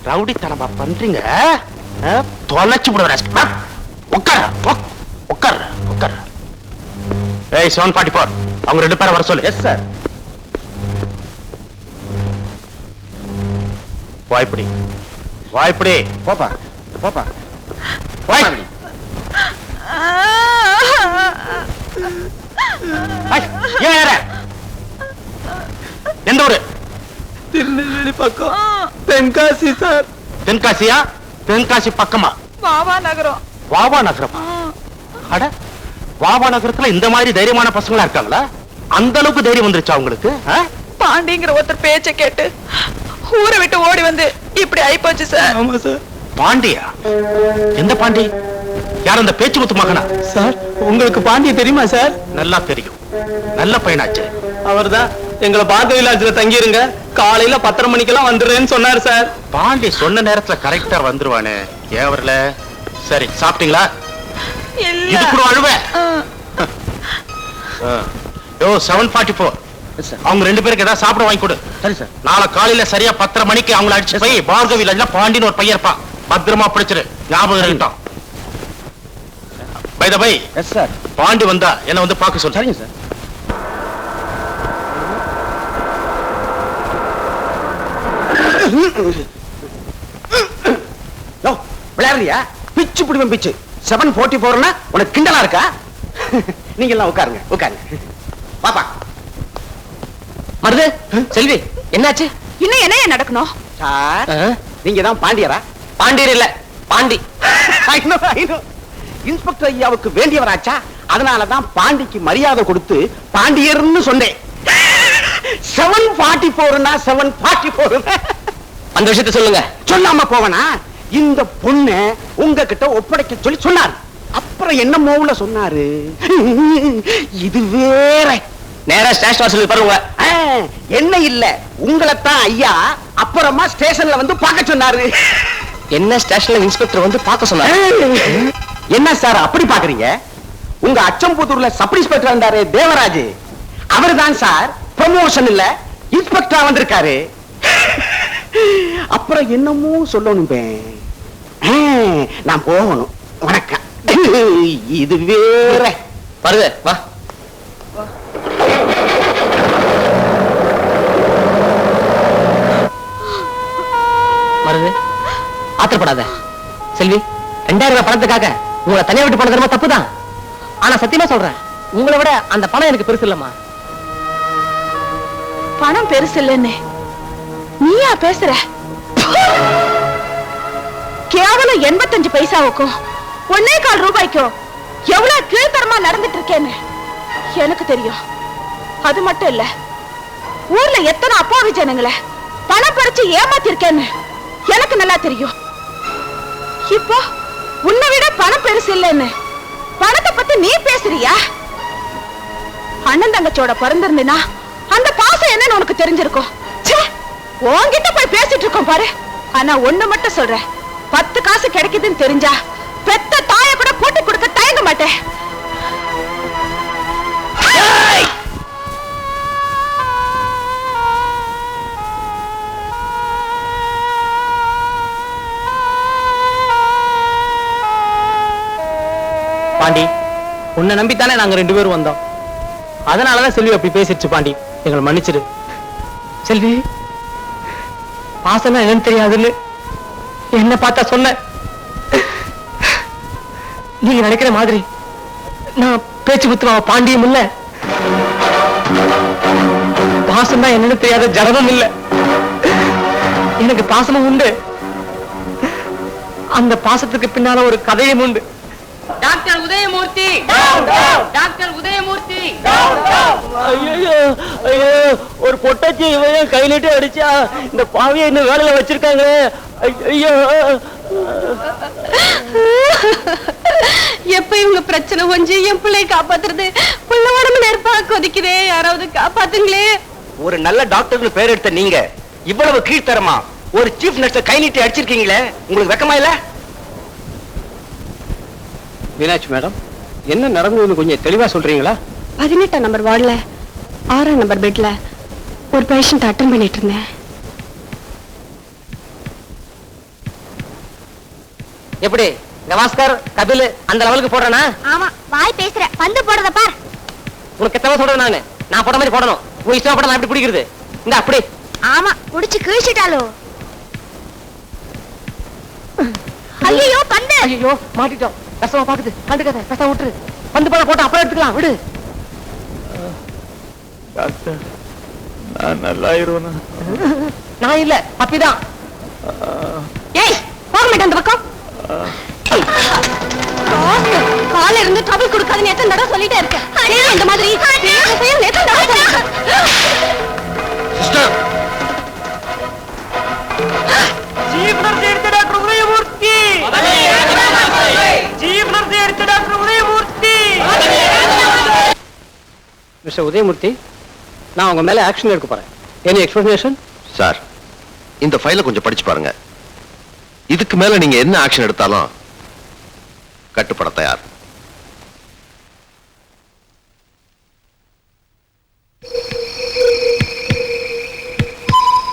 ரவுடித்தனமா பண்றீங்க. தொலைச்சு விடுவேன். உட்கார உட்கார உட்கார. ஏய் 744 அவங்க 2 பேரை வர சொல்லு. Yes sir. வாய்ப்படி வாய்ப்படி போப்பா போப்பா வாய்ப்படி. ஏன் எந்த ஊரு? திருநெல்வேலி பக்கம் தென்காசி சார். தென்காசியா? தென்காசி பக்கமா? வாவா நகரம். வாவா நகரம்? அட வாவா நகரத்துல இந்த மாதிரி தைரியமான பசங்களா இருக்காங்களா? அந்த அளவுக்கு தைரியம் வந்துருச்சா உங்களுக்கு? பாண்டிங்கிற ஒருத்தர் பேச்ச கேட்டு ஊரை விட்டு ஓடி வந்து இப்படி ஆயிப்போச்சு சார். ஆமா சார். பாண்டியா? எந்த பாண்டி? யார் அந்த பேச்சு முத்து மகனா? சார் உங்களுக்கு பாண்டிய தெரியுமா சார்? நல்லா தெரியும். நல்ல பையனாச்சு. அவர்தான் எங்களை பாரத விலாஜ்ல தங்கிருங்க, காலையில 10:30 மணிக்கெல்லாம் வந்துடுறேன்னு சொன்னாரு சார். பாண்டி சொன்ன நேரத்துல கரெக்டா வந்துருவானே, ஏன் வரல? சரி சாப்பிட்டீங்களா? இது கூட அழுவே. யோ 744 அவங்க 2 பேருக்கு ஏதாவது சாப்பிட வாங்கி கொடு. சரி சார். நாளை காலையில சரியா 10:30 மணிக்கு அவங்களை அடிச்சு போய் பார்கவி வில்லேஜ்ல பாண்டின்னு ஒரு பையன் இருப்பான், பத்திரமா பிடிச்சிரு. ஞாபகம் இருக்கட்டும். By the by. Yes sir. Pandi வந்தா என்ன வந்து பார்க்க சொல்லு. சரிங்க சார். விளையாடுறியா? பிச்சு பிடிவன் பிச்சு. 744 உனக்கு கிண்டலா இருக்கா? நீங்க எல்லாம் உட்காருங்க உட்காருங்க. பாப்பா மருது செல்வி என்னாச்சு? இன்னும் என்ன நடக்கணும் சார் நீங்க தான் பாண்டியரா? பாண்டியர் இல்ல பாண்டி. இன்ஸ்பெக்டர் ஐயாவுக்கு வேண்டியவராச்சா? அதனாலதான் பாண்டிக்கு மரியாதை கொடுத்து பாண்டியர்னு சொன்னேன். 744 744 அந்த விஷயத்தை சொல்லுங்க. சொல்லாம போவனா? இந்த பொண்ணு உங்ககிட்ட ஒப்படைக்க சொல்லி சொன்னார். அப்புறம் என்ன மோவுல சொன்னாரு? இது வேற. நேரா ஸ்டேஷன் வாசல்ல பாருங்க. என்ன இல்ல உங்களைத்தான் ஐயா அப்புறமா ஸ்டேஷன்ல வந்து பார்க்க சொன்னாரு. என்ன ஸ்டேஷன்ல இன்ஸ்பெக்டர் வந்து பார்க்க சொன்னாரு? என்ன சார் அப்படி பாக்குறீங்க? உங்க அச்சம்புத்தூர்ல சப் இன்ஸ்பெக்டர் இருந்தாரு தேவராஜ், அவர்தான் சார் ப்ரமோஷன் இல்ல இன்ஸ்பெக்டரா வந்திருக்காரு. அப்புறம் என்னமோ சொல்லணும். நான் போகணும். வணக்கம். இது வேற. வருது வா. வருது ஆத்திரப்படாத செல்வி. 2000 ரூபாய் பணத்துக்காக உங்களை தனியா விட்டு போனது ரொம்ப தப்புதான். ஆனா சத்தியமா சொல்றேன், உங்களை விட அந்த பணம் எனக்கு பெருசு இல்லம்மா. பணம் பெருசு இல்லன்னு நீயா பேசுற? கேவலம் 85 பைசாவுக்கும் 1.25 ரூபாய்க்கும் எவ்வளவு கீழ்த்தரமா நடந்துட்டு இருக்கேன்னு எனக்கு தெரியும். அது மட்டும் இல்ல, ஊர்ல எத்தனை அப்பாவி ஜனங்களை பணம் பறிச்சு ஏமாத்திருக்கேன்னு எனக்கு நல்லா தெரியும். இப்போ உன்னை விட பணம் பெருசு இல்லைன்னு பணத்தை பத்தி நீ பேசுறியா? அண்ணன் தங்கச்சோட பிறந்திருந்தா அந்த பாசம் என்னன்னு உனக்கு தெரிஞ்சிருக்கும். உன்கிட்ட போய் பேசிட்டு இருக்கோம் பாரு. ஆனா ஒண்ணு மட்டும் சொல்றேன், 10 காசு கிடைக்குதுன்னு தெரிஞ்சா பெத்த தாய கூட கூட்டி கொடுக்க தயங்க மாட்டேன். பாண்டி உன்னை நம்பித்தானே நாங்க 2 பேரும் வந்தோம். அதனாலதான் செல்வி அப்படி பேசிடுச்சு. பாண்டி எங்களை மன்னிச்சிரு. செல்வி பாசம்னா என்னன்னு தெரியாதுன்னு என்ன பார்த்தா சொன்ன. நீங்க நினைக்கிற மாதிரி நான் பேச்சு குத்துவா பாண்டியும் இல்ல, பாசம் தான் என்னன்னு தெரியாத ஜனமும் இல்ல. எனக்கு பாசமும் உண்டு, அந்த பாசத்துக்கு பின்னால ஒரு கதையும் உண்டு. Doctor Udayamurthy, doctor Udayamurthy. ஐயோ ஐயோ, ஒரு பொட்டாச்சி இவன் கையிலிட்டு அடிச்சா இந்த பாவியை இன்னும் வேலையில வச்சிருக்காங்க. ஐயோ, எப்ப இவங்க பிரச்சனை கொஞ்சம் என் பிள்ளைய காப்பாத்துறது? புள்ள உடம்பு நெருப்பா கொதிக்குதே, யாராவது காப்பாத்துங்களே. ஒரு நல்ல டாக்டர்னு பேர் எடுத்த நீங்க இவ்வளவு கீழ்த்தரமா ஒரு சீஃப் நர்ஸ கை நீட்டி அடிச்சிருக்கீங்களே, உங்களுக்கு வெக்கமா இல்ல? மீனாட்சி மேடம், என்ன நடந்ததுன்னு கொஞ்சம் தெளிவா சொல்றீங்களா? 18ஆம் நம்பர் வார்டுல 6ஆம் நம்பர் பெட்ல ஒரு பேஷண்ட் அட்டெண்ட் பண்ணிட்டு இருந்தேன். எப்படி கவாஸ்கர் கபில் அந்த லெவலுக்கு போடுறேனா? ஆமா வாய் பேசுற பந்து போடுறத பார். உனக்கு எத்தனை சொல்றேன் நானு? நான் போட்ட மாதிரி போடணும். உன் இஷ்டம் போட நான் எப்படி பிடிக்கிறது? இந்த அப்படி. ஆமா குடிச்சு கிழிச்சிட்டாலோ. ஐயோ பந்து. ஐயோ மாட்டிட்டோம். கஷ்டமா பாக்குது. கண்டுக்காத. கஷ்டம் விட்டுரு. பந்து போட்டு அப்புறம் எடுத்துக்கலாம். விடு. டாக்டர் நான் நல்லாயிருவேனா? நான் இல்ல பப்பிதான். ஏய் போக மாட்டேன் அந்த பக்கம். கால இருந்து ட்ரபிள் கொடுக்காதுன்னு எத்தனை தடவை சொல்லிட்டே இருக்கேன். இந்த மாதிரி எத்தனை தடவை சொல்லிட்டேன். சிஸ்டர் चीफ नर्स எடுத்து டாக்டர் உதயமூர்த்தி. चीफ नर्स எடுத்து டாக்டர் உதயமூர்த்தி. மிஸ்டர் உதயமூர்த்தி, நான் உங்க மேல ஆக்ஷன் எடுக்க போறேன். Any explanation? சார், இந்த ஃபைலை கொஞ்சம் படிச்சு பாருங்க. இதுக்கு மேல நீங்க என்ன ஆக்ஷன் எடுத்தாலும் கட்டுப்பட தயார்.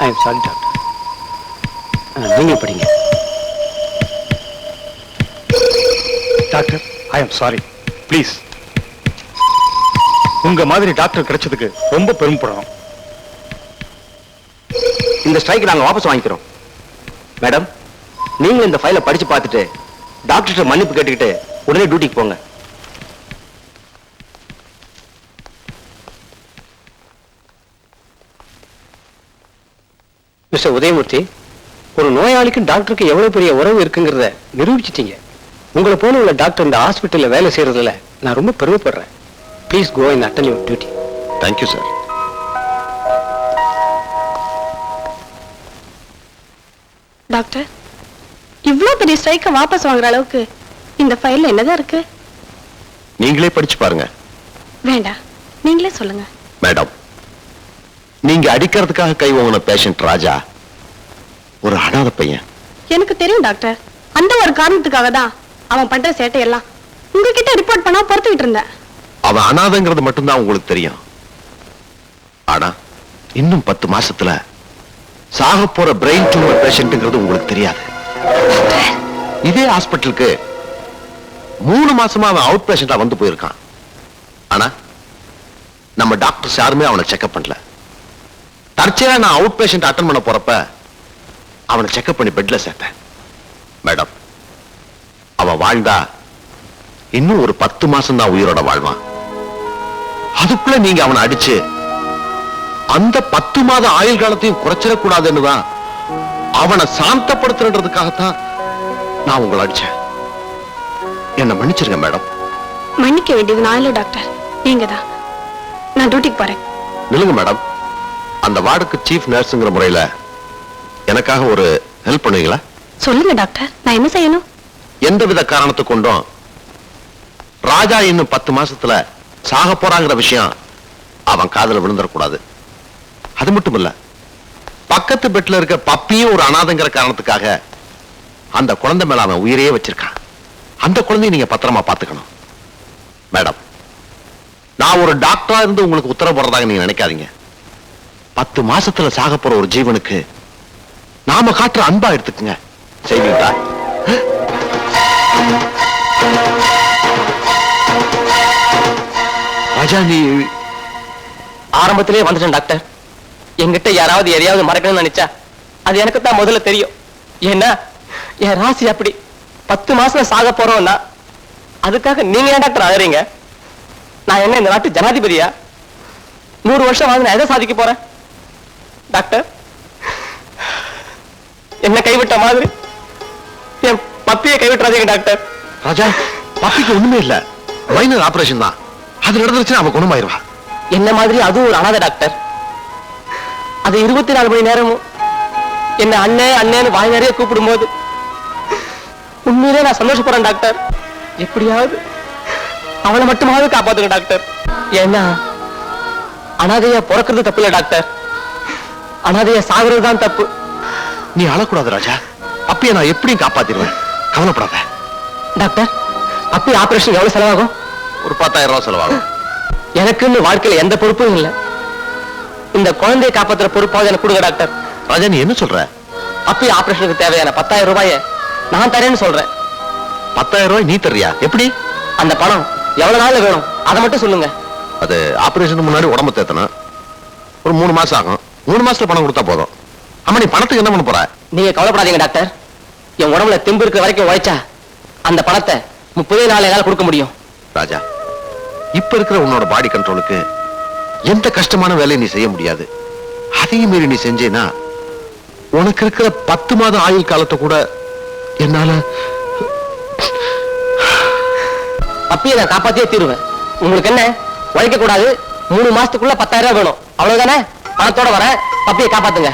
I am sorry doctor. நீங்க படிங்க. Doctor I am sorry please. உங்க மாதிரி டாக்டர் கிடைச்சதுக்கு ரொம்ப பெருமைப்படுறோம். இந்த ஸ்ட்ரைக் நாங்க வாபஸ் வாங்கிக்கிறோம். மேடம், நீங்க இந்த ஃபைலை படிச்சு பார்த்துட்டு டாக்டர்கிட்ட மன்னிப்பு கேட்டுக்கிட்டு உடனே டியூட்டிக்கு போங்க. மிஸ்டர் உதயமூர்த்தி, ஒரு நோயாளிக்கும் டாக்டருக்கு எவ்வளவு பெரிய உறவு இருக்குங்கிறத நிரூபிச்சிட்டீங்க. உங்களை போல உள்ள டாக்டர் இந்த ஹாஸ்பிட்டல்ல வேலை செய்யறதுல நான் ரொம்ப பெருமைப்படுறேன். Please go and attend your duty. Thank you sir. Doctor, இவ்ளோ பெரிய ஸ்ட்ரைக்க வாபஸ் வாங்குற அளவுக்கு இந்த ஃபைல்ல என்னதான் இருக்கு? நீங்களே படிச்சு பாருங்க. வேண்டாம், நீங்களே சொல்லுங்க. மேடம், நீங்க அடிக்கிறதுக்காக கை வாங்கின பேஷண்ட் ராஜா ஒரு அனாத பையன். எனக்கு தெரியும் டாக்டர். அந்த ஒரு காரணத்துக்காக தான் அவன் பண்ற சேட்டை எல்லாம் உங்ககிட்ட ரிப்போர்ட் பண்ணா பொறுத்துக்கிட்டு இருந்தேன். அவன் அனாதைங்கிறது மட்டும்தான் உங்களுக்கு தெரியும். ஆனா இன்னும் 10 மாசத்துல சாக போற பிரெயின் டியூமர் பேஷண்ட்ங்கிறது உங்களுக்கு தெரியாது. இதே ஹாஸ்பிட்டலுக்கு 3 மாசமா அவன் அவுட் பேஷண்டா வந்து போயிருக்கான். ஆனா நம்ம டாக்டர்ஸ் யாருமே அவனை செக்அப் பண்ணல. தற்செயலா நான் அவுட் பேஷண்ட் அட்டன் பண்ண போறப்ப அவனை செக்அப் பண்ணி பெட்ல சேர்த்தேன். மேடம், அவன் வாழ்ந்தா இன்னும் ஒரு 10 மாசம் தான் உயிரோட வாழ்வான். அதுக்குள்ள நீங்க அவனை அடிச்சு அந்த 10 மாத ஆயுள் காலத்தையும் குறைச்சிடக்கூடாதுன்னு தான் அவனை சாந்தப்படுத்துறதுக்காகத்தான் நான் உங்களை அடிச்சேன். என்ன மன்னிச்சிருங்க மேடம். மன்னிக்க வேண்டியது நான் இல்ல டாக்டர், நீங்க தான். நான் டியூட்டிக்கு போறேன். நில்லுங்க மேடம். அந்த வார்டுக்கு சீஃப் நர்ஸுங்கிற முறையில எனக்காக ஒரு ஹெல்ப் பண்ணுவீங்களா? சொல்லுங்க டாக்டர், நான் என்ன செய்யணும்? எந்தவித காரணத்தை கொண்டும் ராஜா இன்னும் 10 மாசத்துல சாக போறாங்கிற விஷயம் அவன் காதுல விழுந்துடக்கூடாது. அது மட்டும் இல்ல, பக்கத்து பெட்ல இருக்க பப்பியும் ஒரு அனாதைங்கிற காரணத்துக்காக அந்த குழந்தை மேல அவன் உயிரையே வச்சிருக்கான். அந்த குழந்தையை நீங்க பத்திரமா பாத்துக்கணும். மேடம், நான் ஒரு டாக்டரா இருந்து உங்களுக்கு உத்தரவு போடுறதாக நீங்க நினைக்காதீங்க. 10 மாசத்துல சாக போற ஒரு ஜீவனுக்கு நாம காட்டுற அன்பா எடுத்துக்குங்க. செய்வீங்களா? ராஜா, நீ ஆரம்பத்திலே வந்துட்டேன் டாக்டர். என்கிட்ட யாராவது எதையாவது மறக்கணும்னு நினைச்சா அது எனக்கு தான் முதல்ல தெரியும். ஏன்னா என் ராசி அப்படி. 10 மாசம் சாக போறோம்னா அதுக்காக நீங்க ஏன் டாக்டர் அழறீங்க? நான் என்ன இந்த நாட்டு ஜனாதிபதியா? 100 வருஷம் வாழ்ந்து நான் எதை சாதிக்க போறேன்? டாக்டர், என்ன கைவிட்ட மாதிரி என் பப்பியை கைவிட்டுறாதீங்க டாக்டர். ராஜா, பப்பிக்கு ஒண்ணுமே இல்ல, மைனர் ஆபரேஷன் தான். அது நடந்துருச்சுன்னா அவ குணமாயிருவா. என்ன மாதிரி அதுவும் ஒரு அனாதை டாக்டர். அது 24 மணி நேரமும் என்ன அண்ணே அண்ணேன்னு வாய் நிறைய கூப்பிடும் போது உண்மையிலே நான் சந்தோஷப்படுறேன் டாக்டர். எப்படியாவது அவளை மட்டுமாவது காப்பாத்துங்க டாக்டர். ஏன்னா அனாதையா பிறக்கிறது தப்பு இல்ல டாக்டர், அனாதையா சாகுறது தான் தப்பு. நீ அழக்கூடாது ராஜா. அப்பயே நான் எப்படியும் காப்பாத்திடுவேன், கவலைப்படாத. டாக்டர், அப்படி ஆபரேஷன் எவ்வளவு செலவாகும்? ஒரு 10,000 ரூபாய் செலவாகும். எனக்குன்னு வாழ்க்கையில எந்த பொறுப்பும் இல்லை. இந்த குழந்தையை காப்பாத்துற பொறுப்பாவது எனக்கு கொடுங்க டாக்டர். ராஜா, நீ என்ன சொல்ற? அப்படி ஆபரேஷனுக்கு தேவையான 10,000 ரூபாயை நான் தரேன்னு சொல்றேன். 10,000 ரூபாய் நீ தர்றியா? எப்படி? அந்த பணம் எவ்வளவு நாள்ல வேணும் அதை மட்டும் சொல்லுங்க. அது ஆபரேஷனுக்கு முன்னாடி உடம்பு தேத்தணும். ஒரு 3 மாசம் ஆகும். 3 மாசத்துல பணம் கொடுத்தா போதும். அம்மா நீ பணத்துக்கு என்ன பண்ண போற? நீங்க கவலைப்படாதீங்க டாக்டர். என் உடம்புல தெம்பு இருக்கிற வரைக்கும் உழைச்சா அந்த பணத்தை 30 நாள் என்னால கொடுக்க முடியும். ராஜா, இப்ப இருக்கிற உன்னோட பாடி கண்ட்ரோலுக்கு எந்த கஷ்டமான வேலையை நீ செய்ய முடியாது. அதையும் மீறி நீ செஞ்சேனா உனக்கு இருக்கிற 10 மாத ஆயுள் காலத்தை கூட என்னால அப்பயே நான் காப்பாத்தியே தீருவேன். உங்களுக்கு என்ன, உழைக்க கூடாது, 3 மாசத்துக்குள்ள 10,000 ரூபாய் வேணும், அவ்வளவுதானே? பணத்தோட வர பப்பியை காப்பாத்துங்க.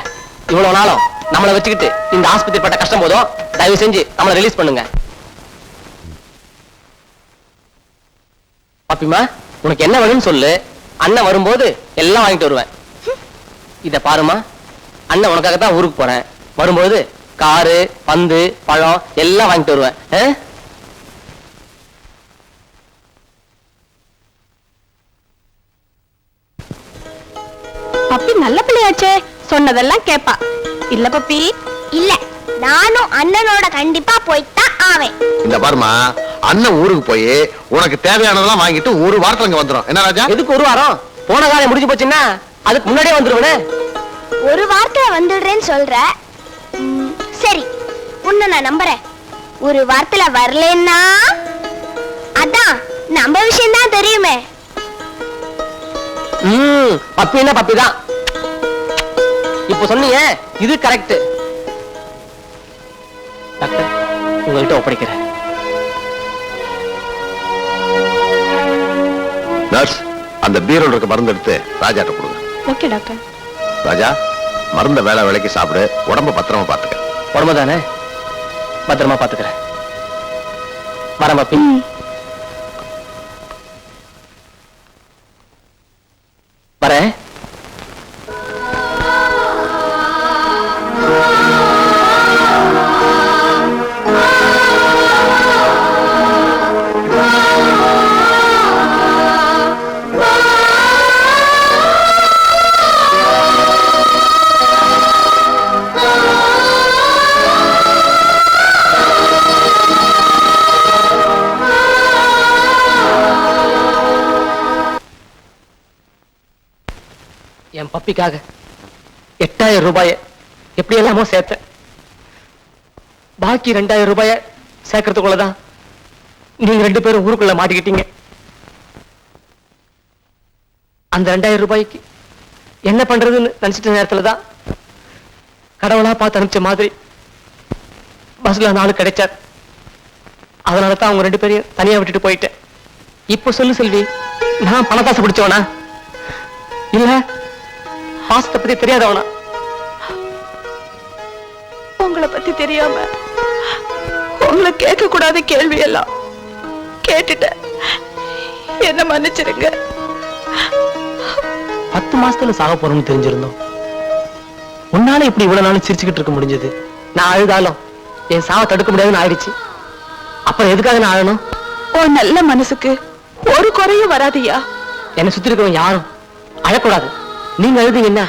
இவ்வளவு நாளும் நம்மளை வச்சுக்கிட்டு இந்த ஆஸ்பத்திரி பட்ட கஷ்டம் போதும். தயவு செஞ்சு நம்மளை ரிலீஸ் பண்ணுங்க. பாப்பிமா, உனக்கு என்ன வேணும்னு சொல்லு, அண்ணன் வரும்போது எல்லாம் வாங்கிட்டு வருவேன். இத பாருமா, அண்ணன் உனக்காக தான் ஊருக்கு போறேன். வரும்போது காரு, பந்து, பழம் எல்லாம் வாங்கிட்டு வருவேன். பப்பி நல்ல பிள்ளையாச்சே, சொன்னதெல்லாம் கேப்பா. இல்ல பப்பி? இல்ல, நானும் அண்ணனோட கண்டிப்பா போய்தான் ஆவேன். இந்த பாருமா, அண்ணன் ஊருக்கு போய் உனக்கு தேவையானதெல்லாம் வாங்கிட்டு ஒரு வாரத்துல அங்க வந்துடும். என்ன ராஜா? எதுக்கு ஒரு வாரம்? போன காலம் முடிஞ்சு போச்சுன்னா அதுக்கு முன்னாடியே வந்துருவனே. ஒரு வாரத்துல வந்துடுறேன்னு சொல்ற. சரி, உன்னை நான் நம்புறேன். ஒரு வாரத்துல வரலன்னா அதான் நம்ம விஷயம் தான் தெரியுமே. பப்பின்னா பப்பி தான். இப்ப சொன்னீங்க, இது கரெக்ட். டாக்டர், உங்கள்கிட்ட ஒப்படைக்கிறேன். நர்ஸ், அந்த பீரோல இருக்க மருந்து எடுத்து ராஜாட்ட கொடுங்க. Okay doctor. ராஜா, மருந்த வேலை வேலைக்கு சாப்பிடு, உடம்ப பத்திரமா பாத்துக்க. உடம்பு தானே, பத்திரமா பாத்துக்கிறேன். வரேன் பப்பி. வரேன். என் பப்பிக்காக 8,000 ரூபாய எப்படி எல்லாமோ சேர்த்தேன். பாக்கி 2,000 ரூபாய சேர்க்கறதுக்குள்ளதான் நீங்க 2 பேரும் ஊருக்குள்ள மாட்டிக்கிட்டீங்க. அந்த 2,000 ரூபாய்க்கு என்ன பண்றதுன்னு நினைச்சிட்ட நேரத்துலதான் கடவுளா பார்த்து அனுப்பிச்ச மாதிரி பஸ்ல 4 கிடைச்சார். அதனாலதான் அவங்க 2 பேரையும் தனியா விட்டுட்டு போயிட்டேன். இப்ப சொல்லு செல்வி, நான் பணத்தாசை பிடிச்சவனா இல்ல பாசத்தை பத்தி தெரியாதவனா? உங்களை பத்தி தெரியாம உங்களை கேட்க கூடாத கேள்வி எல்லாம் கேட்டுட்டேன். என்ன மன்னிச்சிருங்க. 10 மாசத்துல சாக போறோம்னு தெரிஞ்சிருந்தோம். உன்னால இப்படி இவ்வளவு நாள் சிரிச்சுக்கிட்டு இருக்க முடிஞ்சது? நான் அழுதாலும் என் சாவை தடுக்க முடியாதுன்னு ஆயிடுச்சு. அப்புறம் எதுக்காக நான் அழணும்? உன் நல்ல மனசுக்கு ஒரு குறையும் வராதியா. என்னை சுத்தி இருக்கிறவங்க யாரும் அழக்கூடாது. நீங்க அழுதீங்கன்னா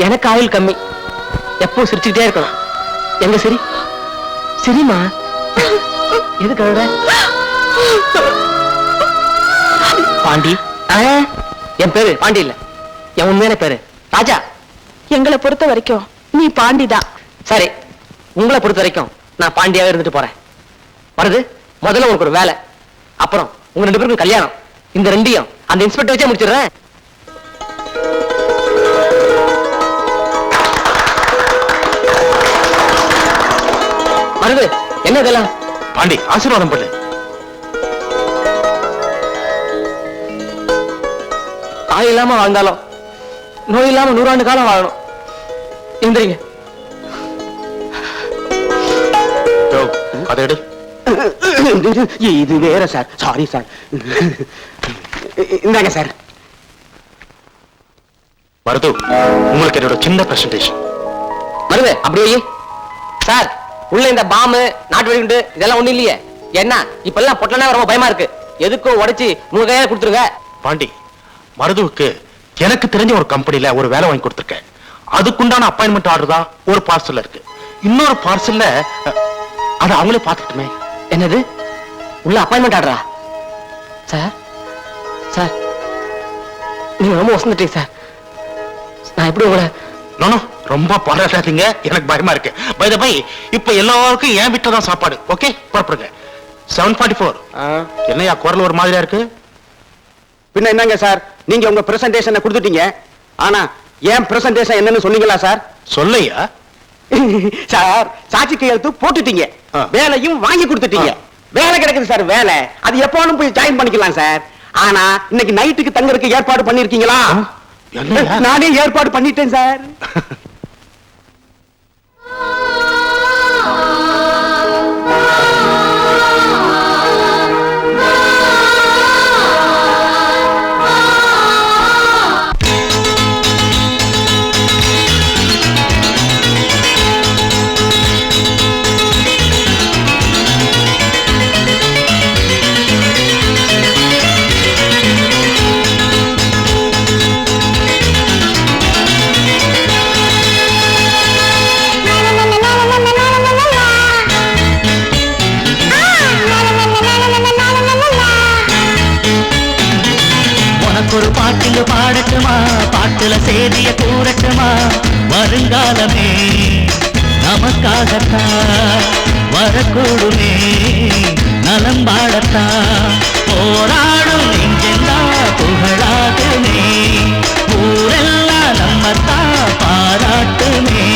எனக்கு ஆயுள் கம்மி. எப்போ சிரிச்சுக்கிட்டே இருக்கணும். எங்க சரி சரிமா, எதுக்கு அழுற? பாண்டி. என் பேரு பாண்டி இல்ல, என் உண்மையான பேரு ராஜா. எங்களை பொறுத்த வரைக்கும் நீ பாண்டிதான். சரி, உங்களை பொறுத்த வரைக்கும் நான் பாண்டியாக இருந்துட்டு போறேன். வருது, முதல்ல உனக்கு ஒரு வேலை, அப்புறம் உங்க 2 பேருக்கும் கல்யாணம். இந்த 2ஐயும் அந்த இன்ஸ்பெக்டர் வச்சே முடிச்சிடுறேன். வருது, என்ன இதெல்லாம்? பாண்டி, ஆசீர்வாதம் பண்ணு. தாய் இல்லாம வாழ்ந்தாலும் நோய் இல்லாம 100 ஆண்டு காலம் வாழணும். எந்திரிங்க. அதை எடு. இது வேற சார், சாரி சார். இந்தாங்க சார். மருது, உங்களுக்கு என்னோட சின்ன பிரசன்டேஷன். வருது, அப்படியே சார். உள்ள இந்த பாம்பு, நாட்டு வெடிகுண்டு இதெல்லாம் ஒண்ணு இல்லையே. என்ன இப்பெல்லாம் பொட்டலனா ரொம்ப பயமா இருக்கு. எதுக்கும் உடைச்சு 3 கையால கொடுத்துருங்க. பாண்டி, மருதுவுக்கு எனக்கு தெரிஞ்ச ஒரு கம்பெனில ஒரு வேலை வாங்கி கொடுத்துருக்கேன். அதுக்குண்டான அப்பாயின்மெண்ட் ஆர்டர் தான் ஒரு பார்சல்ல இருக்கு. இன்னொரு பார்சல்ல அதை அவங்களே பார்த்துட்டுமே. என்னது? உள்ள அப்பாயின்மெண்ட் ஆடுறா சார். சார் நீங்க ரொம்ப வசந்துட்டீங்க சார். நான் எப்படி உங்களை ரொம்ப பாராட்டாதீங்க, எனக்கு பயமா இருக்கு. பை த பை, இப்ப எல்லாருக்கும் என் வீட்டுல தான் சாப்பாடு. ஓகே, புறப்படுங்க. 7:44. என்னையா குரல் ஒரு மாதிரியா இருக்கு? பின்ன என்னங்க சார், நீங்க உங்க பிரசன்டேஷனை கொடுத்துட்டீங்க. ஆனா ஏன் பிரசன்டேஷன் என்னன்னு சொன்னீங்களா சார்? சொல்லையா சார், சாட்சி கையெழுத்து போட்டுட்டீங்க, வேலையும் வாங்கி கொடுத்துட்டீங்க. வேலை கிடைக்குது சார், வேலை. அது எப்போனும் போய் ஜாயின் பண்ணிக்கலாம் சார். ஆனா இன்னைக்கு நைட்டுக்கு தங்கறதுக்கு ஏற்பாடு பண்ணிருக்கீங்களா? நானே ஏற்பாடு பண்ணிட்டேன் சார். ஒரு பாட்டுங்க பாடட்டுமா, பாட்டுல சேதிய கூறட்டுமா, வருங்காலமே நமக்காகத்தான் வரக்கூடுமே, நலம் பாடத்தான் போராடும் நெஞ்செல்லா புகழாகுமே, ஊரெல்லாம் நம்மத்தான் பாராட்டுமே.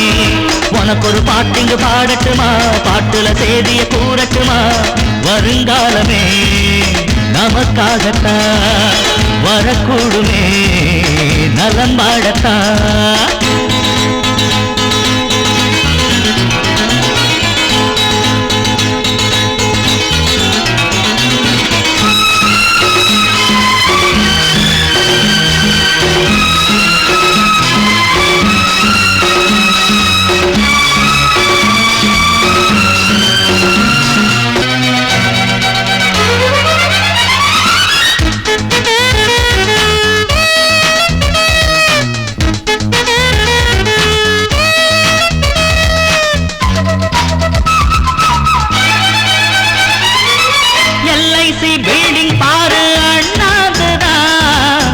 உனக்கு ஒரு பாட்டுங்க பாடட்டுமா, பாட்டுல சேதிய கூறட்டுமா, வருங்காலமே நமக்காகத்தான் வரக்கூடுமே, நலம் பாடத்தான். பில்டிங் பாரு அண்ணாந்துதான்,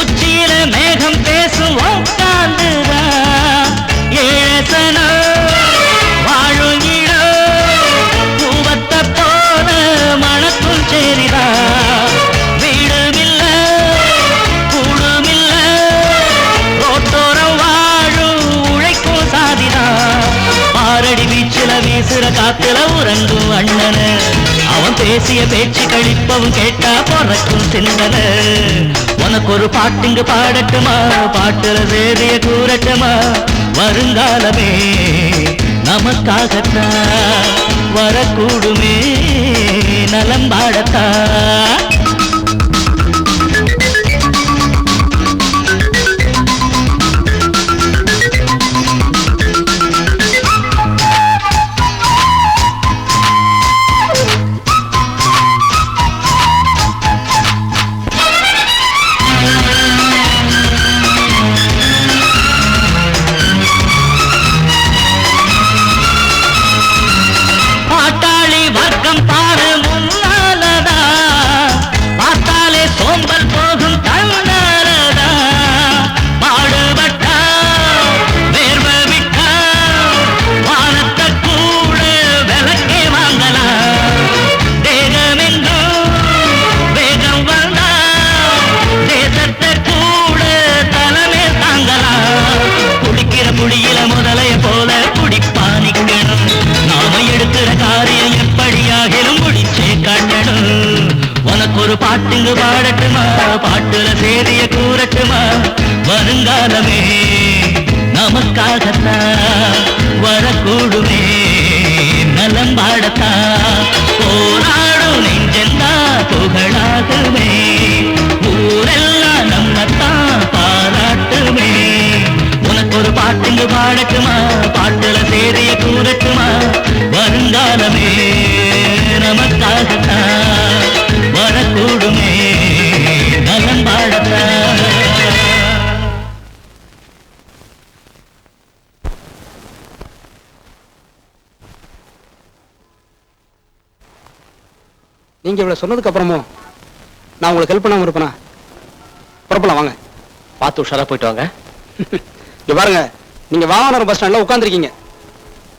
உச்சியில மேகம் பேசும் உட்காந்துதான், ஏசனோ வாழும் இடம் பூவத்தை போல மணக்கும் சேரிதான், வீடுமில்ல கூடுமில்ல ரோட்டோரம் வாழும் உழைக்கும் சாதிதான், பாரடி வீச்சுல வீசுற காத்துல உறங்கும் அண்ணன, அவன் பேசிய பேச்சு கழிப்பவும் கேட்டா பொறக்கும் சிந்தன. உனக்கு ஒரு பாட்டுங்க பாடட்டுமா, பாட்டுல சேதிய கூறட்டுமா, வருங்காலமே நமக்காகத்தான் வரக்கூடுமே, நலம் பாடத்தான். பாட்டாளி வர்க்கம் பாரு முன்னாலதா, பார்த்தாலே சோம்பல் போகும் தன்னாலதா, பாடுபட்டா வேர்வ விட்டா வானத்தை கூட விலக்கே வாங்கலாம், தேகமெங்கும் வேகம் வந்தா தேசத்தை கூட தலைமே தாங்கலாம், குடிக்கிற குடியில முதலைய போல குடிப்பா நிக்கணும், நாம எடுக்கிற காரியம் எப்படியாகிலும் முடிச்சே காட்டணும். உனக்கு ஒரு பாட்டுங்க பாடட்டுமா, பாட்டுல சேதிய கூறட்டுமா, வருங்காலமே நமக்காகத்தான் வரக்கூடுமே, நலம் பாடத்தான் போராடும் நெஞ்செல்லா புகழாகுமே, ஊரெல்லாம் நம்மத்தான் பாராட்டுமே. உனக்கு ஒரு பாட்டுங்க பாடட்டுமா, பாட்டுல சேதிய கூறட்டுமா, வருங்காலமே நமக்காகத்தான் வரக்கூடுமே, நலம் பாடத்தான். நீங்க இவ்வளவு சொன்னதுக்கு அப்புறமும் நான் உங்களுக்கு ஹெல்ப் பண்ணாம இருப்பேனா? புறப்படலாம் வாங்க. பார்த்து உஷாரா போயிட்டு வாங்க. இங்க பாருங்க, நீங்க வாகனம் பஸ் ஸ்டாண்ட்ல உட்காந்துருக்கீங்க.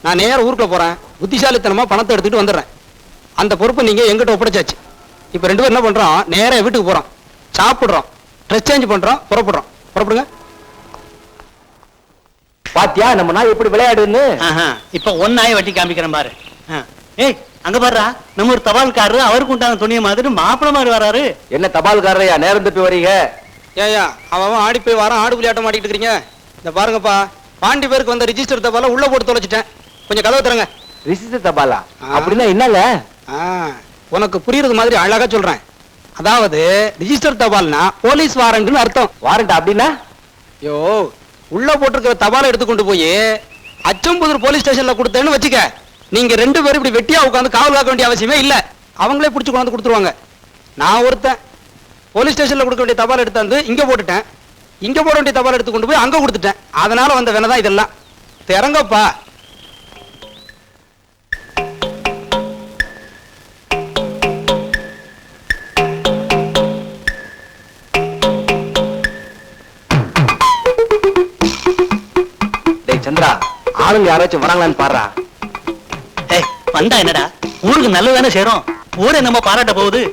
நான் நேர ஊருக்குள்ள போறேன். புத்திசாலித்தனமா பணத்தை எடுத்துட்டு வந்துடுறேன். அந்த பொறுப்பு நீங்க எங்கிட்ட ஒப்படைச்சாச்சு. இப்ப 2 பேரும் என்ன பண்றோம், நேரா வீட்டுக்கு போறோம், சாப்பிடுறோம், ட்ரெஸ் சேஞ்ச் பண்றோம், புறப்படுறோம். புறப்படுங்க. பாத்தியா நம்ம நாய் எப்படி விளையாடுன்னு? இப்ப ஒன்னாய வட்டி காமிக்கிறேன் பாரு. ஏய் அங்க பாருடா, நம்ம ஒரு தபால்காரரு, அவருக்கு உண்டான துணிய மாதிரி மாப்பிள மாதிரி வராரு. என்ன தபால்காரரையா நேரம் தப்பி வரீங்க? ஏயா அவன் ஆடி போய் வாரம் ஆடு புலியாட்டம் மாட்டிட்டு இருக்கீங்க. இந்த பாருங்கப்பா, பாண்டி பேருக்கு வந்த ரிஜிஸ்டர் தபால உள்ள போட்டு தொலைச்சிட்டேன். கொஞ்சம் கதவை தரங்க. ரிஜிஸ்டர் தபாலா? அப்படின்னா என்னங்க? உனக்கு புரியுறது மாதிரி அழகா சொல்றேன். அதாவது ரிஜிஸ்டர் தபால்னா போலீஸ் வாரண்ட்னு அர்த்தம். வாரண்ட் அப்படின்னா? ஐயோ, உள்ள போட்டிருக்கிற தபாலை எடுத்து கொண்டு போய் அச்சம்புதூர் போலீஸ் ஸ்டேஷன்ல கொடுத்தேன்னு வச்சுக்க, நீங்க 2 பேரும் இப்படி வெட்டியா உட்காந்து காவல் காக்க வேண்டிய அவசியமே இல்ல. அவங்களே பிடிச்சு கொண்டாந்து கொடுத்துருவாங்க. நான் ஒருத்தன் போலீஸ் ஸ்டேஷன்ல கொடுக்க வேண்டிய தபால் எடுத்தாந்து இங்க போட்டுட்டேன், இங்க போட வேண்டிய தபால் எடுத்து கொண்டு போய் அங்க கொடுத்துட்டேன். அதனால வந்த வேலைதான் இதெல்லாம். திறங்கப்பா. சந்திரா, ஆளுங்க யாராச்சும் வராங்களான்னு பாடுறா. வந்தா என்னடா, ஊருக்கு நல்லதானே சேரும். ஊரே நம்ம பாராட்ட போகுது.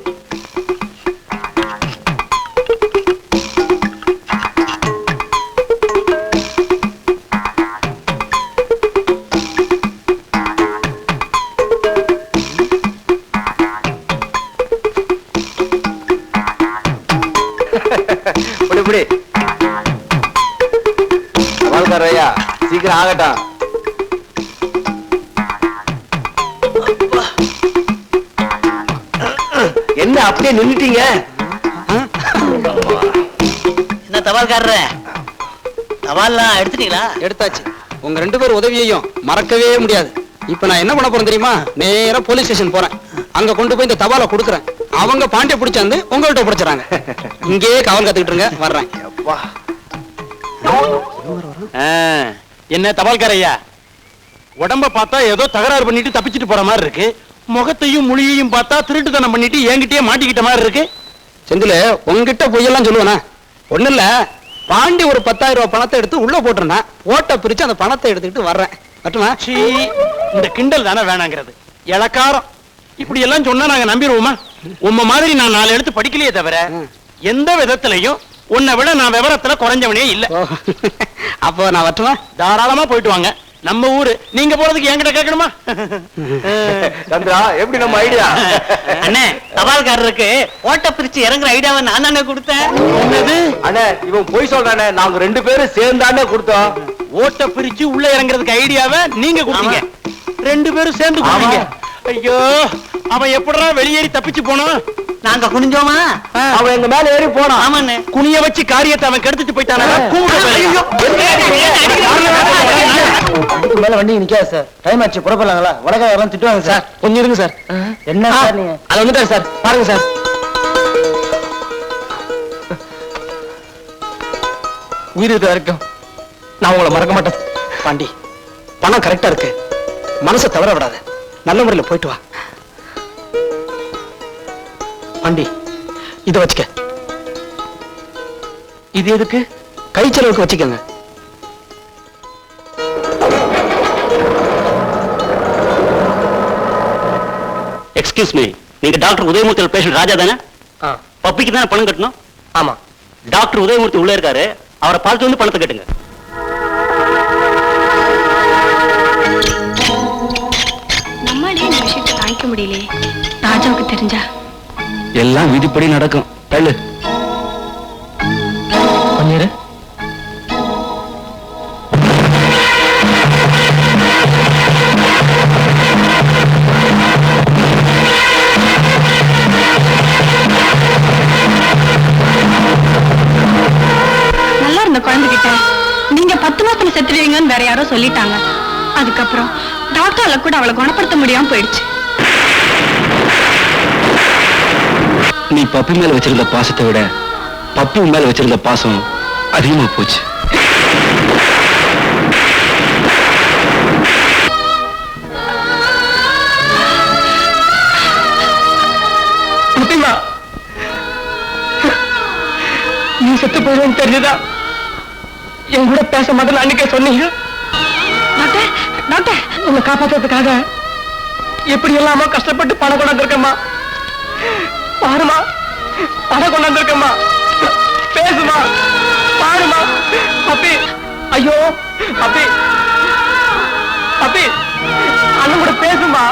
தபால்காரையா சீக்கிரம் ஆகட்டும். என்ன அப்படியே நின்னுட்டீங்க? என்ன தபால்காரரே, தபால்லாம் எடுத்துட்டீங்களா? எடுத்தாச்சு. உங்க 2 பேர் உதவியையும் மறக்கவே முடியாது. இப்ப நான் என்ன பண்ண போறேன் தெரியுமா? நேரா போலீஸ் ஸ்டேஷன் போறேன். அங்க கொண்டு போய் இந்த தபாலை கொடுக்குறேன். அவங்க பாண்டிய பிடிச்சாந்து உங்கள்கிட்ட பிடிச்சாங்க. இங்கேயே காவல் காத்துக்கிட்டு இருங்க, வர்றேன். என்ன தபால்காரையா, உடம்ப பார்த்தா ஏதோ தகராறு பண்ணிட்டு தப்பிச்சுட்டு போற மாதிரி இருக்கு. முகத்தையும் மொழியையும் பார்த்தா திருட்டுத்தனம் பண்ணிட்டு என்கிட்டயே மாட்டிக்கிட்ட மாதிரி இருக்கு. செந்தில, உங்ககிட்ட பொய்யெல்லாம் சொல்லுவேனா? ஒண்ணு இல்ல, பாண்டி ஒரு 10,000 ரூபாய் பணத்தை எடுத்து உள்ள போட்டிருந்தேன். ஓட்ட பிரிச்சு அந்த பணத்தை எடுத்துக்கிட்டு வர்றேன். மட்டுமா? இந்த கிண்டல் தானே வேணாங்கிறது. இலக்காரம் இப்படி எல்லாம் சொன்னா நாங்க நம்பிடுவோமா? உம்ம மாதிரி நான் 4 எழுத்து படிக்கலையே தவிர எந்த விதத்திலையும் உன்னை விட நான் விவரத்துல குறைஞ்சவனே இல்ல. அப்போ நான் வரட்டுமா? தாராளமா போயிட்டு வாங்க. நம்ம ஊரு, நீங்க போறதுக்கு என்கிட்ட கேட்கணுமா? சந்திரா, எப்படி நம்ம ஐடியா? அண்ணே, தபால்காரருக்கு ஓட்ட பிரிச்சு இறங்குற ஐடியாவை நான் தானே கொடுத்தேன். என்னது அண்ணே, இவன் போய் சொல்றானே. நாங்க 2 பேரும் சேர்ந்தானே கொடுத்தோம். ஓட்ட பிரிச்சு உள்ள இறங்குறதுக்கு ஐடியாவை நீங்க கொடுத்தீங்க. 2 பேரும் சேர்ந்து கொடுத்தீங்க. ஐயோ, அவன் எப்படா வெளியேறி தப்பிச்சு போனோம்? நாங்க குனிஞ்சோமா? அவன் எங்க மேல ஏறி போனான். ஆமாண்ணே. குனிய வச்சு காரியத்தை அவன் கெடுத்துட்டு போயிட்டான. அதுக்கு மேல வண்டி நிக்காது சார். டைம் ஆச்சு, புறப்படலாங்களா? வடகாரெல்லாம் திட்டுவாங்க சார். கொஞ்சம் இருங்க சார். என்ன சார் நீங்க? அது வந்துட்டாரு சார், பாருங்க சார். உயிருக்கு வரைக்கும் நான் உங்களை மறக்க மாட்டேன். பாண்டி, பணம் கரெக்டா இருக்கு. மனசை தவற விடாத. நல்ல முறையில் போயிட்டு வா. பாண்டி, இதை வச்சுக்க. இது எதுக்கு? கை செலவுக்கு வச்சுக்கங்க. எக்ஸ்கியூஸ் மீ, நீங்க டாக்டர் உதயமூர்த்தி பேஷண்ட் ராஜா தானே? பப்பிக்கு தானே பணம் கட்டணும்? ஆமா. டாக்டர் உதயமூர்த்தி உள்ள இருக்காரு, அவரை பார்த்து வந்து பணத்தை கட்டுங்க. நம்மளே இந்த விஷயத்தை தாங்கிக்க முடியலையே. ராஜாவுக்கு தெரிஞ்சா எல்லாம் விதிப்படி நடக்கும். தள்ளு. கொஞ்சம் நல்லா இருந்த குழந்தைகிட்ட நீங்க 10 மாசத்துல செத்துடுவீங்கன்னு வேற யாரோ சொல்லிட்டாங்க. அதுக்கப்புறம் டாக்டரால கூட அவளை குணப்படுத்த முடியாம போயிடுச்சு. நீ பப்பி மேல வச்சிருந்த பாசத்தை விட பப்பி மேல வச்சிருந்த பாசம் அதிகமா போச்சு. போயிடும் தெரிஞ்சுதா என் கூட பேச முதல்ல அன்னைக்கே சொன்னீங்க. டாக்டர் டாக்டர் உங்களை காப்பாத்துறதுக்காக எப்படி எல்லாமோ கஷ்டப்பட்டு பணம் கொண்டாந்துருக்கம்மா. பாருமா பணம் கொண்டாந்துருக்கம்மா. பேசுமா பாருமா. அப்பி ஐயோ அப்பி அப்பி அண்ணன் கூட பேசுமா.